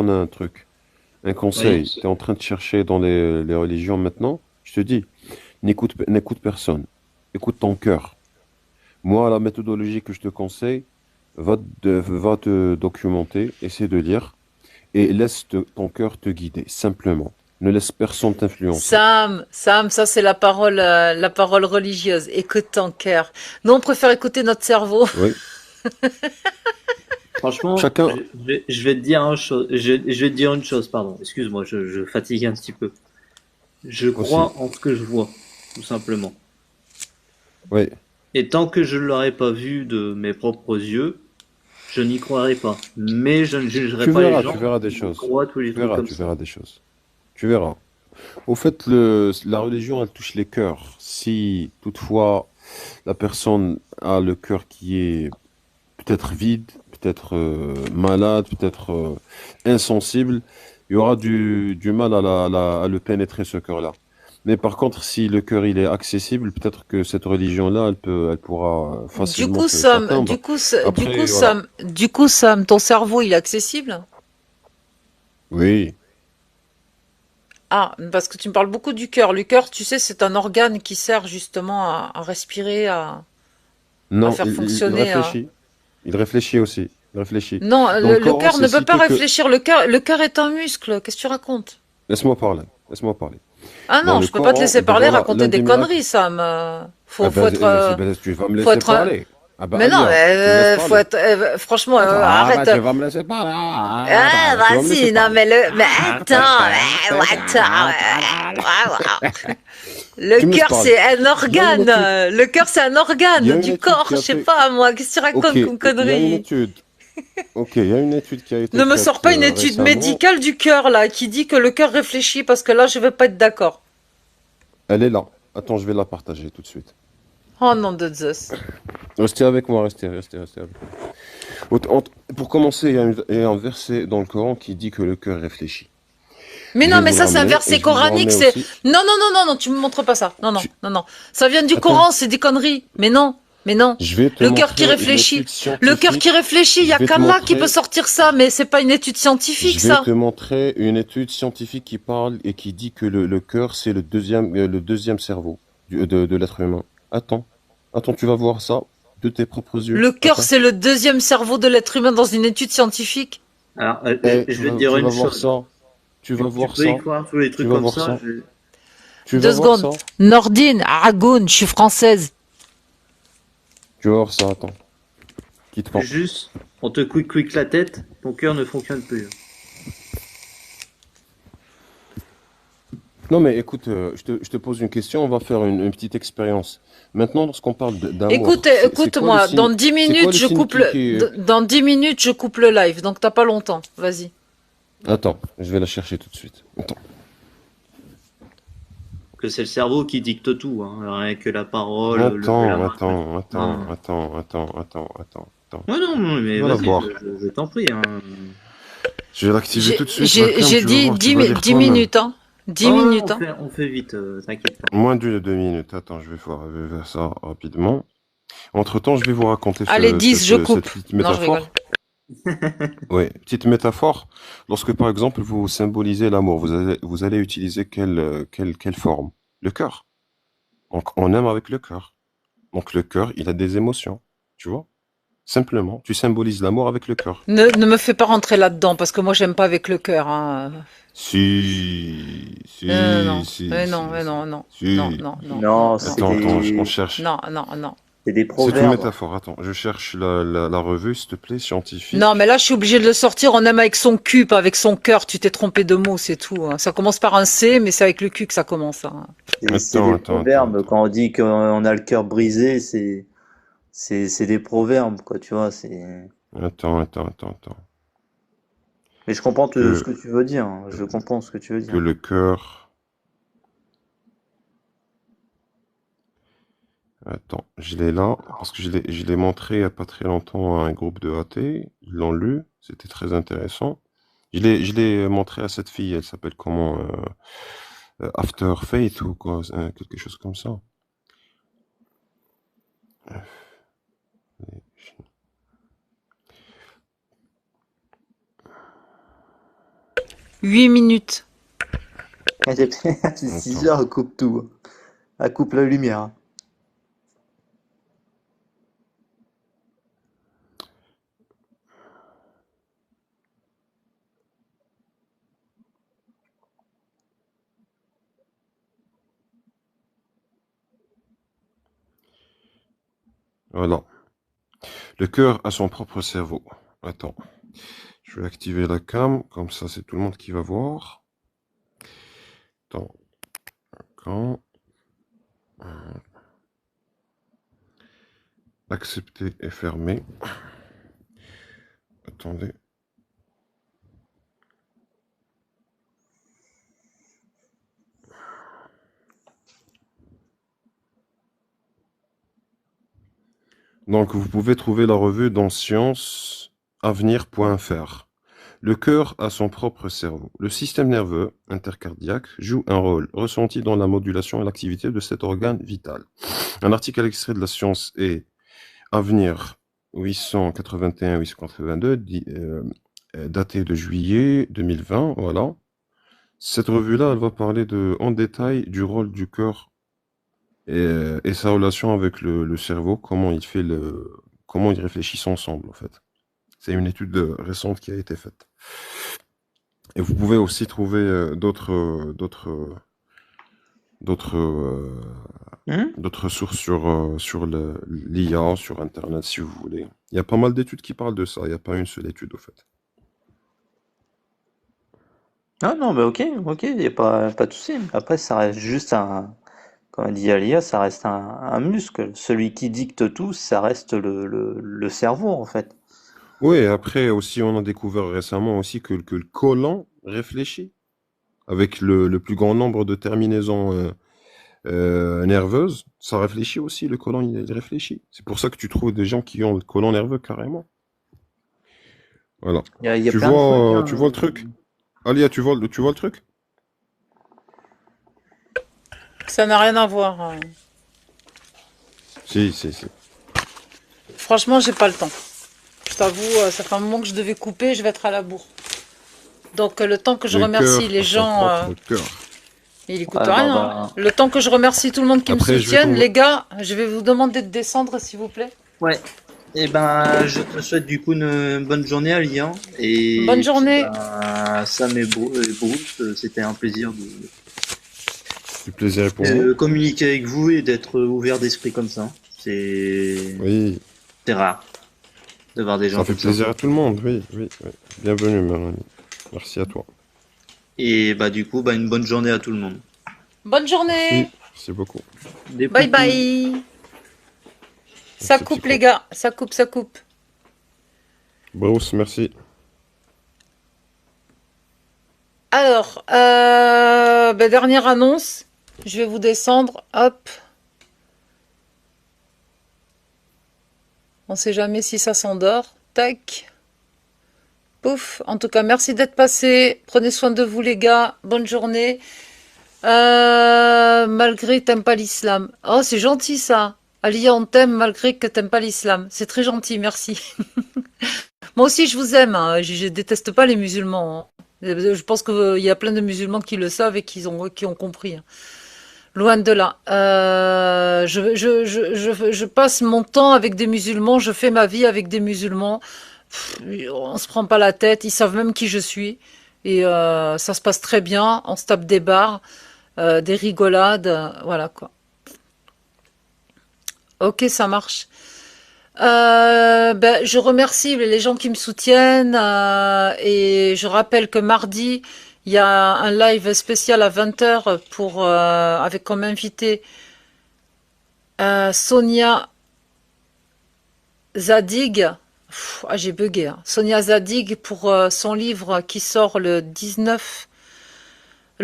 un truc, un conseil. Tu es en train de chercher dans les religions maintenant. Je te dis, n'écoute personne. Écoute ton cœur. Moi, la méthodologie que je te conseille, va te documenter, essaie de lire et laisse ton cœur te guider, simplement. Ne laisse personne t'influencer. Sam, ça c'est la parole religieuse. Écoute ton cœur. Nous, on préfère écouter notre cerveau. Oui. Franchement, je vais te dire une chose, pardon. Excuse-moi, je fatigue un petit peu. Je crois en ce que je vois, tout simplement. Oui. Et tant que je ne l'aurai pas vu de mes propres yeux, je n'y croirai pas. Mais je ne jugerai pas les gens. Tu verras des choses. Tu verras des choses. Tu verras. Au fait, la religion, elle touche les cœurs. Si toutefois la personne a le cœur qui est peut-être vide, peut-être malade, peut-être insensible, il y aura du mal à le pénétrer, ce cœur-là. Mais par contre, si le cœur il est accessible, peut-être que cette religion-là, elle pourra facilement Du coup, Sam, ton cerveau, il est accessible? Oui. Ah, parce que tu me parles beaucoup du cœur. Le cœur, tu sais, c'est un organe qui sert justement à respirer, à faire fonctionner. Il réfléchit aussi. Il réfléchit. Non, le cœur ne peut pas réfléchir. Le cœur est un muscle. Qu'est-ce que tu racontes? Laisse-moi parler. Ah non, je peux pas te laisser parler, raconter des conneries, Sam. Tu vas me laisser parler. Mais non, faut être, franchement, arrête. Tu vas me laisser parler. Vas-y, non, mais attends. Le cœur, c'est un organe. Du corps, je sais pas, moi. Qu'est-ce que tu racontes comme conneries? Ok, il y a une étude qui a été Ne me faite sors pas une étude récemment. médicale du cœur, là, qui dit que le cœur réfléchit, parce que là, je vais pas être d'accord. Elle est là. Attends, je vais la partager tout de suite. Oh non de Zeus. Restez avec moi, restez avec moi. Pour commencer, il y a un verset dans le Coran qui dit que le cœur réfléchit. Mais Je non, vais mais vous ça, le c'est un ramener et verset je vous le coranique, remets c'est... aussi. Non, non, non, non, non, tu me montres pas ça. Non, non, Tu- non, non. Ça vient du Attends, Coran, c'est des conneries. Mais non, mais non. je vais te Le cœur qui montrer une réfléchit. étude Le cœur qui scientifique. réfléchit, il y Je a vais te qu'Allah qui peut montrer, sortir ça, mais c'est pas une étude scientifique, je vais ça. te montrer une étude scientifique qui parle et qui dit que le cœur, c'est le deuxième cerveau de l'être humain. Attends, tu vas voir ça de tes propres yeux. Le cœur, Attends. c'est le deuxième cerveau de l'être humain dans une étude scientifique. Alors, Eh, je vais te dire tu une vas voir chose. ça. Tu vas Tu voir peux y ça. croire tous les Tu trucs vas comme voir ça. ça. je- Tu Deux vas voir secondes. ça. Nordine, Aragoun, je suis française. Tu vas voir ça, attends. Quitte pas. Juste, on te quick la tête, ton cœur ne fonctionne plus. Non, mais écoute, je te pose une question, on va faire une petite expérience. Maintenant, lorsqu'on parle d'amour, Écoute, c'est quoi le écoute-moi, signe, dans 10 c'est quoi minutes, le je signe coupe dans 10 minutes, je coupe le live, donc t'as pas longtemps. Vas-y. Attends, je vais la chercher tout de suite. Attends. Que c'est le cerveau qui dicte tout, hein. Rien que la parole, la Attends. main. Ouais, non, non, mais On va la vas-y, voir. je t'en prie, hein. Je vais l'activer tout de suite. J'ai Malcolm, tu vas dit voir, 10, tu vas lire 10 toi-même. minutes, hein. 10 Ah, minutes, hein. on fait vite, t'inquiète pas. Moins de 2 minutes. Attends, je vais faire ça rapidement. Entre-temps, je vais vous raconter Allez, 10, je coupe. cette petite Non, je rigole. métaphore. Oui, petite métaphore. Lorsque, par exemple, vous symbolisez l'amour, vous allez utiliser quelle forme? Le cœur. Donc, on aime avec le cœur. Donc, le cœur, il a des émotions. Tu vois? Simplement, tu symbolises l'amour avec le cœur. Ne me fais pas rentrer là-dedans, parce que moi, j'aime pas avec le cœur, hein. Si, Non, si, non, si, non, si, non, non, si. non, non, non, Non, non, c'est Attends, on des, cherche. non, non, non. c'est des C'est une proverbes. métaphore. Attends, je cherche la revue, s'il te plaît, scientifique. Non, mais là, je suis obligée de le sortir. On aime avec son cul, pas avec son cœur. Tu t'es trompé de mots, c'est tout, hein. Ça commence par un C, mais c'est avec le cul que ça commence, hein. C'est des proverbes. Quand on dit qu'on a le cœur brisé, c'est des proverbes, quoi, tu vois. Attends. Mais je comprends Que- ce que tu veux dire. Hein. Je comprends ce que tu veux dire. Que le cœur. Attends, je l'ai là, parce que je l'ai montré il n'y a pas très longtemps à un groupe de athées. Ils l'ont lu, c'était très intéressant. Je l'ai montré à cette fille, elle s'appelle comment After Faith ou quoi, quelque chose comme ça. 8 minutes. C'est 6 heures, elle coupe tout. Elle coupe la lumière. Voilà. Le cœur a son propre cerveau. Attends. Je vais activer la cam, comme ça c'est tout le monde qui va voir. Attends. Quand accepter et fermer. Attendez. Donc vous pouvez trouver la revue dans scienceavenir.fr. Le cœur a son propre cerveau. Le système nerveux intercardiaque joue un rôle ressenti dans la modulation et l'activité de cet organe vital. Un article extrait de la Science et Avenir 881-882, daté de juillet 2020, voilà. Cette revue-là, elle va parler en détail du rôle du cœur et sa relation avec le cerveau, comment ils réfléchissent ensemble, en fait. C'est une étude récente qui a été faite. Et vous pouvez aussi trouver d'autres sources sur l'IA, sur Internet, si vous voulez. Il y a pas mal d'études qui parlent de ça. Il n'y a pas une seule étude, au fait. Ah non, mais ok, il n'y a pas de souci. Après, ça reste juste comme a dit Alia, ça reste un muscle. Celui qui dicte tout, ça reste le cerveau, en fait. Oui, après aussi, on a découvert récemment aussi que le Coran réfléchit avec le plus grand nombre de terminaisons nerveuses. Ça réfléchit aussi, le Coran, il réfléchit. C'est pour ça que tu trouves des gens qui ont le Coran nerveux carrément. Voilà. Il y a plein de trucs, Tu vois le truc? Alia, tu vois le truc? Ça n'a rien à voir, hein. Si, si, si. Franchement, j'ai pas le temps. Je t'avoue, ça fait un moment que je devais couper, je vais être à la bourre. Donc le temps que je Le remercie cœur les a son gens, propre cœur. il écoute Ouais, rien, hein. Le temps que je remercie tout le monde qui me Après, je vais soutienne, t'envoyer. les gars, je vais vous demander de descendre s'il vous plaît. Ouais. Et ben, je te souhaite du coup une bonne journée, Alia. Et Bonne puis, journée. ben, Sam et Bruce, c'était un plaisir Du plaisir pour de nous. communiquer avec vous et d'être ouvert d'esprit comme ça. Oui, C'est rare de voir des gens ça fait comme ça. plaisir à tout le monde. Oui, oui, oui. Bienvenue, Mélanie. Merci à toi. Et bah du coup, bah une bonne journée à tout le monde. Bonne journée. Merci. Merci beaucoup. Des Bye poupous. bye. Ça Merci, coupe Psycho. les gars, ça coupe, ça coupe. Bruce, merci. Alors, dernière annonce. Je vais vous descendre. Hop. On sait jamais si ça s'endort. Tac. Pouf. En tout cas, merci d'être passé. Prenez soin de vous, les gars. Bonne journée. Malgré que t'aimes pas l'islam. Oh, c'est gentil ça. Alia, on t'aime malgré que t'aimes pas l'islam. C'est très gentil, merci. Moi aussi, je vous aime, hein. Je déteste pas les musulmans, hein. Je pense qu'il y a plein de musulmans qui le savent et qui ont compris, hein. Loin de là. Je passe mon temps avec des musulmans, je fais ma vie avec des musulmans. Pff, on se prend pas la tête, ils savent même qui je suis. Et ça se passe très bien, on se tape des barres, des rigolades, voilà quoi. Ok, ça marche. Je remercie les gens qui me soutiennent et je rappelle que mardi, il y a un live spécial à 20h avec comme invité Sonia Zadig. J'ai bugué, hein. Sonia Zadig pour son livre qui sort le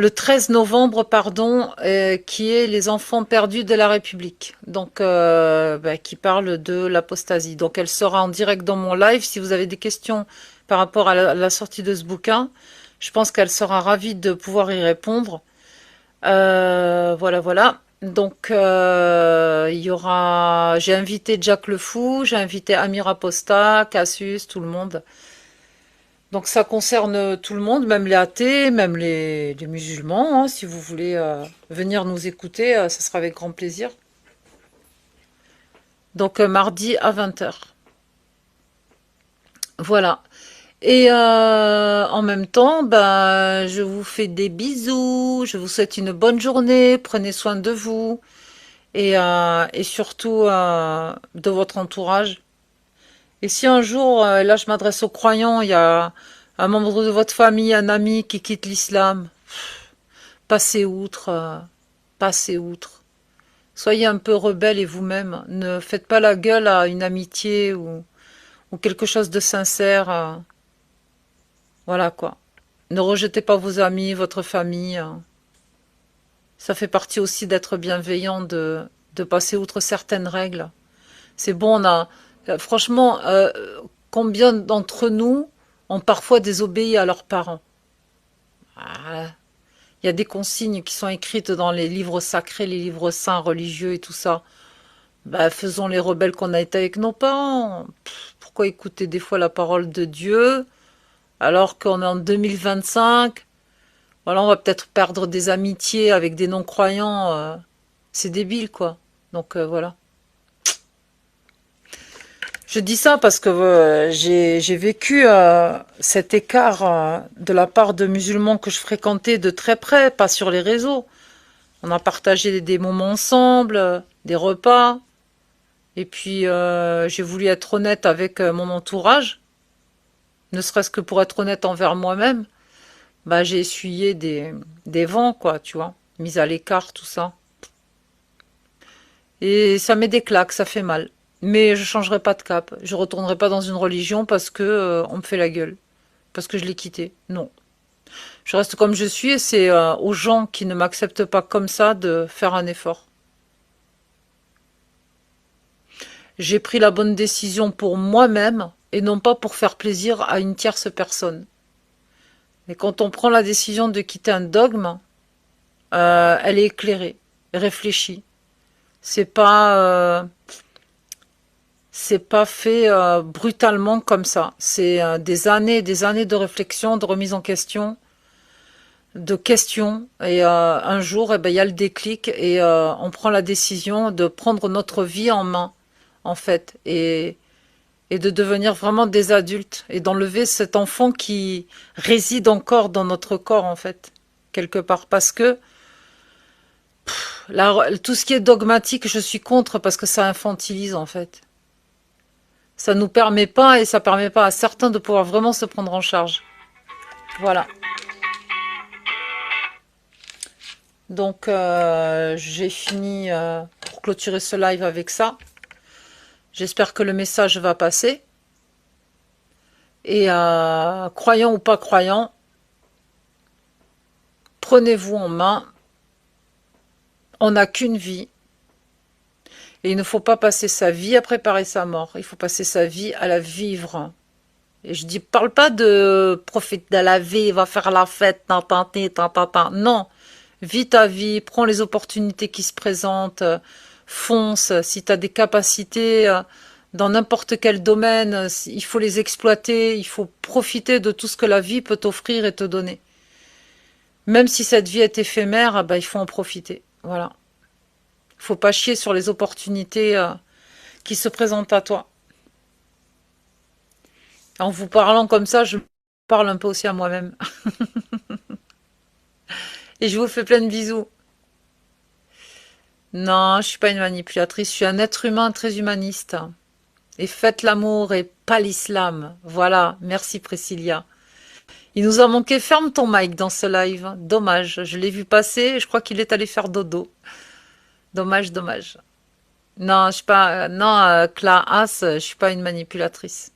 13 novembre, pardon, qui est Les enfants perdus de la République, donc qui parle de l'apostasie. Donc elle sera en direct dans mon live. Si vous avez des questions par rapport à la sortie de ce bouquin, je pense qu'elle sera ravie de pouvoir y répondre. Voilà, voilà. Donc il y aura, j'ai invité Jack le Fou, j'ai invité Amir Aposta, Cassius, tout le monde. Donc ça concerne tout le monde, même les athées, même les musulmans, hein. Si vous voulez venir nous écouter, ça sera avec grand plaisir. Donc mardi à 20h. Voilà. Et en même temps, je vous fais des bisous, je vous souhaite une bonne journée, prenez soin de vous et surtout de votre entourage. Et si un jour, là je m'adresse aux croyants, il y a un membre de votre famille, un ami qui quitte l'islam, passez outre, passez outre. Soyez un peu rebelle et vous-même. Ne faites pas la gueule à une amitié ou quelque chose de sincère. Voilà quoi. Ne rejetez pas vos amis, votre famille. Ça fait partie aussi d'être bienveillant, de passer outre certaines règles. C'est bon, franchement, combien d'entre nous ont parfois désobéi à leurs parents? Il y a des consignes qui sont écrites dans les livres sacrés, les livres saints, religieux et tout ça. Faisons les rebelles qu'on a été avec nos parents. Pourquoi écouter des fois la parole de Dieu alors qu'on est en 2025? Voilà, on va peut-être perdre des amitiés avec des non-croyants. C'est débile, quoi. Donc voilà. Je dis ça parce que j'ai vécu cet écart de la part de musulmans que je fréquentais de très près, pas sur les réseaux. On a partagé des moments ensemble, des repas. Et puis j'ai voulu être honnête avec mon entourage, ne serait-ce que pour être honnête envers moi-même. J'ai essuyé des vents, quoi, tu vois, mise à l'écart, tout ça. Et ça met des claques, ça fait mal. Mais je changerai pas de cap. Je retournerai pas dans une religion parce que on me fait la gueule. Parce que je l'ai quitté. Non. Je reste comme je suis et c'est aux gens qui ne m'acceptent pas comme ça de faire un effort. J'ai pris la bonne décision pour moi-même et non pas pour faire plaisir à une tierce personne. Et quand on prend la décision de quitter un dogme, elle est éclairée, réfléchie. C'est pas fait brutalement comme ça. C'est des années et des années de réflexion, de remise en question, de questions. Et un jour, eh ben, il y a le déclic et on prend la décision de prendre notre vie en main, en fait, et de devenir vraiment des adultes et d'enlever cet enfant qui réside encore dans notre corps, en fait, quelque part. Parce que tout ce qui est dogmatique, je suis contre parce que ça infantilise, en fait. Ça nous permet pas et ça permet pas à certains de pouvoir vraiment se prendre en charge. Voilà. Donc, j'ai fini pour clôturer ce live avec ça. J'espère que le message va passer. Et croyant ou pas croyant, prenez-vous en main. On n'a qu'une vie. Et il ne faut pas passer sa vie à préparer sa mort. Il faut passer sa vie à la vivre. Et je dis, parle pas de profite de la vie, va faire la fête, non. Vis ta vie, prends les opportunités qui se présentent, fonce. Si tu as des capacités dans n'importe quel domaine, il faut les exploiter, il faut profiter de tout ce que la vie peut t'offrir et te donner. Même si cette vie est éphémère, il faut en profiter. Voilà. Il faut pas chier sur les opportunités qui se présentent à toi. En vous parlant comme ça, je parle un peu aussi à moi-même. Et je vous fais plein de bisous. Non, je suis pas une manipulatrice, je suis un être humain très humaniste. Et faites l'amour et pas l'islam. Voilà, merci Priscilla. Il nous a manqué, ferme ton mic dans ce live. Dommage, je l'ai vu passer et je crois qu'il est allé faire dodo. Dommage, dommage. Non, je suis pas, non, Claas, je suis pas une manipulatrice.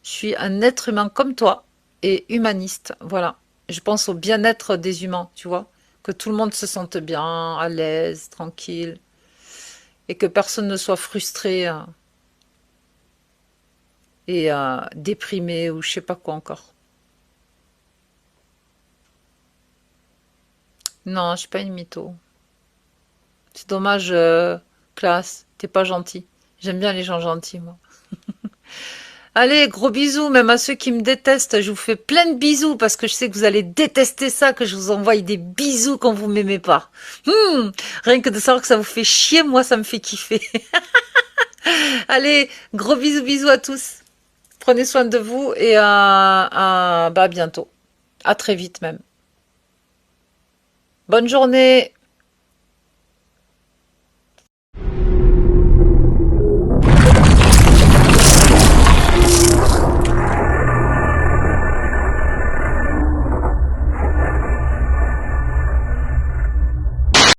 Je suis un être humain comme toi et humaniste, voilà. Je pense au bien-être des humains, tu vois. Que tout le monde se sente bien, à l'aise, tranquille. Et que personne ne soit frustré et déprimé ou je sais pas quoi encore. Non, je suis pas une mytho. C'est dommage, classe, t'es pas gentil. J'aime bien les gens gentils, moi. Allez, gros bisous, même à ceux qui me détestent. Je vous fais plein de bisous parce que je sais que vous allez détester ça, que je vous envoie des bisous quand vous m'aimez pas. Rien que de savoir que ça vous fait chier, moi, ça me fait kiffer. Allez, gros bisous, bisous à tous. Prenez soin de vous et à bientôt. À très vite même. Bonne journée.